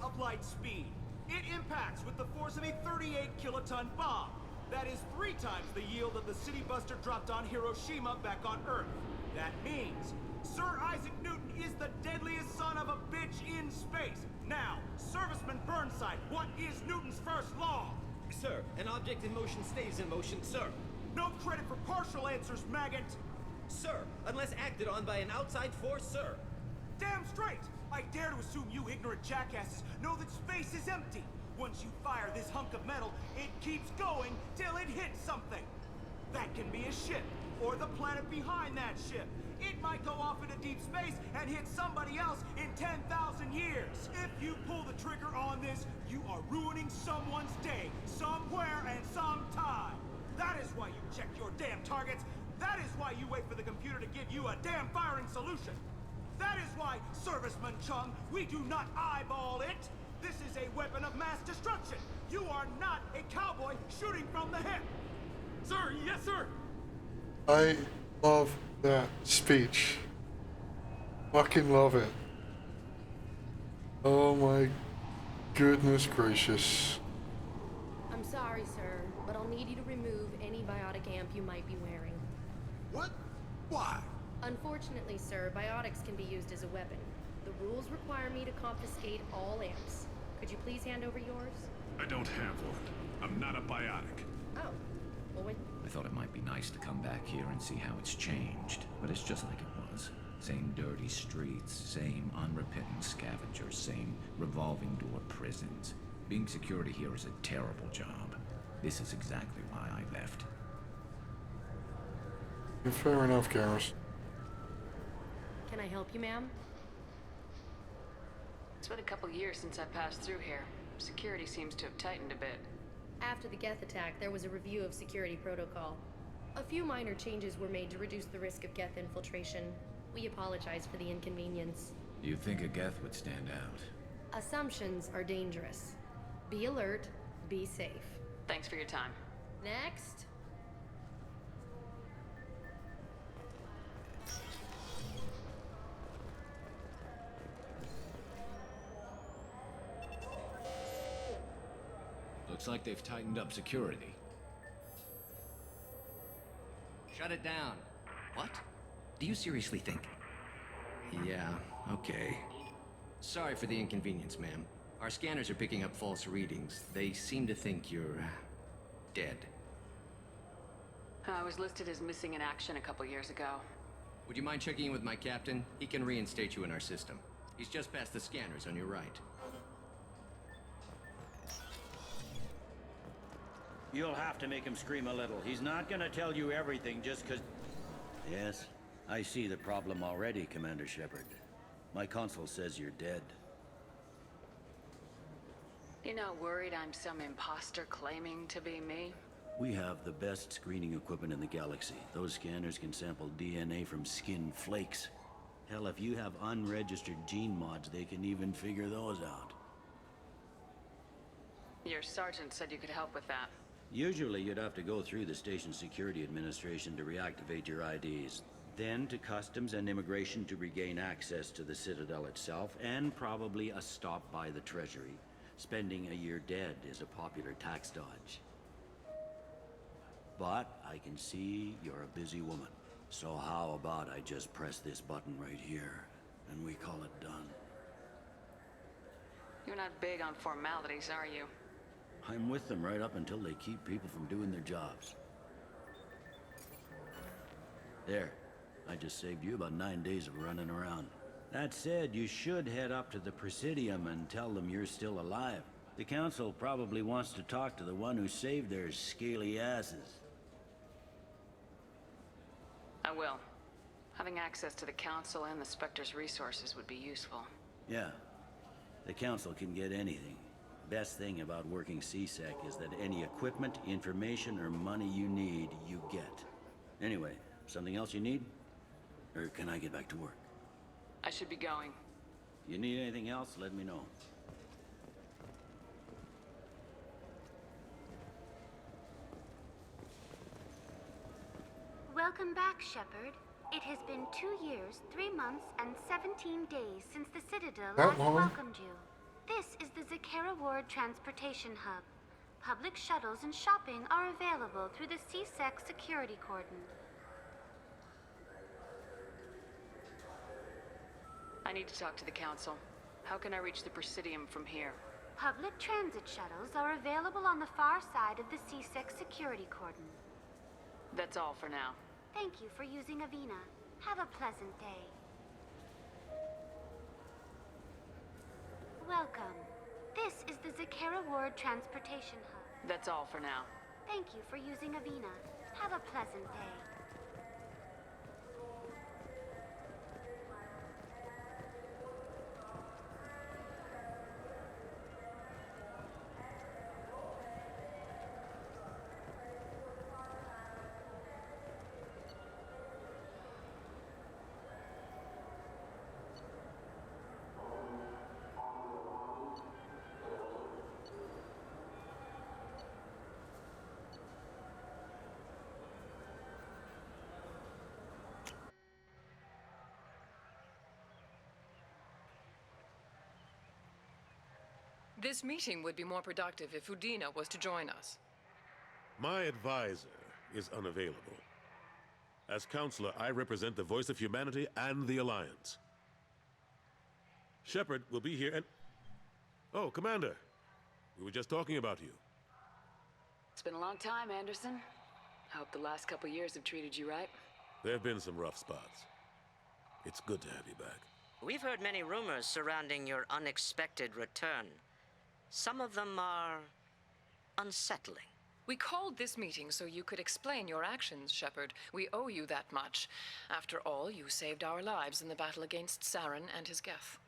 of light speed. It impacts with the force of a 38-kiloton bomb. That is 3 times the yield of the city buster dropped on Hiroshima back on Earth. That means Sir Isaac Newton is the deadliest son of a bitch in space. Now, Serviceman Burnside, what is Newton's first law? Sir, an object in motion stays in motion, sir. No credit for partial answers, maggot! Sir, unless acted on by an outside force, sir. Damn straight! I dare to assume you ignorant jackasses know that space is empty. Once you fire this hunk of metal, it keeps going till it hits something. That can be a ship, or the planet behind that ship. It might go off into deep space and hit somebody else in 10,000 years. If you pull the trigger on this, you are ruining someone's day, somewhere and sometime. That is why you check your damn targets. That is why you wait for the computer to give you a damn firing solution. That is why, Serviceman Chung, we do not eyeball it. This is a weapon of mass destruction. You are not a cowboy shooting from the hip. Sir, yes, sir. I love that speech. Fucking love it. Oh my goodness gracious. I'm sorry, sir, but I'll need you to remove any biotic amp you might be wearing. What? Why? Unfortunately, sir, biotics can be used as a weapon. The rules require me to confiscate all amps. Could you please hand over yours? I don't have one. I'm not a biotic. Oh. Well, wait. I thought it might be nice to come back here and see how it's changed, but it's just like it was. Same dirty streets, same unrepentant scavengers, same revolving door prisons. Being security here is a terrible job. This is exactly why I left. Fair enough, Garrus. Can I help you, ma'am? It's been a couple years since I passed through here. Security seems to have tightened a bit. After the Geth attack, there was a review of security protocol. A few minor changes were made to reduce the risk of Geth infiltration. We apologize for the inconvenience. You'd think a Geth would stand out. Assumptions are dangerous. Be alert, be safe. Thanks for your time. Next. Looks like they've tightened up security. Shut it down. What? Do you seriously think? Yeah, okay. Sorry for the inconvenience, ma'am. Our scanners are picking up false readings. They seem to think you're dead. I was listed as missing in action a couple years ago. Would you mind checking in with my captain? He can reinstate you in our system. He's just past the scanners on your right. You'll have to make him scream a little. He's not gonna tell you everything just 'cause... Yes, I see the problem already, Commander Shepard. My console says you're dead. You're not worried I'm some imposter claiming to be me? We have the best screening equipment in the galaxy. Those scanners can sample DNA from skin flakes. Hell, if you have unregistered gene mods, they can even figure those out. Your sergeant said you could help with that. Usually you'd have to go through the station security administration to reactivate your IDs. Then to customs and immigration to regain access to the Citadel itself, and probably a stop by the Treasury. Spending a year dead is a popular tax dodge. But I can see you're a busy woman. So how about I just press this button right here, and we call it done? You're not big on formalities, are you? I'm with them right up until they keep people from doing their jobs. There. I just saved you about 9 days of running around. That said, you should head up to the Presidium and tell them you're still alive. The Council probably wants to talk to the one who saved their scaly asses. I will. Having access to the Council and the Spectre's resources would be useful. Yeah. The Council can get anything. Best thing about working CSEC is that any equipment, information, or money you need, you get. Anyway, something else you need? Or can I get back to work? I should be going. You need anything else, let me know. Welcome back, Shepard. It has been 2 years, 3 months, and 17 days since the Citadel That last long? welcomed you. This is the Zakera Ward Transportation Hub. Public shuttles and shopping are available through the CSEC security cordon. I need to talk to the Council. How can I reach the Presidium from here? Public transit shuttles are available on the far side of the CSEC security cordon. That's all for now. Thank you for using Avina. Have a pleasant day. Welcome. This is the Zakera Ward Transportation Hub. That's all for now. Thank you for using Avina. Have a pleasant day. This meeting would be more productive if Udina was to join us. My advisor is unavailable. As counselor, I represent the voice of humanity and the Alliance. Shepard will be here and... Oh, Commander. We were just talking about you. It's been a long time, Anderson. I hope the last couple years have treated you right. There have been some rough spots. It's good to have you back. We've heard many rumors surrounding your unexpected return. Some of them are unsettling. We called this meeting so you could explain your actions, Shepard. We owe you that much. After all, you saved our lives in the battle against Saren and his Geth.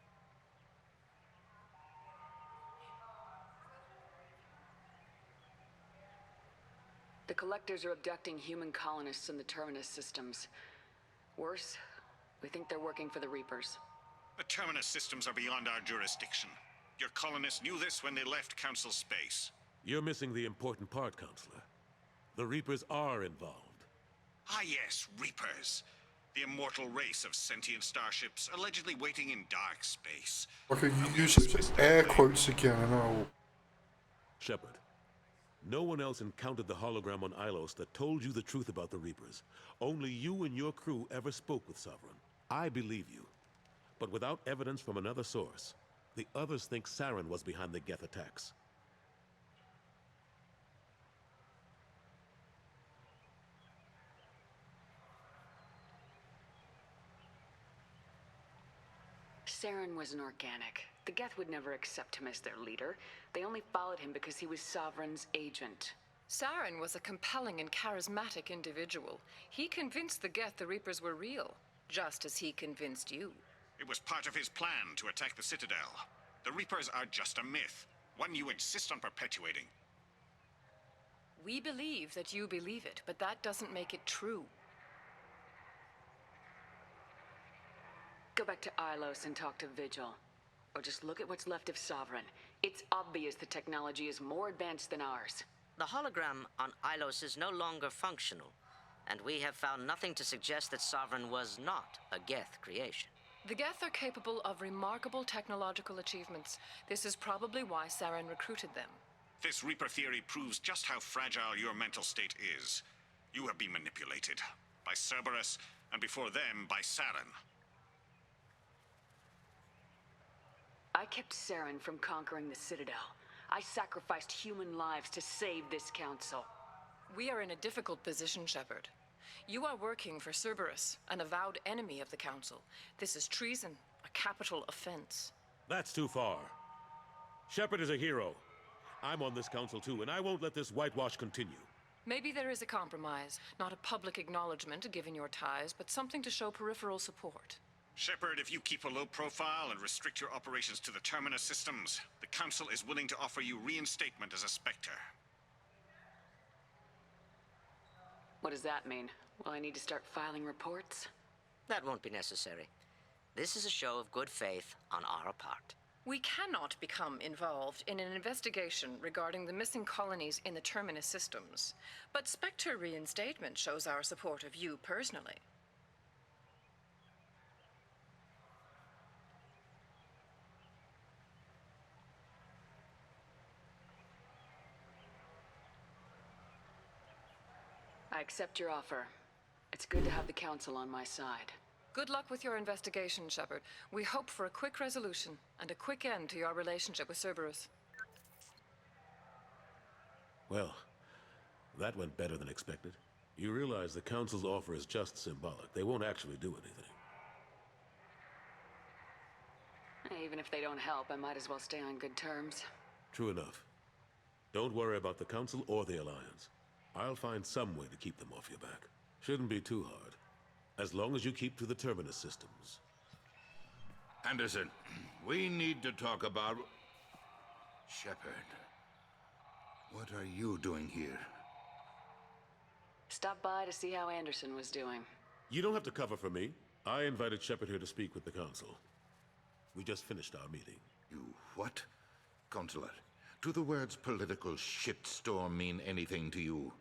The Collectors are abducting human colonists in the Terminus systems. Worse, we think they're working for the Reapers. The Terminus systems are beyond our jurisdiction. Your colonists knew this when they left Council space. You're missing the important part, Counselor. The Reapers are involved. Ah yes, Reapers. The immortal race of sentient starships allegedly waiting in dark space. Okay, you use air quotes again and I'll... Shepard, no one else encountered the hologram on Ilos that told you the truth about the Reapers. Only you and your crew ever spoke with Sovereign. I believe you. But without evidence from another source, the others think Saren was behind the Geth attacks. Saren was an organic. The Geth would never accept him as their leader. They only followed him because he was Sovereign's agent. Saren was a compelling and charismatic individual. He convinced the Geth the Reapers were real, just as he convinced you. It was part of his plan to attack the Citadel. The Reapers are just a myth, one you insist on perpetuating. We believe that you believe it, but that doesn't make it true. Go back to Ilos and talk to Vigil. Or just look at what's left of Sovereign. It's obvious the technology is more advanced than ours. The hologram on Ilos is no longer functional, and we have found nothing to suggest that Sovereign was not a Geth creation. The Geth are capable of remarkable technological achievements. This is probably why Saren recruited them. This Reaper theory proves just how fragile your mental state is. You have been manipulated. By Cerberus, and before them, by Saren. I kept Saren from conquering the Citadel. I sacrificed human lives to save this council. We are in a difficult position, Shepard. You are working for Cerberus, an avowed enemy of the Council. This is treason, a capital offense. That's too far. Shepard is a hero. I'm on this council too, and I won't let this whitewash continue. Maybe there is a compromise. Not a public acknowledgement given your ties, but something to show peripheral support. Shepard, if you keep a low profile and restrict your operations to the Terminus systems, the Council is willing to offer you reinstatement as a Spectre. What does that mean? Will I need to start filing reports? That won't be necessary. This is a show of good faith on our part. We cannot become involved in an investigation regarding the missing colonies in the Terminus systems, but Spectre reinstatement shows our support of you personally. I accept your offer. It's good to have the Council on my side. Good luck with your investigation, Shepard. We hope for a quick resolution and a quick end to your relationship with Cerberus. Well, that went better than expected. You realize the Council's offer is just symbolic. They won't actually do anything. Even if they don't help, I might as well stay on good terms. True enough. Don't worry about the Council or the Alliance. I'll find some way to keep them off your back. Shouldn't be too hard. As long as you keep to the Terminus systems. Anderson, we need to talk about... Shepard. What are you doing here? Stop by to see how Anderson was doing. You don't have to cover for me. I invited Shepard here to speak with the Council. We just finished our meeting. You what? Consular, do the words political shitstorm mean anything to you?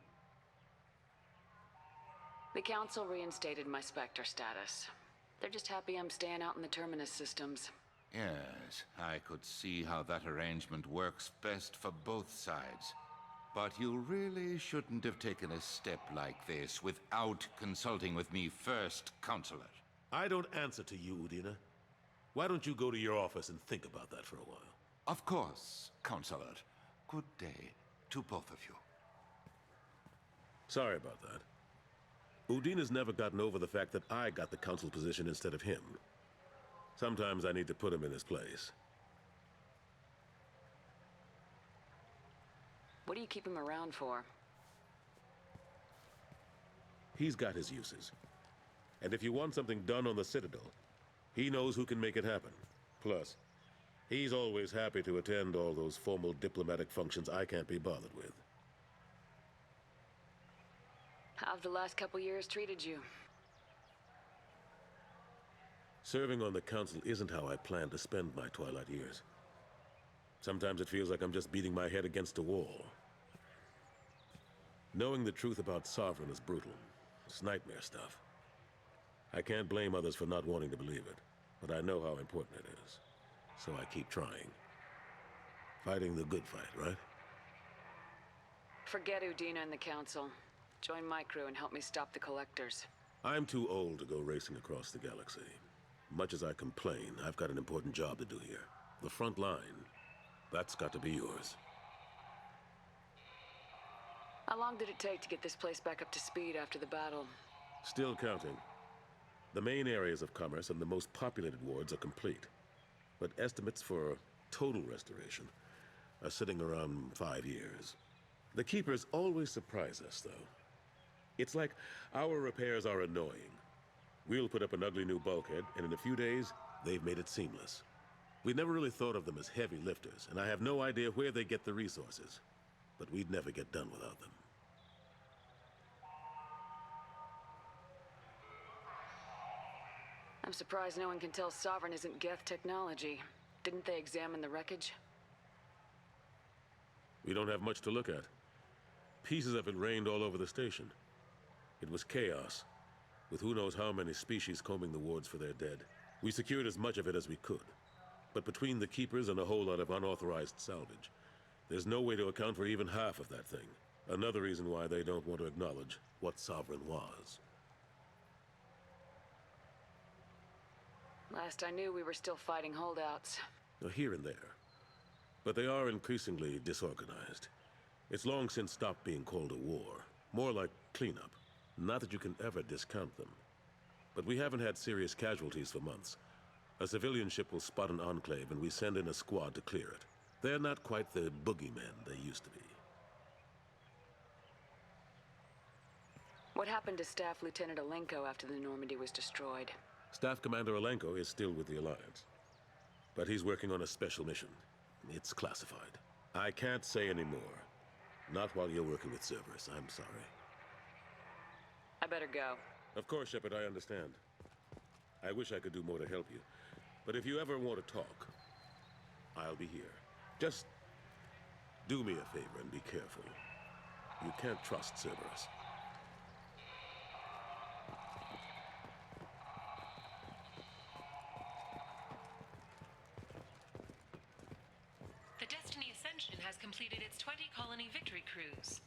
The Council reinstated my Spectre status. They're just happy I'm staying out in the Terminus systems. Yes, I could see how that arrangement works best for both sides. But you really shouldn't have taken a step like this without consulting with me first, Counselor. I don't answer to you, Udina. Why don't you go to your office and think about that for a while? Of course, Counselor. Good day to both of you. Sorry about that. Udina's never gotten over the fact that I got the Council position instead of him. Sometimes I need to put him in his place. What do you keep him around for? He's got his uses. And if you want something done on the Citadel, he knows who can make it happen. Plus, he's always happy to attend all those formal diplomatic functions I can't be bothered with. How have the last couple years treated you? Serving on the Council isn't how I plan to spend my twilight years. Sometimes it feels like I'm just beating my head against a wall. Knowing the truth about Sovereign is brutal. It's nightmare stuff. I can't blame others for not wanting to believe it, but I know how important it is. So I keep trying. Fighting the good fight, right? Forget Udina and the Council. Join my crew and help me stop the Collectors. I'm too old to go racing across the galaxy. Much as I complain, I've got an important job to do here. The front line. That's got to be yours. How long did it take to get this place back up to speed after the battle? Still counting. The main areas of commerce and the most populated wards are complete. But estimates for total restoration are sitting around 5 years. The Keepers always surprise us, though. It's like our repairs are annoying. We'll put up an ugly new bulkhead, and in a few days, they've made it seamless. We never really thought of them as heavy lifters, and I have no idea where they get the resources. But we'd never get done without them. I'm surprised no one can tell Sovereign isn't Geth technology. Didn't they examine the wreckage? We don't have much to look at. Pieces of it rained all over the station. It was chaos, with who knows how many species combing the wards for their dead. We secured as much of it as we could. But between the Keepers and a whole lot of unauthorized salvage, there's no way to account for even half of that thing. Another reason why they don't want to acknowledge what Sovereign was. Last I knew, we were still fighting holdouts. Here and there. But they are increasingly disorganized. It's long since stopped being called a war. More like cleanup. Not that you can ever discount them. But we haven't had serious casualties for months. A civilian ship will spot an enclave and we send in a squad to clear it. They're not quite the boogeymen they used to be. What happened to Staff Lieutenant Alenko after the Normandy was destroyed? Staff Commander Alenko is still with the Alliance. But he's working on a special mission. It's classified. I can't say any more. Not while you're working with Cerberus, I'm sorry. I better go. Of course, Shepard, I understand. I wish I could do more to help you. But if you ever want to talk, I'll be here. Just do me a favor and be careful. You can't trust Cerberus. The Destiny Ascension has completed its 20-colony victory cruise.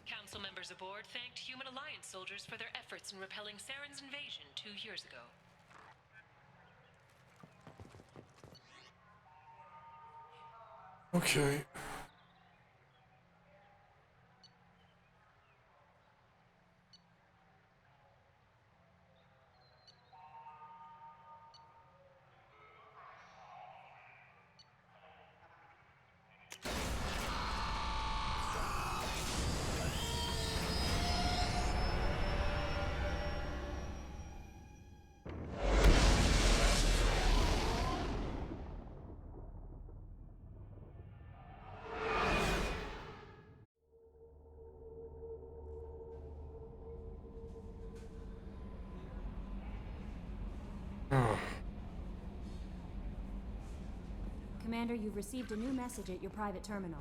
Council members aboard thanked Human Alliance soldiers for their efforts in repelling Saren's invasion 2 years ago. Okay. Commander, you've received a new message at your private terminal.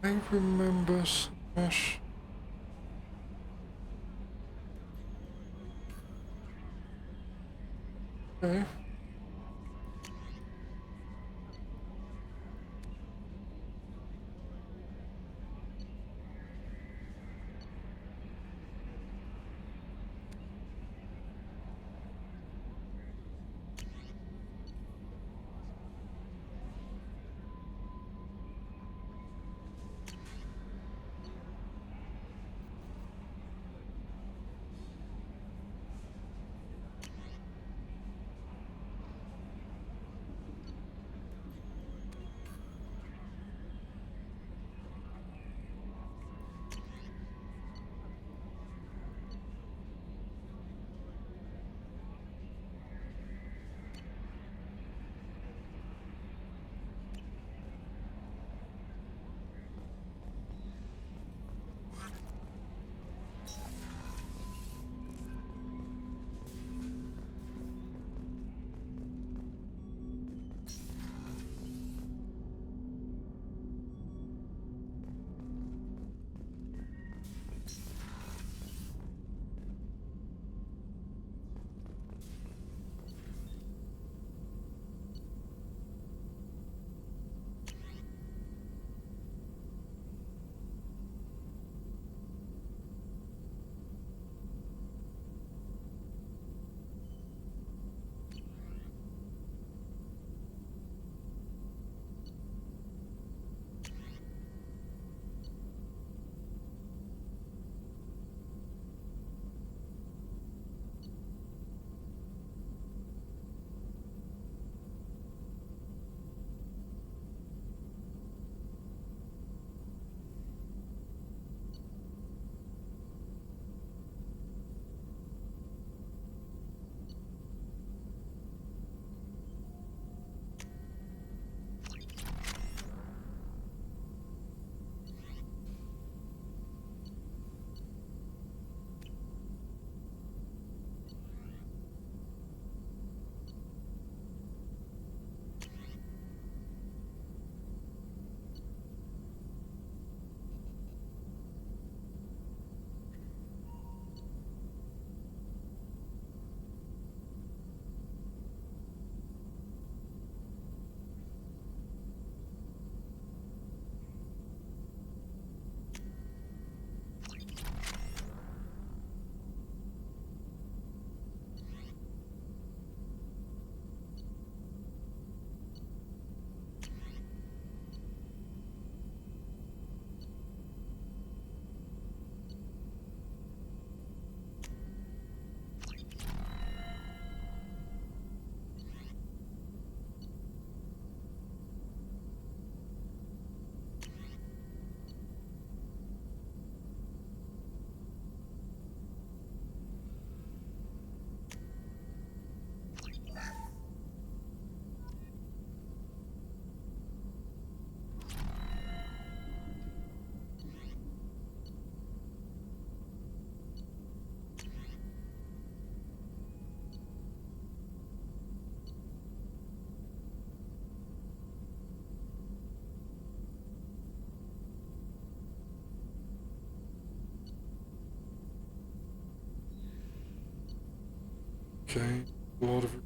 I remember Smash. Okay. Okay, a lot of.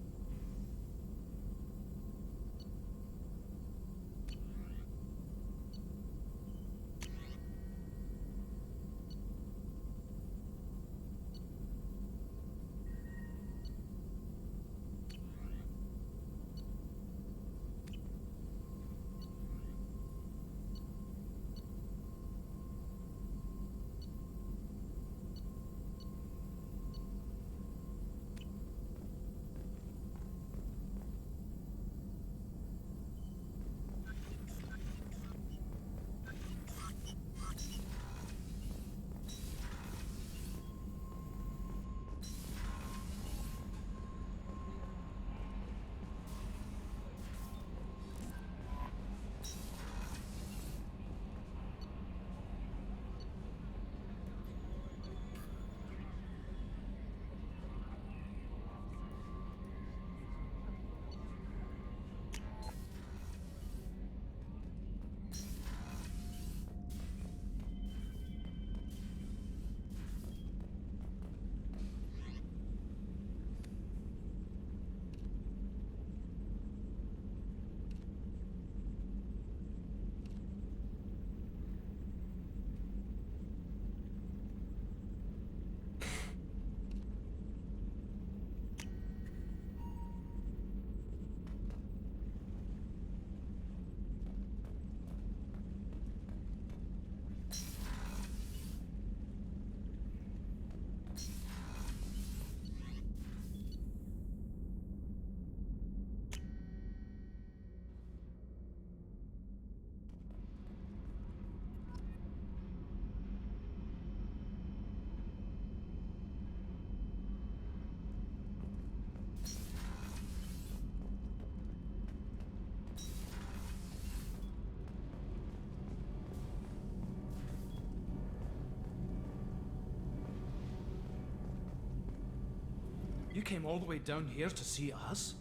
You came all the way down here to see us?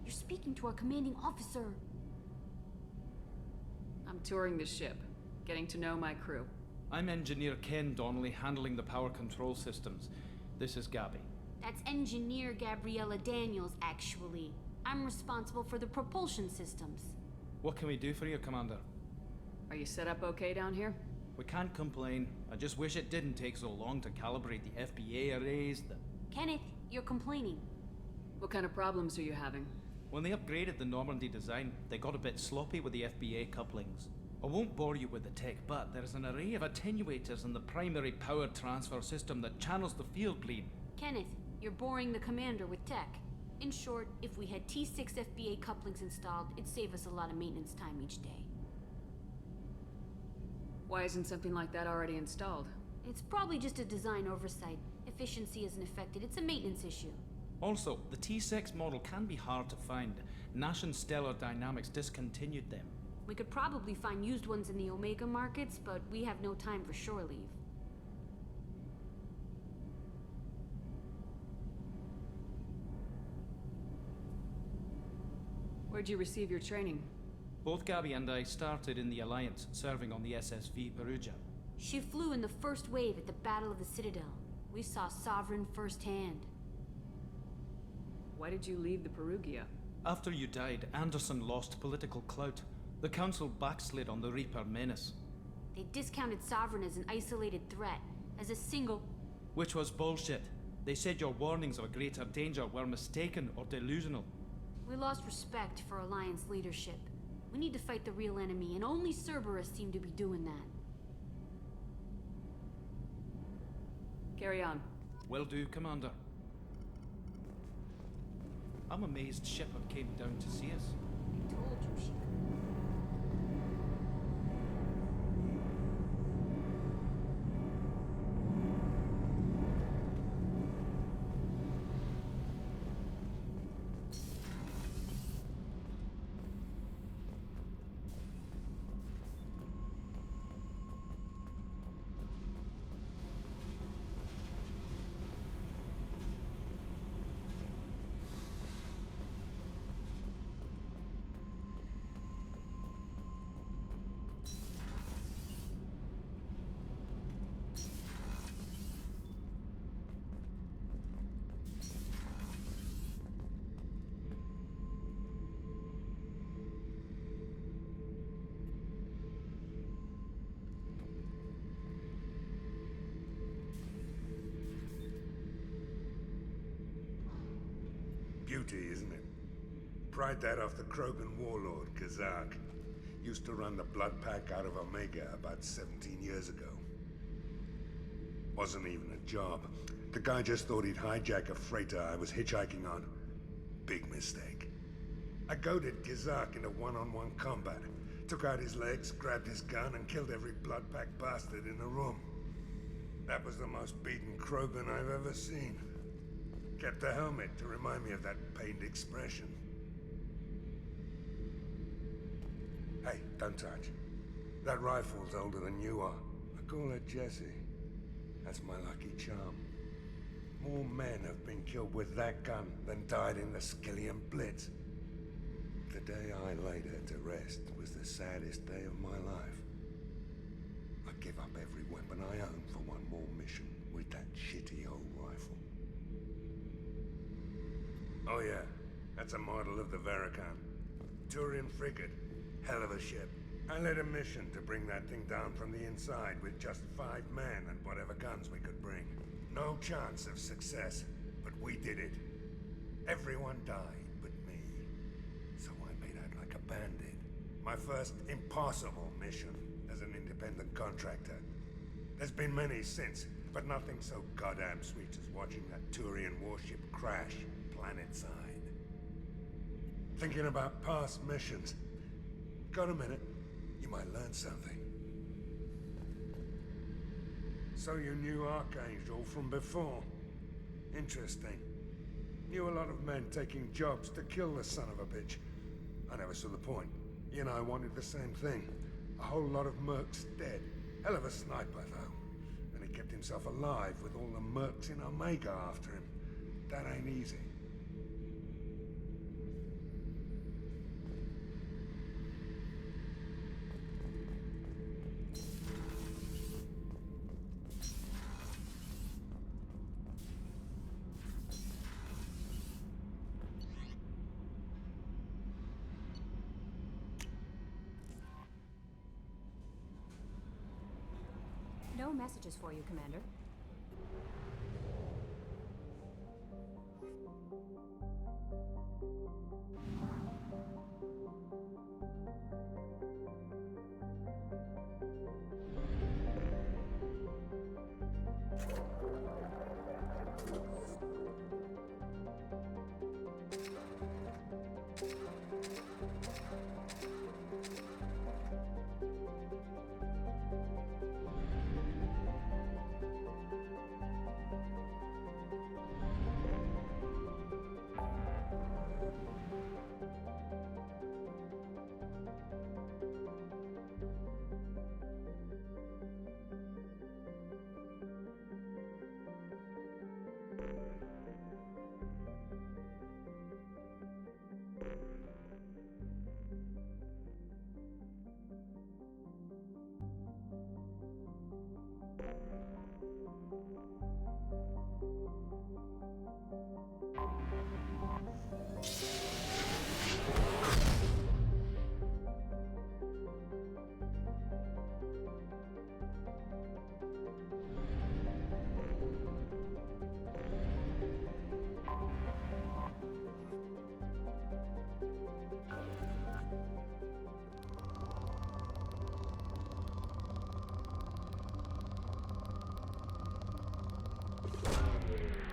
You're speaking to our commanding officer. I'm touring the ship, getting to know my crew. I'm Engineer Ken Donnelly, handling the power control systems. This is Gabby. That's Engineer Gabriella Daniels, actually. I'm responsible for the propulsion systems. What can we do for you, Commander? Are you set up okay down here? We can't complain. I just wish it didn't take so long to calibrate the FBA arrays, Kenneth, you're complaining. What kind of problems are you having? When they upgraded the Normandy design, they got a bit sloppy with the FBA couplings. I won't bore you with the tech, but there's an array of attenuators in the primary power transfer system that channels the field bleed. Kenneth, you're boring the commander with tech. In short, if we had T6 FBA couplings installed, it'd save us a lot of maintenance time each day. Why isn't something like that already installed? It's probably just a design oversight. Efficiency isn't affected, it's a maintenance issue. Also, the T6 model can be hard to find. Nash and Stellar Dynamics discontinued them. We could probably find used ones in the Omega markets, but we have no time for shore leave. Where'd you receive your training? Both Gabby and I started in the Alliance, serving on the SSV Perugia. She flew in the first wave at the Battle of the Citadel. We saw Sovereign firsthand. Why did you leave the Perugia? After you died, Anderson lost political clout. The Council backslid on the Reaper menace. They discounted Sovereign as an isolated threat, as a single... Which was bullshit. They said your warnings of a greater danger were mistaken or delusional. We lost respect for Alliance leadership. We need to fight the real enemy, and only Cerberus seem to be doing that. Carry on. Will do, Commander. I'm amazed Shepard came down to see us. I told you she could. duty, isn't it? Pried that off the Krogan warlord, Kazak. Used to run the Blood Pack out of Omega about 17 years ago. Wasn't even a job. The guy just thought he'd hijack a freighter I was hitchhiking on. Big mistake. I goaded Kazak into one-on-one combat. Took out his legs, grabbed his gun, and killed every Blood Pack bastard in the room. That was the most beaten Krogan I've ever seen. Kept a helmet to remind me of that pained expression. Hey, don't touch. That rifle's older than you are. I call her Jessie. That's my lucky charm. More men have been killed with that gun than died in the Skillian Blitz. The day I laid her to rest was the saddest day of my life. I'd give up every weapon I own for one more mission with that shitty old rifle. Oh yeah, that's a model of the Veracon. Turian frigate. Hell of a ship. I led a mission to bring that thing down from the inside with just 5 men and whatever guns we could bring. No chance of success, but we did it. Everyone died but me. So I made out like a bandit. My first impossible mission as an independent contractor. There's been many since, but nothing so goddamn sweet as watching that Turian warship crash planet-side. Thinking about past missions. Got a minute? You might learn something. So you knew Archangel from before? Interesting. Knew a lot of men taking jobs to kill the son of a bitch. I never saw the point. He and I wanted the same thing. A whole lot of mercs dead. Hell of a sniper, though. And he kept himself alive with all the mercs in Omega after him. That ain't easy. No messages for you, Commander.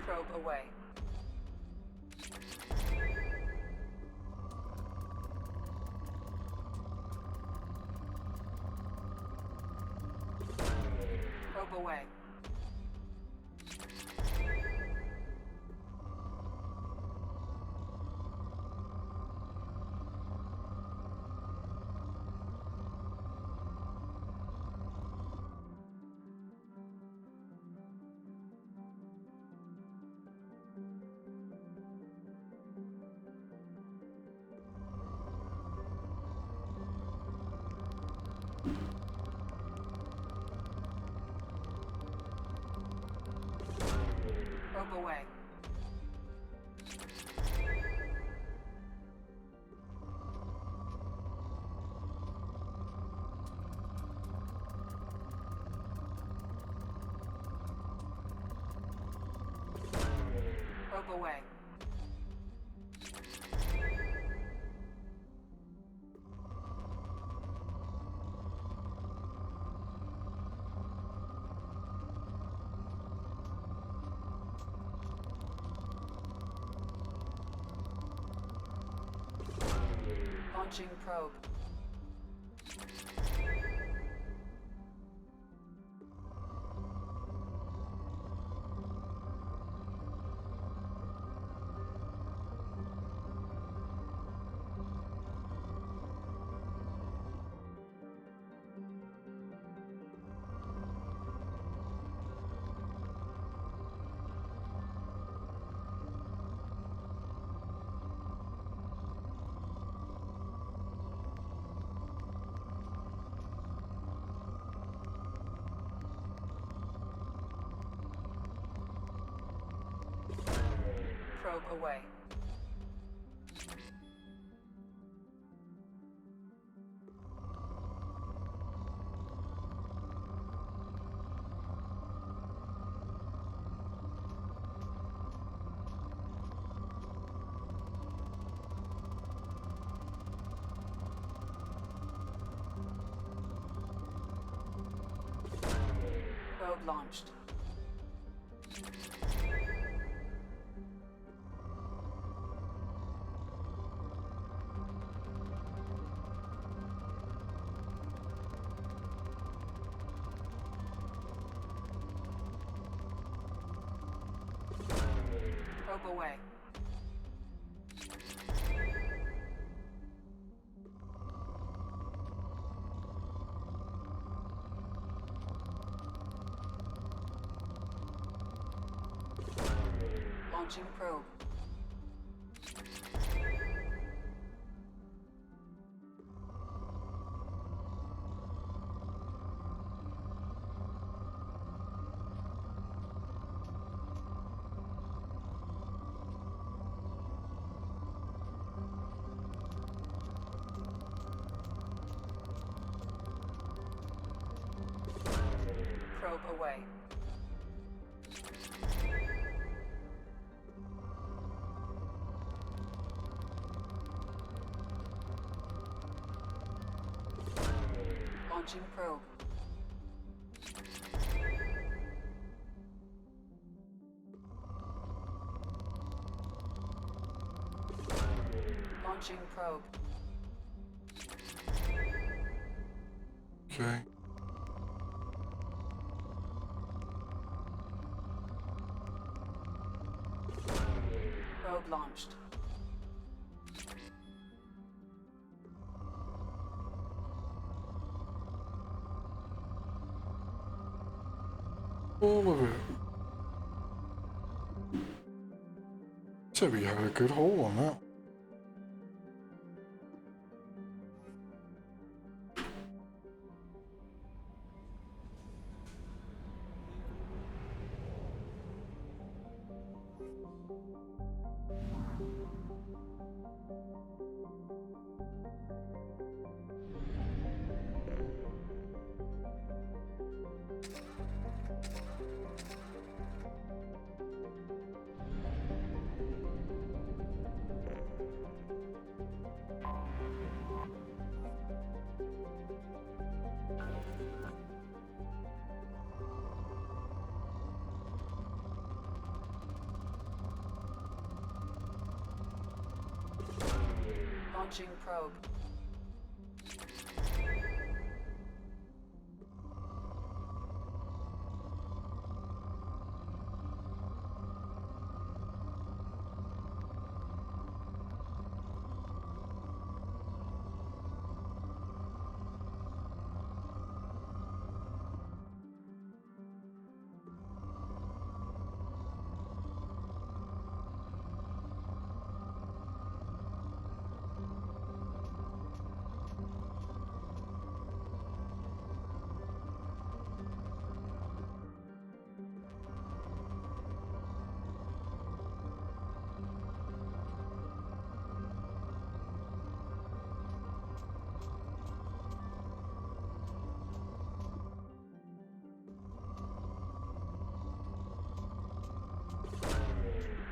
Probe away. Probe away. Probe away. Probe away. Launching probe. Probe away. Probe launched. Probe away. Launching probe. Probe away. Launching probe. Launching probe. Okay. Probe launched. All of it. So we have a good haul on that. Launching probe.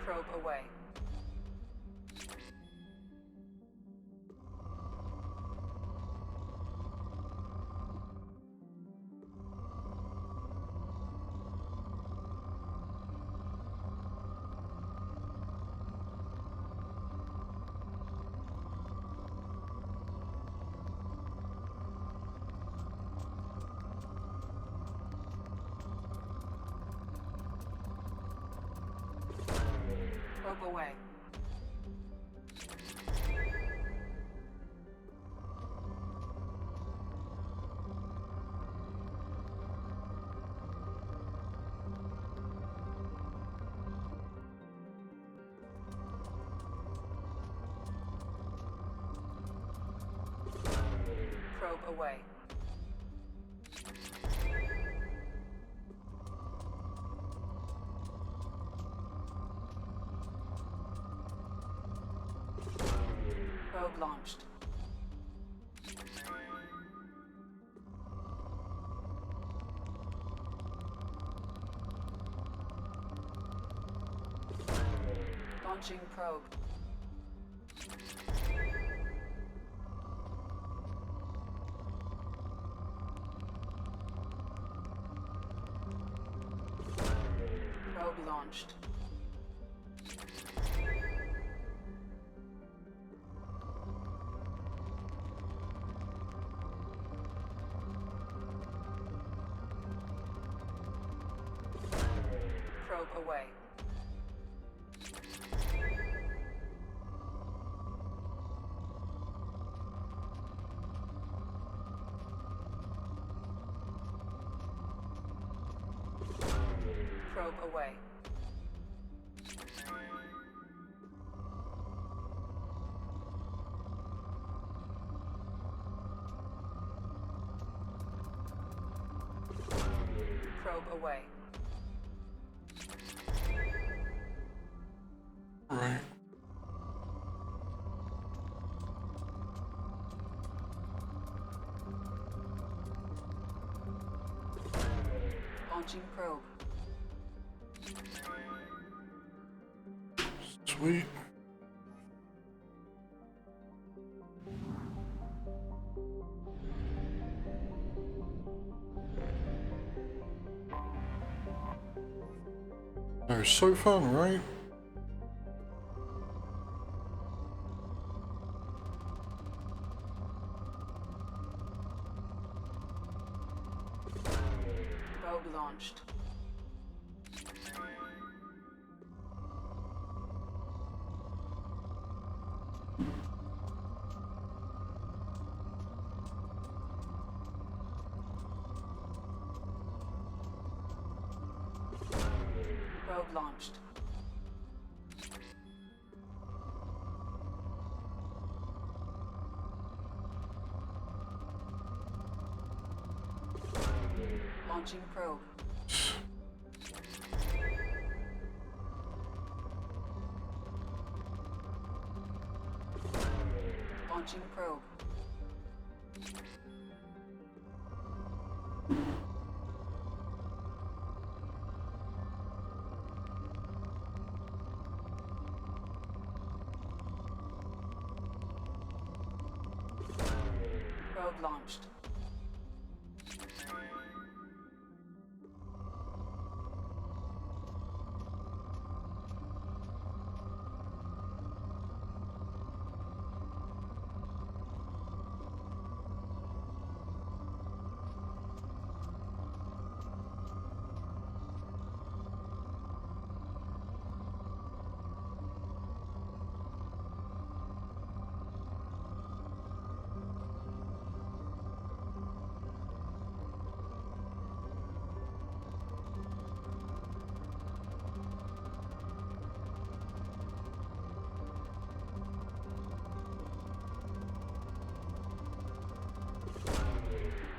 Probe away. Probe away. Probe away. Probe launched. Launching probe. Probe launched. Probe away. Probe away. Probe away. Right. Launching probe. Sweet. Oh, so fun, right? Probe launched. Probe launched. Launching probe. Launching probe. Probe launched.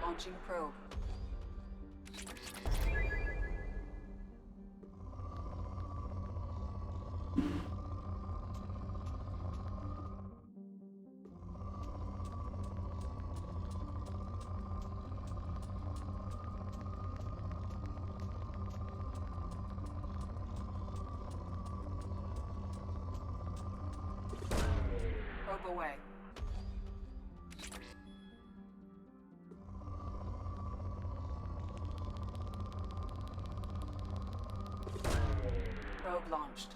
Launching probe. Probe away. Probe launched.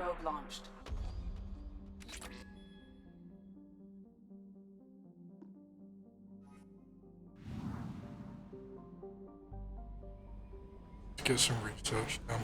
Probe launched. Let's get some research done.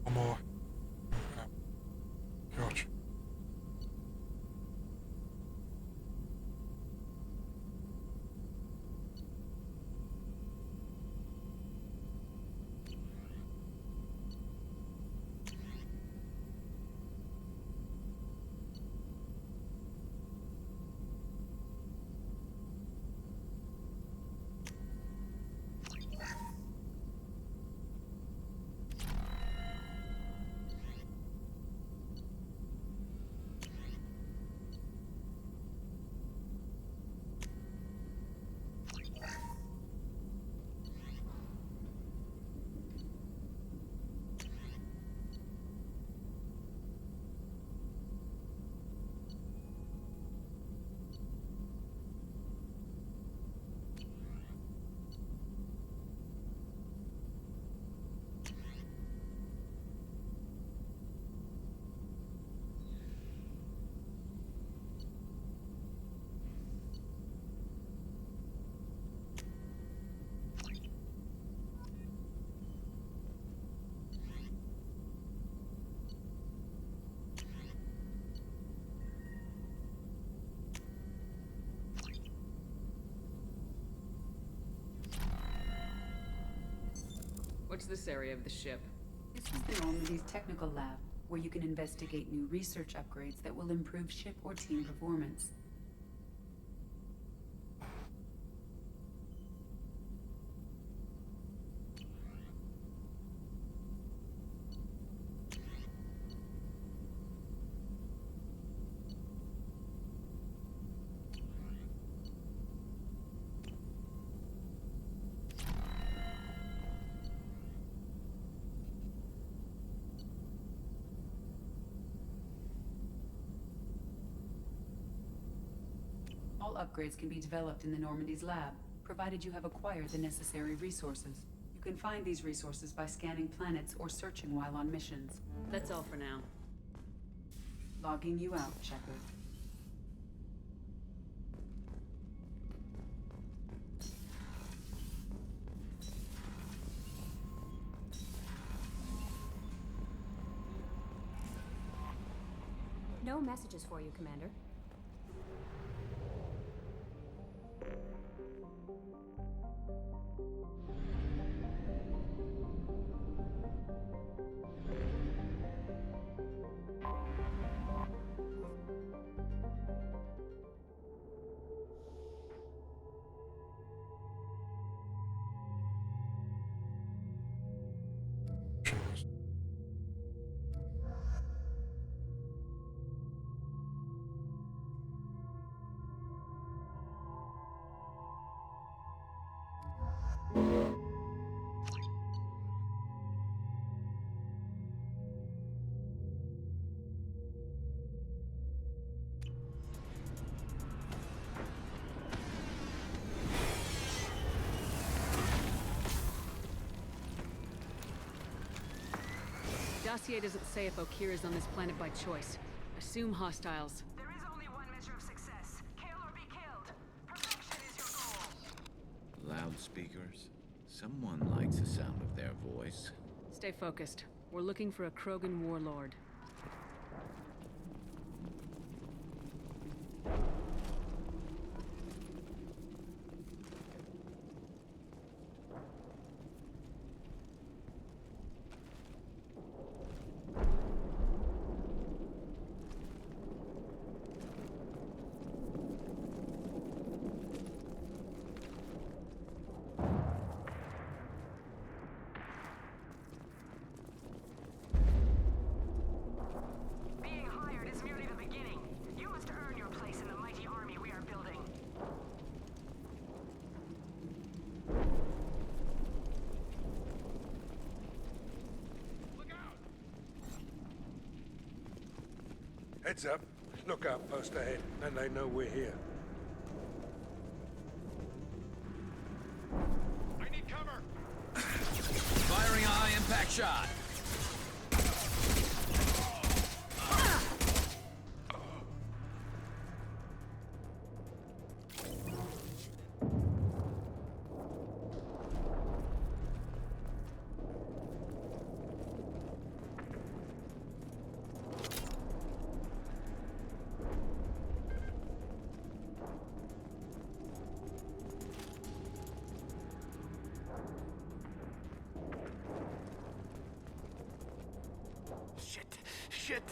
One more. Gotcha. What's this area of the ship? This is the Normandy's technical lab, where you can investigate new research upgrades that will improve ship or team performance. All upgrades can be developed in the Normandy's lab, provided you have acquired the necessary resources. You can find these resources by scanning planets or searching while on missions. That's all for now. Logging you out, Shepard. No messages for you, Commander. Dossier doesn't say if Okir is on this planet by choice. Assume hostiles. There is only one measure of success. Kill or be killed. Perfection is your goal. Loudspeakers? Someone likes the sound of their voice. Stay focused. We're looking for a Krogan warlord. Heads up. Lookout post ahead, and they know we're here. I need cover! Firing a high-impact shot. Shit!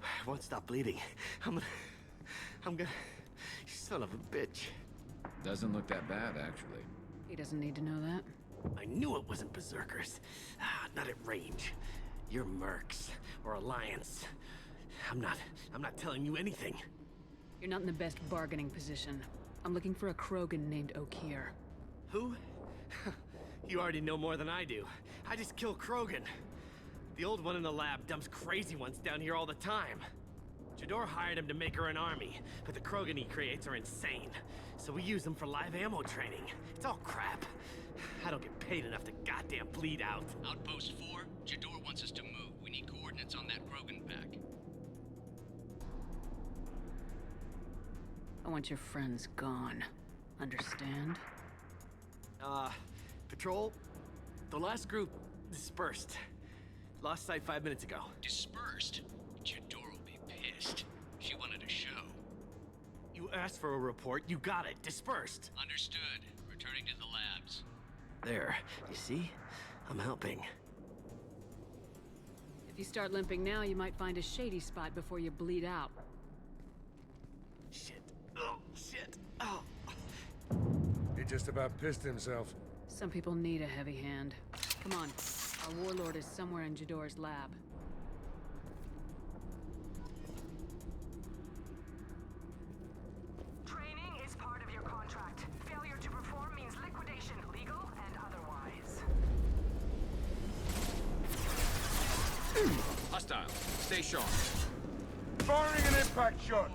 I won't stop bleeding. I'm gonna... You son of a bitch. Doesn't look that bad, actually. He doesn't need to know that. I knew it wasn't berserkers. Not at range. You're mercs, or Alliance. I'm not telling you anything. You're not in the best bargaining position. I'm looking for a Krogan named Okier. Who? You already know more than I do. I just kill Krogan. The old one in the lab dumps crazy ones down here all the time. Jador hired him to make her an army, but the Krogan he creates are insane. So we use them for live ammo training. It's all crap. I don't get paid enough to goddamn bleed out. Outpost 4, Jador wants us to move. We need coordinates on that Krogan pack. I want your friends gone. Understand? Patrol? The last group dispersed. Lost sight 5 minutes ago. Dispersed? Jador will be pissed. She wanted a show. You asked for a report, you got it. Dispersed. Understood. Returning to the labs. There. You see? I'm helping. If you start limping now, you might find a shady spot before you bleed out. Shit. Oh, shit. Oh. He just about pissed himself. Some people need a heavy hand. Come on. Our warlord is somewhere in Jador's lab. Training is part of your contract. Failure to perform means liquidation, legal and otherwise. Hostile. Stay sharp. Firing an impact shot.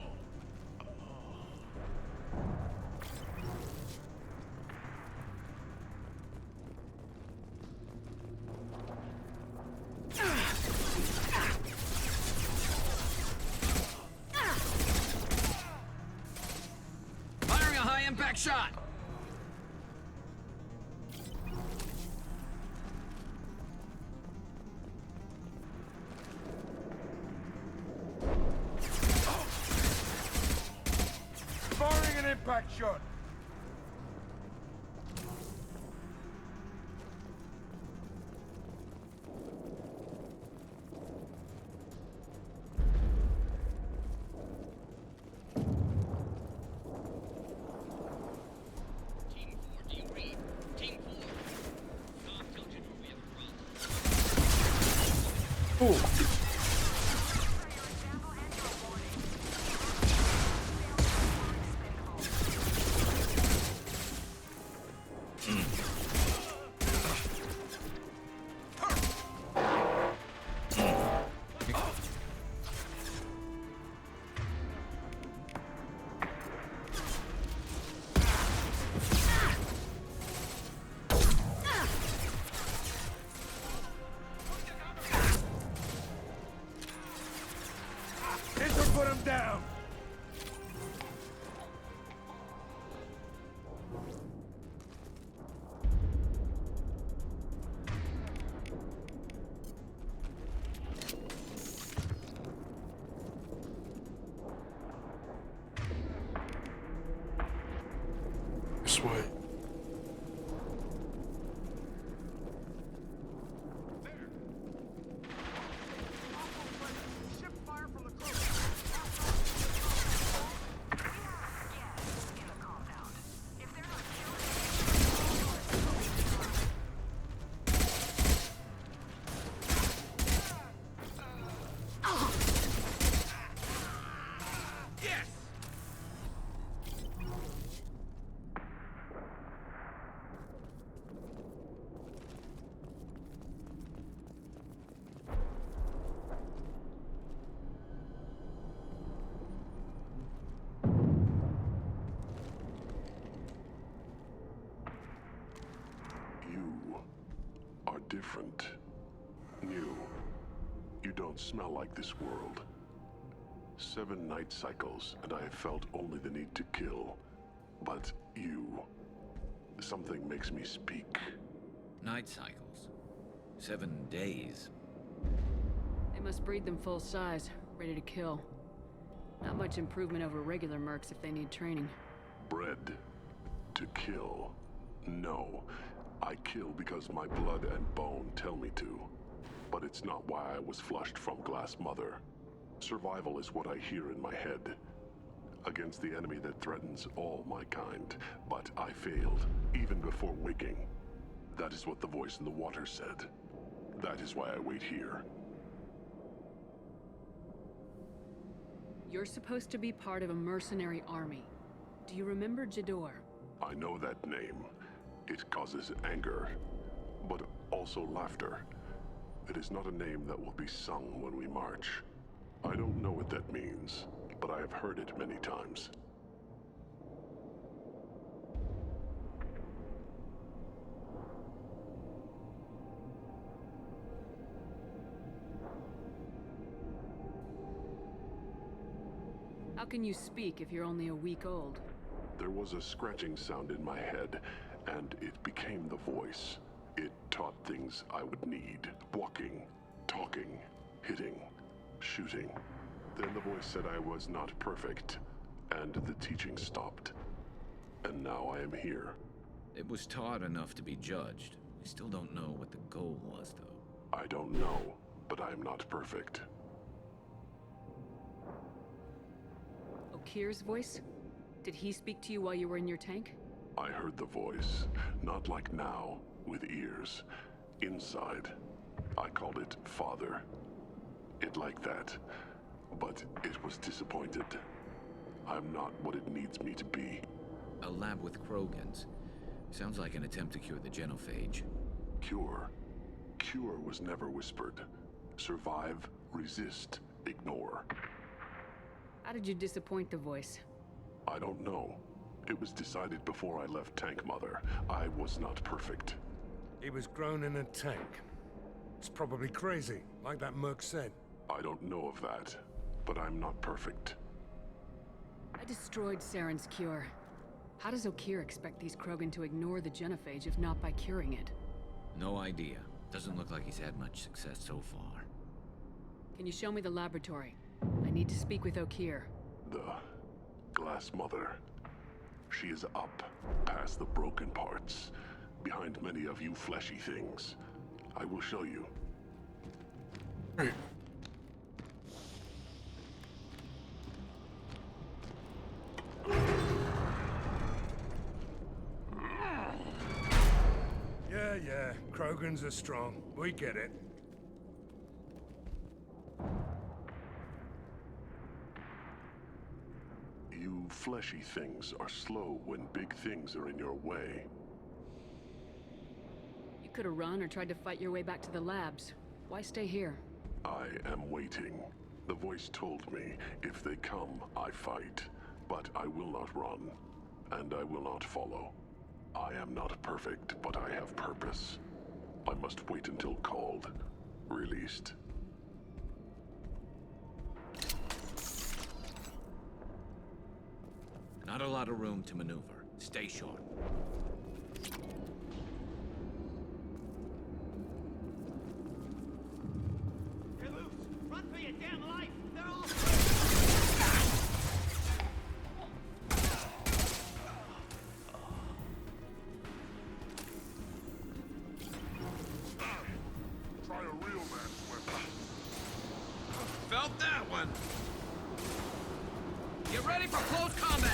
Firing a high-impact shot. Firing an impact shot. Team 4, do you read? Team 4. Tom, tell Jador we have a problem. Oh. This will put him down. This way. different. New. You don't smell like this world. 7 night cycles, and I have felt only the need to kill. But you... something makes me speak. Night cycles. 7 days. They must breed them full size, ready to kill. Not much improvement over regular mercs if they need training. Bred to kill. No. I kill because my blood and bone tell me to. But it's not why I was flushed from Glass Mother. Survival is what I hear in my head. Against the enemy that threatens all my kind. But I failed, even before waking. That is what the voice in the water said. That is why I wait here. You're supposed to be part of a mercenary army. Do you remember Jador? I know that name. It causes anger, but also laughter. It is not a name that will be sung when we march. I don't know what that means, but I have heard it many times. How can you speak if you're only a week old? There was a scratching sound in my head, and it became the voice. It taught things I would need. Walking, talking, hitting, shooting. Then the voice said I was not perfect, and the teaching stopped. And now I am here. It was taught enough to be judged. We still don't know what the goal was, though. I don't know, but I am not perfect. Okir's voice? Did he speak to you while you were in your tank? I heard the voice, not like now, with ears. Inside. I called it Father. It like that. But it was disappointed. I'm not what it needs me to be. A lab with Krogans. Sounds like an attempt to cure the genophage. Cure? Cure was never whispered. Survive, resist, ignore. How did you disappoint the voice? I don't know. It was decided before I left Tank Mother. I was not perfect. He was grown in a tank. It's probably crazy, like that merc said. I don't know of that, but I'm not perfect. I destroyed Saren's cure. How does Okir expect these Krogan to ignore the genophage if not by curing it? No idea. Doesn't look like he's had much success so far. Can you show me the laboratory? I need to speak with Okir. The Glass Mother. She is up, past the broken parts, behind many of you fleshy things. I will show you. Great. Yeah, Krogans are strong. We get it. You fleshy things are slow when big things are in your way. You could have run or tried to fight your way back to the labs. Why stay here? I am waiting. The voice told me, if they come, I fight. But I will not run, and I will not follow. I am not perfect, but I have purpose. I must wait until called, released. Not a lot of room to maneuver. Stay short. They're loose! Run for your damn life! They're all... Try a real man's weapon. Felt that one! Get ready for close combat!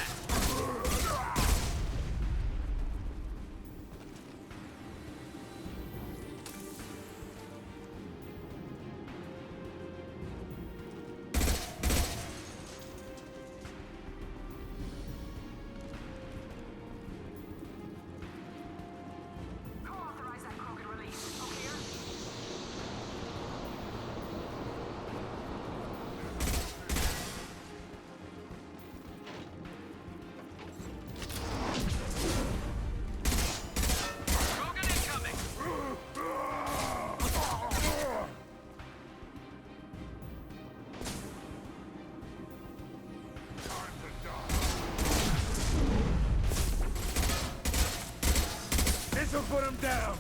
put him down!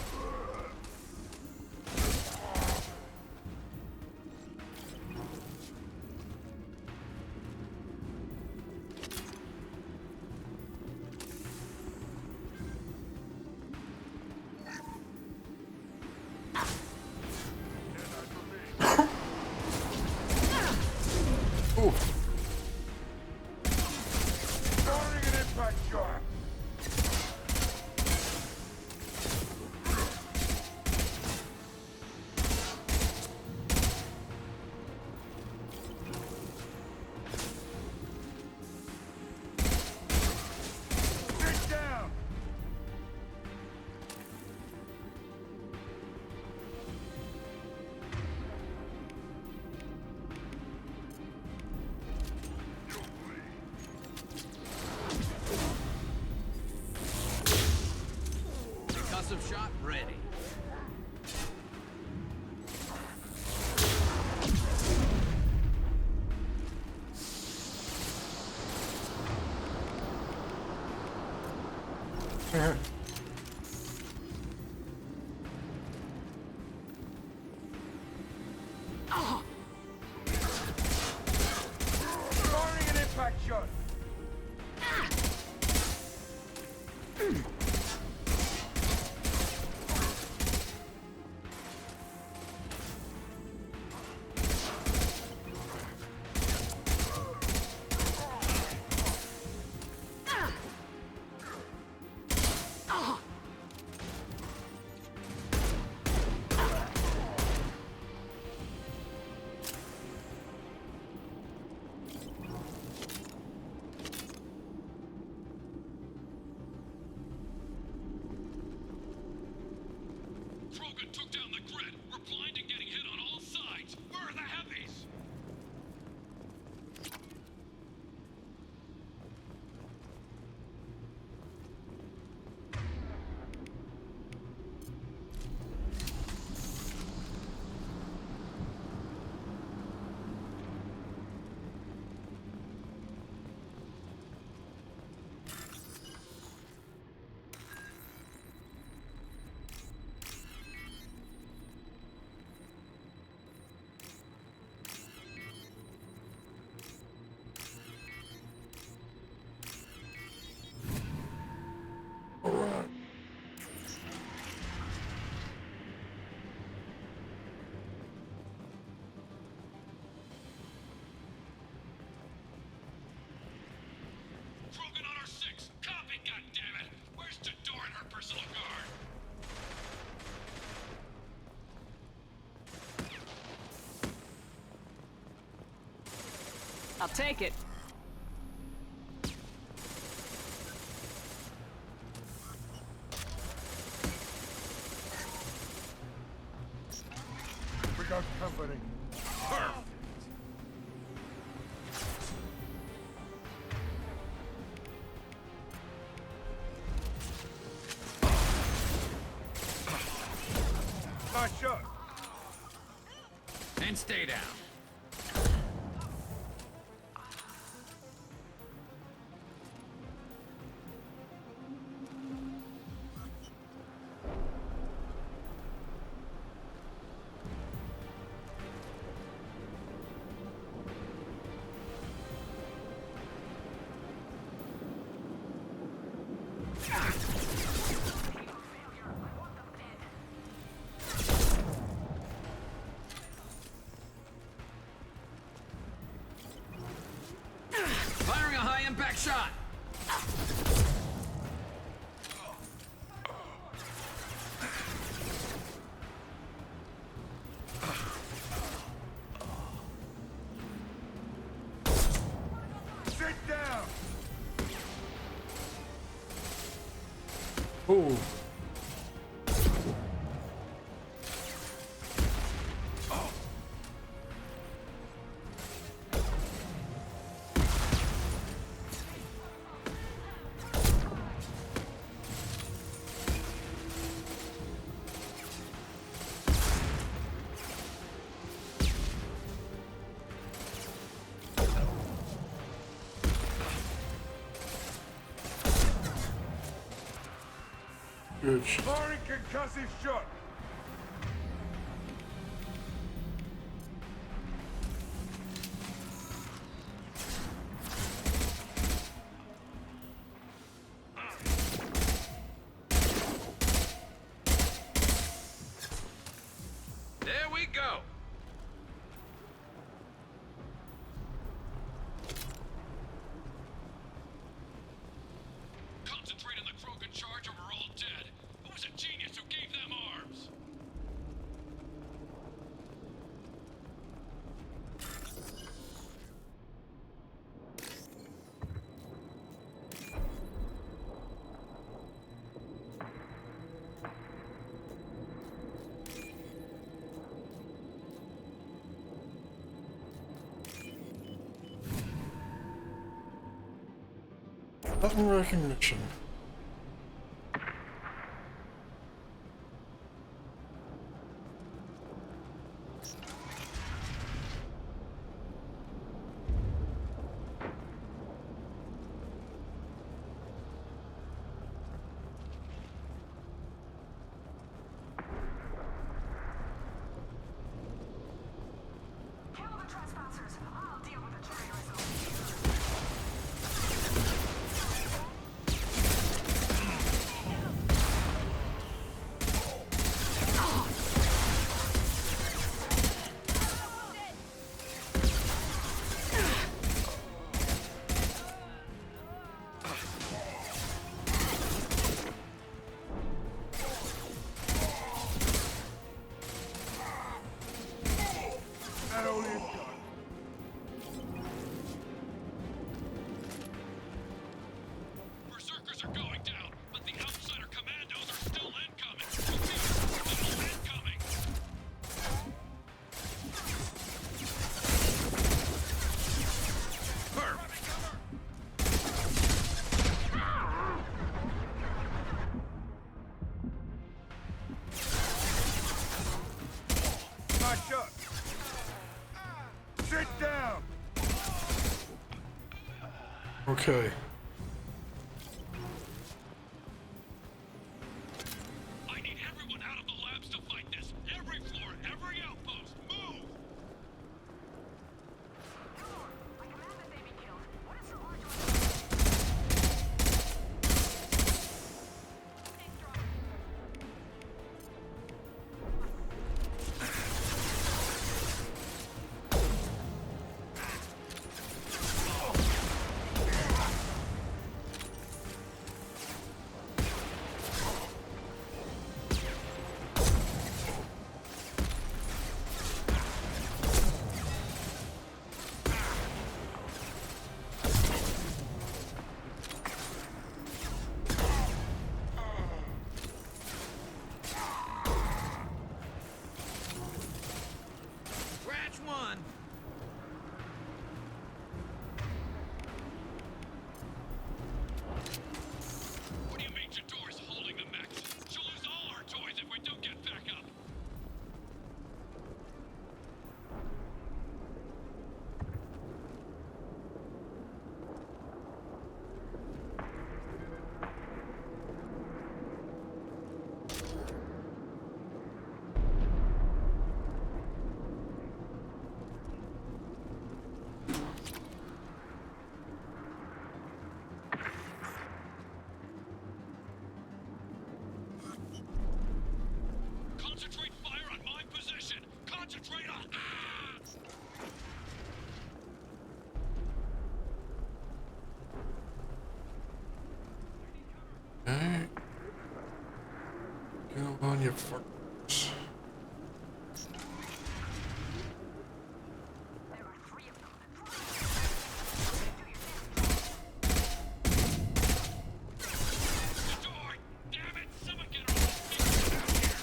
Concussive shot ready. Firing an impact shot! Krogan took down the grid. We're blind and getting hit on all sides. Where are the heavies? Krogan on our 6. Copy, goddammit! Where's Jador and her personal guard? I'll take it. We got company. Perfect. Nice shot. And stay down. Firing a high-impact shot! Sit down! Oh. Good shit. Firing concussive shot. There we go. Concentrate on the Krogan charge or we're all dead. Who's a genius who gave them arms? Pattern recognition. Kill the trespassers. I'll deal with the terrorism. That only is done. Berserkers are going down, but the outsider commandos are still incoming. Still incoming. My shot. Sit down. Okay. I need everyone out of the labs to fight this. Every floor, every outpost, move! I command that they be killed. What is your order? Stay strong. Scratch one. What do you mean Jador's holding the mech? She'll lose all our toys if we don't get back up. Concentrate fire on my position! Concentrate on... Okay. Come on, you fuckers. Jador! Damn it! Someone get her off me down here!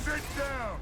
Sit down.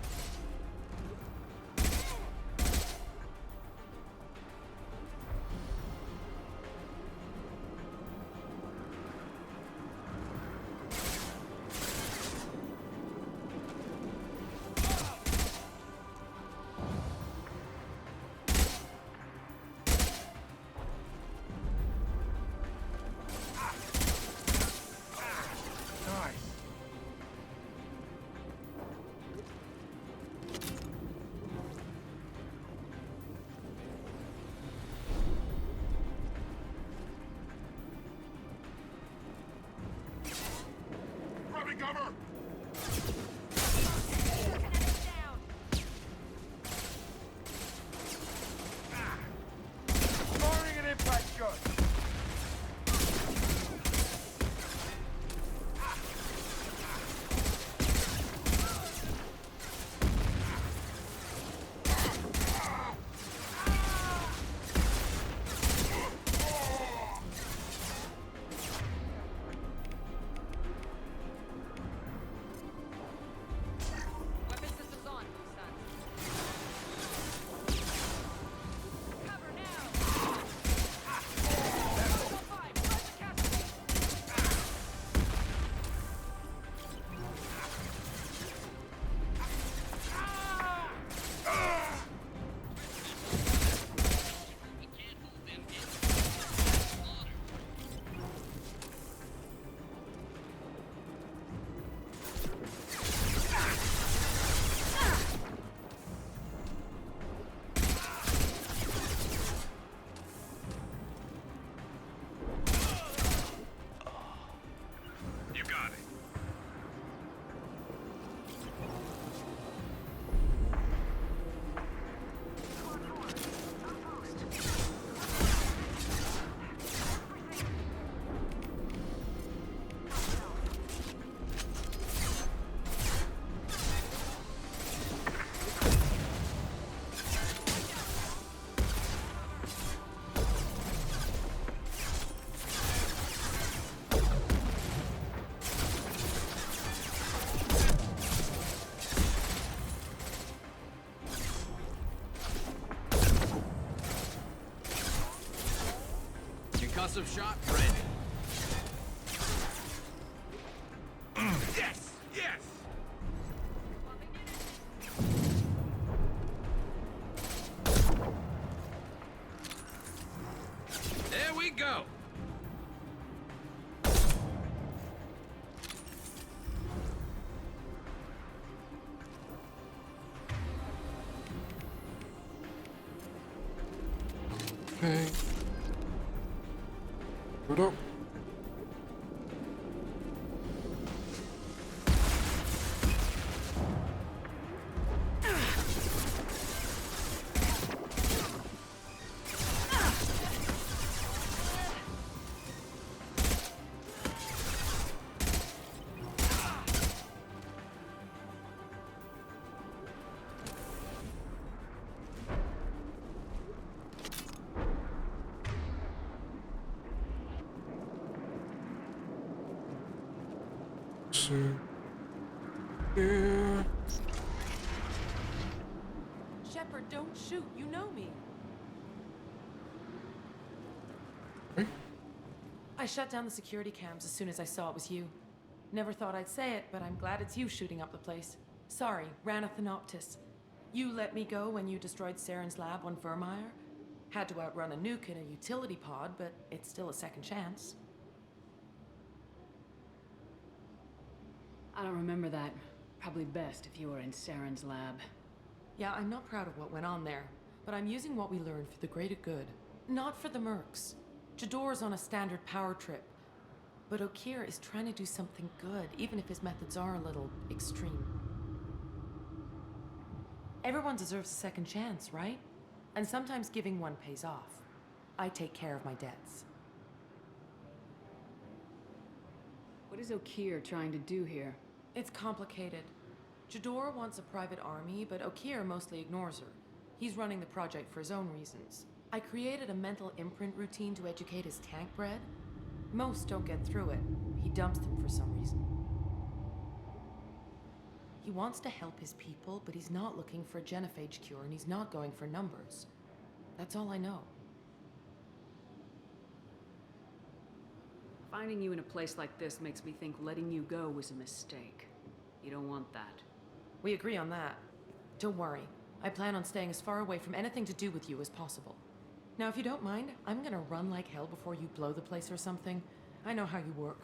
That's good. Weapon systems on, son. Cover now. Level 5, press the castle. You got it. Concussive shot ready. Yes! Yes! There we go. Okay. Hold up. So, yeah. Shepard, don't shoot. You know me. Hey? I shut down the security cams as soon as I saw it was you. Never thought I'd say it, but I'm glad it's you shooting up the place. Sorry, ran a Thanoptis. You let me go when you destroyed Saren's lab on Vermeer. Had to outrun a nuke in a utility pod, but it's still a second chance. I don't remember that. Probably best if you were in Saren's lab. Yeah, I'm not proud of what went on there, but I'm using what we learned for the greater good. Not for the mercs. Jador's on a standard power trip. But Okir is trying to do something good, even if his methods are a little extreme. Everyone deserves a second chance, right? And sometimes giving one pays off. I take care of my debts. What is Okir trying to do here? It's complicated. Jador wants a private army, but Okir mostly ignores her. He's running the project for his own reasons. I created a mental imprint routine to educate his tank bred. Most don't get through it. He dumps them for some reason. He wants to help his people, but he's not looking for a genophage cure, and he's not going for numbers. That's all I know. Finding you in a place like this makes me think letting you go was a mistake. You don't want that. We agree on that. Don't worry. I plan on staying as far away from anything to do with you as possible. Now, if you don't mind, I'm gonna run like hell before you blow the place or something. I know how you work.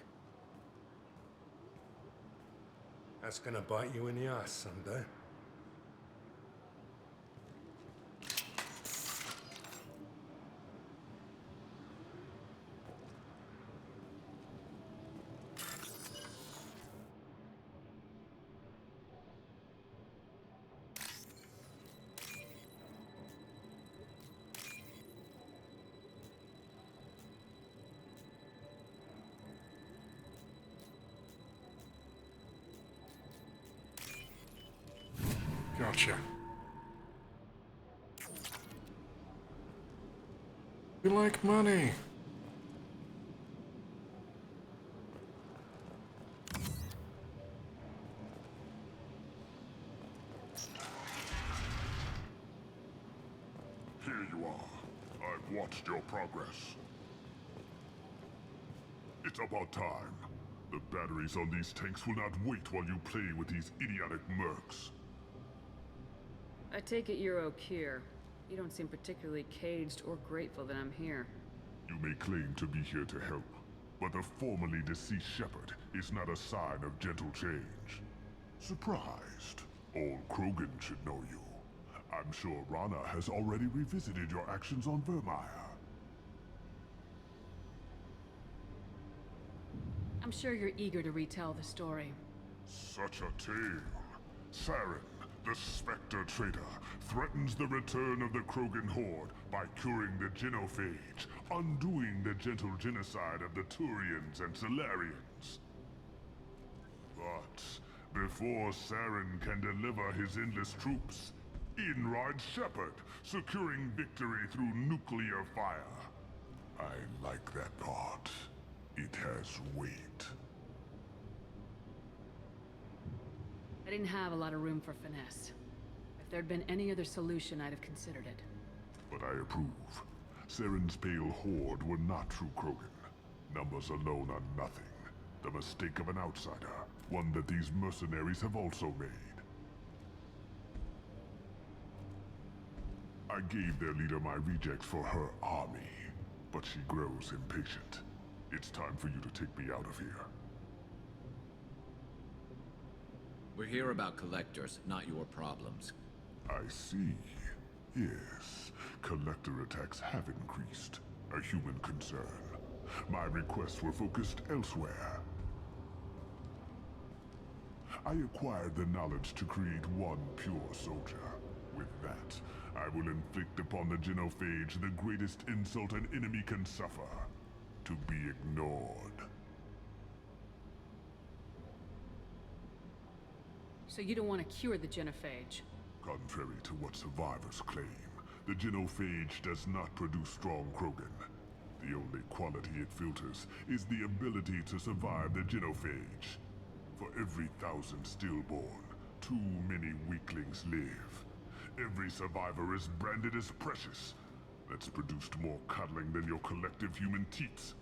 That's gonna bite you in the ass someday. Gotcha. We like money. Here you are. I've watched your progress. It's about time. The batteries on these tanks will not wait while you play with these idiotic mercs. I take it you're Okir. You don't seem particularly caged or grateful that I'm here. You may claim to be here to help, but the formerly deceased Shepherd is not a sign of gentle change. Surprised? Old Krogan should know you. I'm sure Rana has already revisited your actions on Vermeer. I'm sure you're eager to retell the story. Such a tale. Saren, the Spectre Traitor, threatens the return of the Krogan Horde by curing the genophage, undoing the gentle genocide of the Turians and Solarians. But before Saren can deliver his endless troops, in rides Shepherd, securing victory through nuclear fire. I like that part. It has weight. I didn't have a lot of room for finesse. If there'd been any other solution, I'd have considered it. But I approve. Saren's pale horde were not true Krogan. Numbers alone are nothing. The mistake of an outsider, one that these mercenaries have also made. I gave their leader my rejects for her army, but she grows impatient. It's time for you to take me out of here. We're here about collectors, not your problems. I see. Yes, collector attacks have increased. A human concern. My requests were focused elsewhere. I acquired the knowledge to create one pure soldier. With that, I will inflict upon the genophage the greatest insult an enemy can suffer. To be ignored. So you don't want to cure the genophage? Contrary to what survivors claim, the genophage does not produce strong Krogan. The only quality it filters is the ability to survive the genophage. For every 1,000 stillborn, too many weaklings live. Every survivor is branded as precious. That's produced more cuddling than your collective human teats.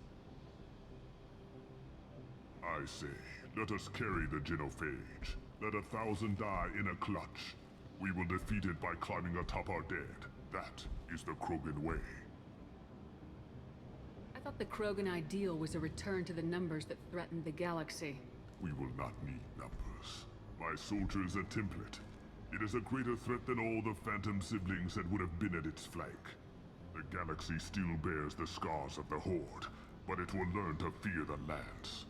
I say, let us carry the genophage. Let 1,000 die in a clutch. We will defeat it by climbing atop our dead. That is the Krogan way. I thought the Krogan ideal was a return to the numbers that threatened the galaxy. We will not need numbers. My soldier is a template. It is a greater threat than all the Phantom siblings that would have been at its flank. The galaxy still bears the scars of the Horde, but it will learn to fear the Lance.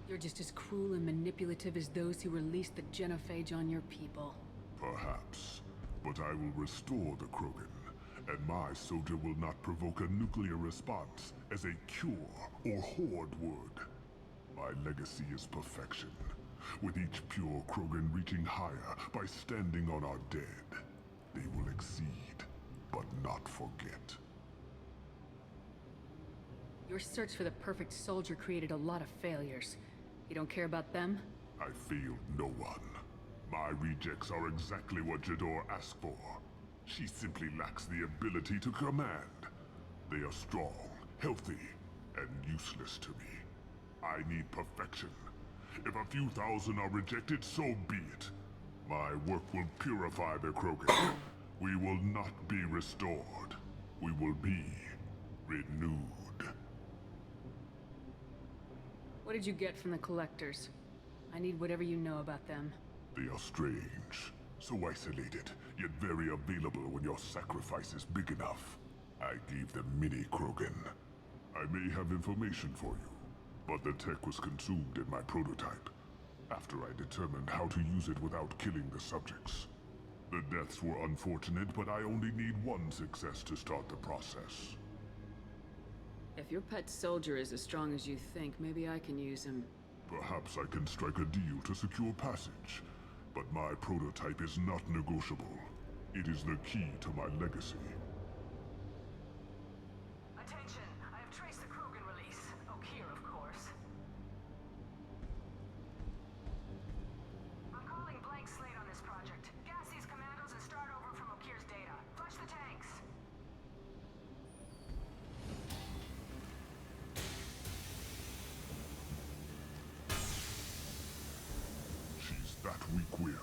You're just as cruel and manipulative as those who released the genophage on your people. Perhaps, but I will restore the Krogan, and my soldier will not provoke a nuclear response as a cure or Horde would. My legacy is perfection, with each pure Krogan reaching higher by standing on our dead. They will exceed, but not forget. Your search for the perfect soldier created a lot of failures. You don't care about them? I failed no one. My rejects are exactly what Jador asked for. She simply lacks the ability to command. They are strong, healthy, and useless to me. I need perfection. If a few thousand are rejected, so be it. My work will purify the Krogan. We will not be restored. We will be renewed. What did you get from the collectors? I need whatever you know about them. They are strange. So isolated, yet very available when your sacrifice is big enough. I gave them mini Krogan. I may have information for you, but the tech was consumed in my prototype, after I determined how to use it without killing the subjects. The deaths were unfortunate, but I only need one success to start the process. If your pet soldier is as strong as you think, maybe I can use him. Perhaps I can strike a deal to secure passage, but my prototype is not negotiable. It is the key to my legacy. Attention! I have traced the Krogan release. Okeer, of course. I'm calling blank slate on this project. Gas these commandos and start over from Okeer's data. Flush the tanks! She's that weak-willed.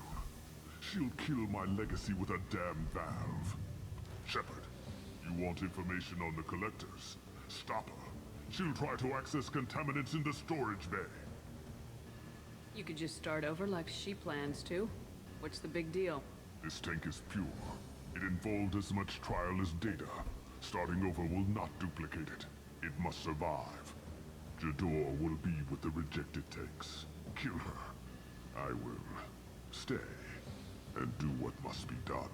She'll kill my legacy with a damn valve. Shepard, you want information on the collectors? Stop her. She'll try to access contaminants in the storage bay. You could just start over like she plans to. What's the big deal? This tank is pure. It involved as much trial as data. Starting over will not duplicate it. It must survive. Jador will be with the rejected tanks. Kill her. I will stay and do what must be done.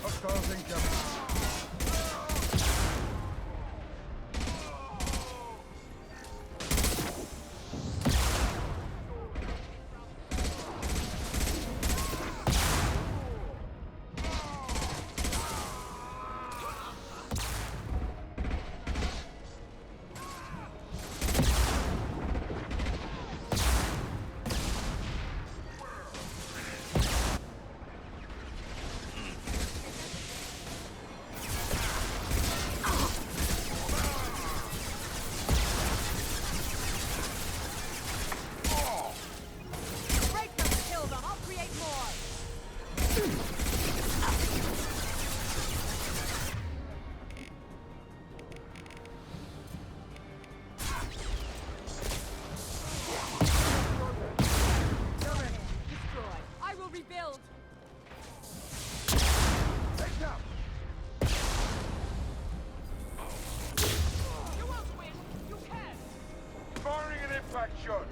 Hostiles incoming. Break them, kill them, I'll create more! Destroy. I will rebuild! Take them! You won't win! You can! Firing an impact shot!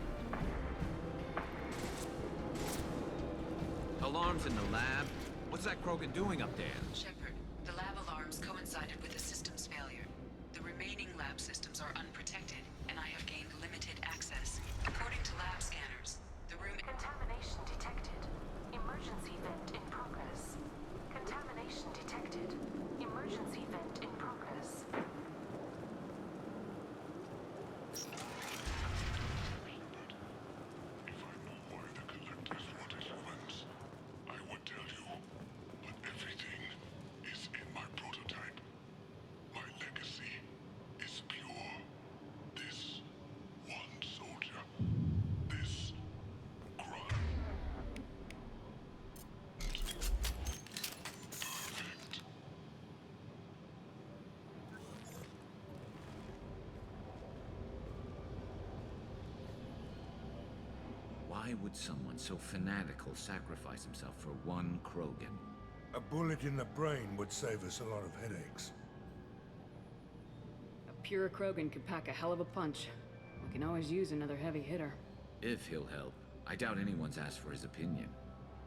Alarms in the lab? What's that Krogan doing up there? Shepard, the lab alarms coincided with the system's failure. The remaining lab systems are unprotected, and I have gained limited access. According to lab scanners, the room... Contamination detected. Emergency vent in progress. Contamination detected. Emergency vent in progress. I would tell you, but everything is in my prototype. My legacy is pure. This one soldier. This grunt. Perfect. Why would someone so fanatical sacrifice himself for one Krogan? A bullet in the brain would save us a lot of headaches. A pure Krogan could pack a hell of a punch. We can always use another heavy hitter. If he'll help. I doubt anyone's asked for his opinion.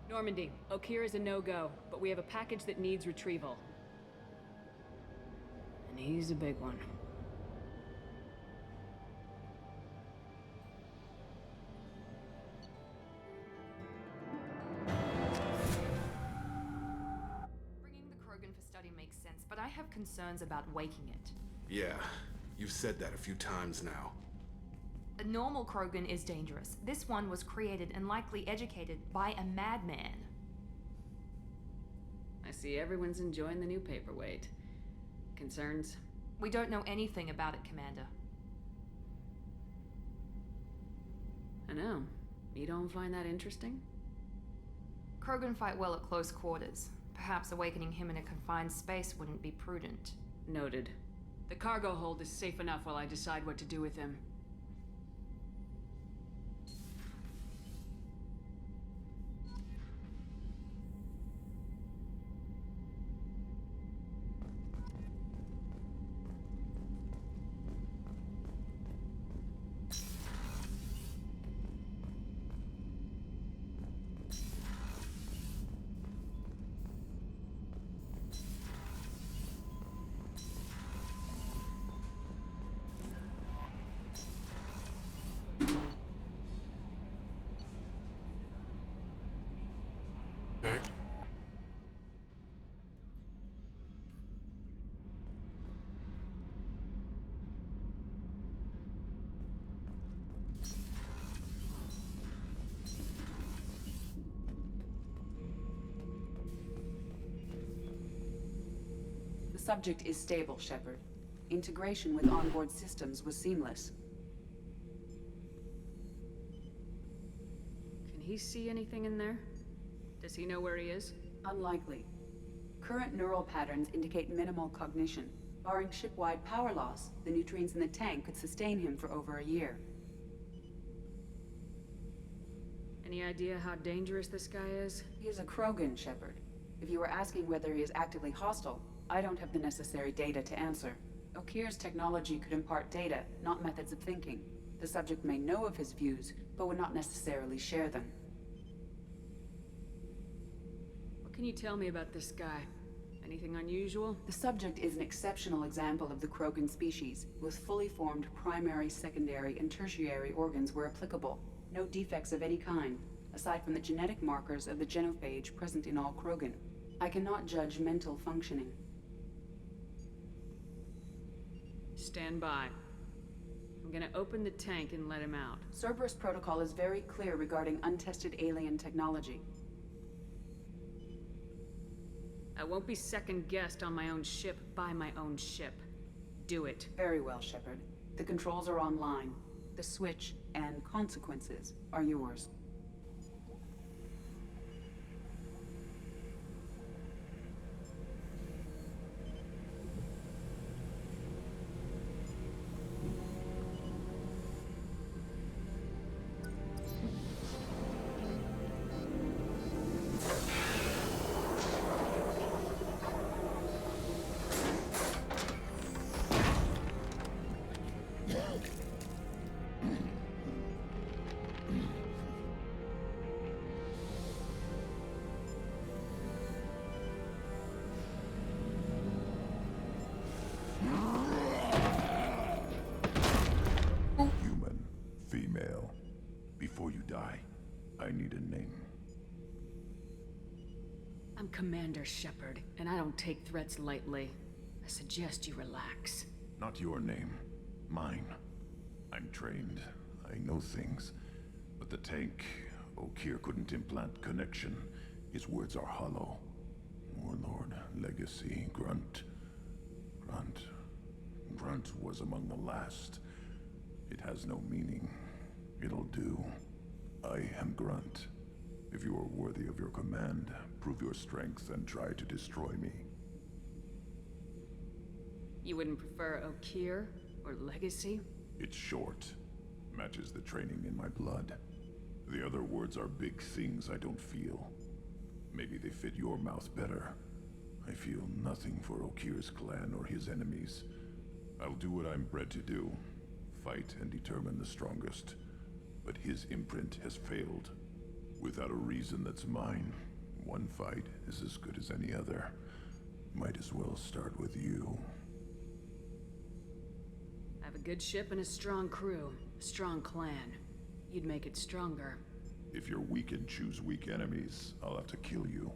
Normandy, Okeer is a no-go, but we have a package that needs retrieval. And he's a big one. Bringing the Krogan for study makes sense, but I have concerns about waking it. Yeah, you've said that a few times now. A normal Krogan is dangerous. This one was created and likely educated by a madman. I see everyone's enjoying the new paperweight. Concerns? We don't know anything about it, Commander. I know. You don't find that interesting? Krogan fight well at close quarters. Perhaps awakening him in a confined space wouldn't be prudent. Noted. The cargo hold is safe enough while I decide what to do with him. Okay. The subject is stable, Shepard. Integration with onboard systems was seamless. Can he see anything in there? Does he know where he is? Unlikely. Current neural patterns indicate minimal cognition. Barring ship-wide power loss, the nutrients in the tank could sustain him for over a year. Any idea how dangerous this guy is? He is a Krogan, Shepard. If you were asking whether he is actively hostile, I don't have the necessary data to answer. Okir's technology could impart data, not methods of thinking. The subject may know of his views, but would not necessarily share them. What can you tell me about this guy? Anything unusual? The subject is an exceptional example of the Krogan species, with fully formed primary, secondary, and tertiary organs where applicable. No defects of any kind, aside from the genetic markers of the genophage present in all Krogan. I cannot judge mental functioning. Stand by. I'm gonna open the tank and let him out. Cerberus protocol is very clear regarding untested alien technology. I won't be second-guessed on my own ship by my own ship. Do it. Very well, Shepard. The controls are online. The switch and consequences are yours. Human, female. Before you die, I need a name. I'm Commander Shepard, and I don't take threats lightly. I suggest you relax. Not your name. Mine. I'm trained. I know things. But the tank, Okir couldn't implant connection. His words are hollow. Warlord, Legacy, Grunt. Grunt was among the last. It has no meaning. It'll do. I am Grunt. If you are worthy of your command, prove your strength and try to destroy me. You wouldn't prefer Okir or Legacy? It's short. Matches the training in my blood. The other words are big things I don't feel. Maybe they fit your mouth better. I feel nothing for Okir's clan or his enemies. I'll do what I'm bred to do. Fight and determine the strongest. But his imprint has failed. Without a reason that's mine, one fight is as good as any other. Might as well start with you. I have a good ship and a strong crew. A strong clan. You'd make it stronger. If you're weak and choose weak enemies, I'll have to kill you.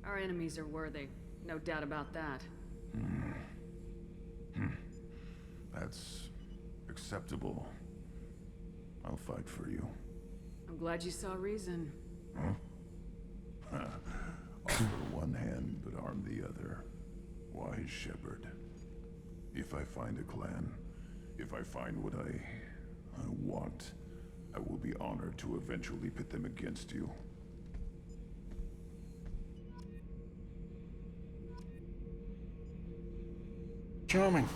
Our enemies are worthy. No doubt about that. That's acceptable. I'll fight for you. I'm glad you saw reason. Offer one hand, but arm the other. Wise Shepard. If I find a clan, if I find what I want, I will be honored to eventually pit them against you. Charming.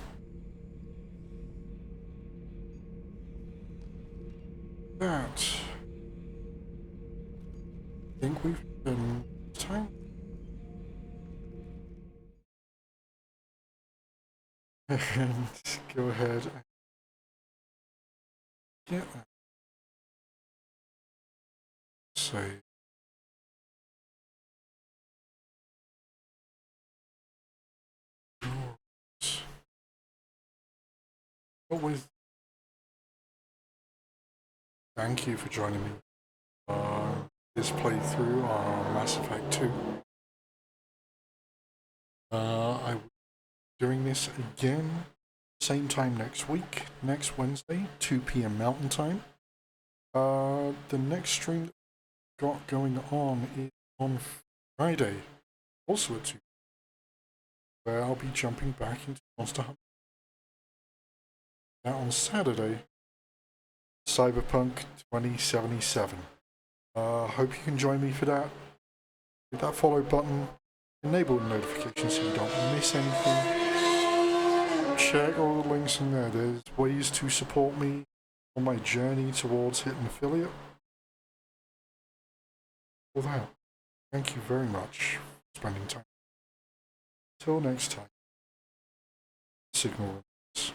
that, I think we've done time. And go ahead and get that. Save. Always. Thank you for joining me on this playthrough on Mass Effect 2. I'm doing this again, same time next week, next Wednesday, 2 p.m. Mountain Time. The next stream that we've got going on is on Friday, also at 2, where I'll be jumping back into Monster Hunter. Now on Saturday, Cyberpunk 2077. Hope you can join me for that. Hit that follow button, enable notifications so you don't miss anything. Check all the links in there. There's ways to support me on my journey towards hitting affiliate. For that, thank you very much for spending time. Till next time, Signal remains.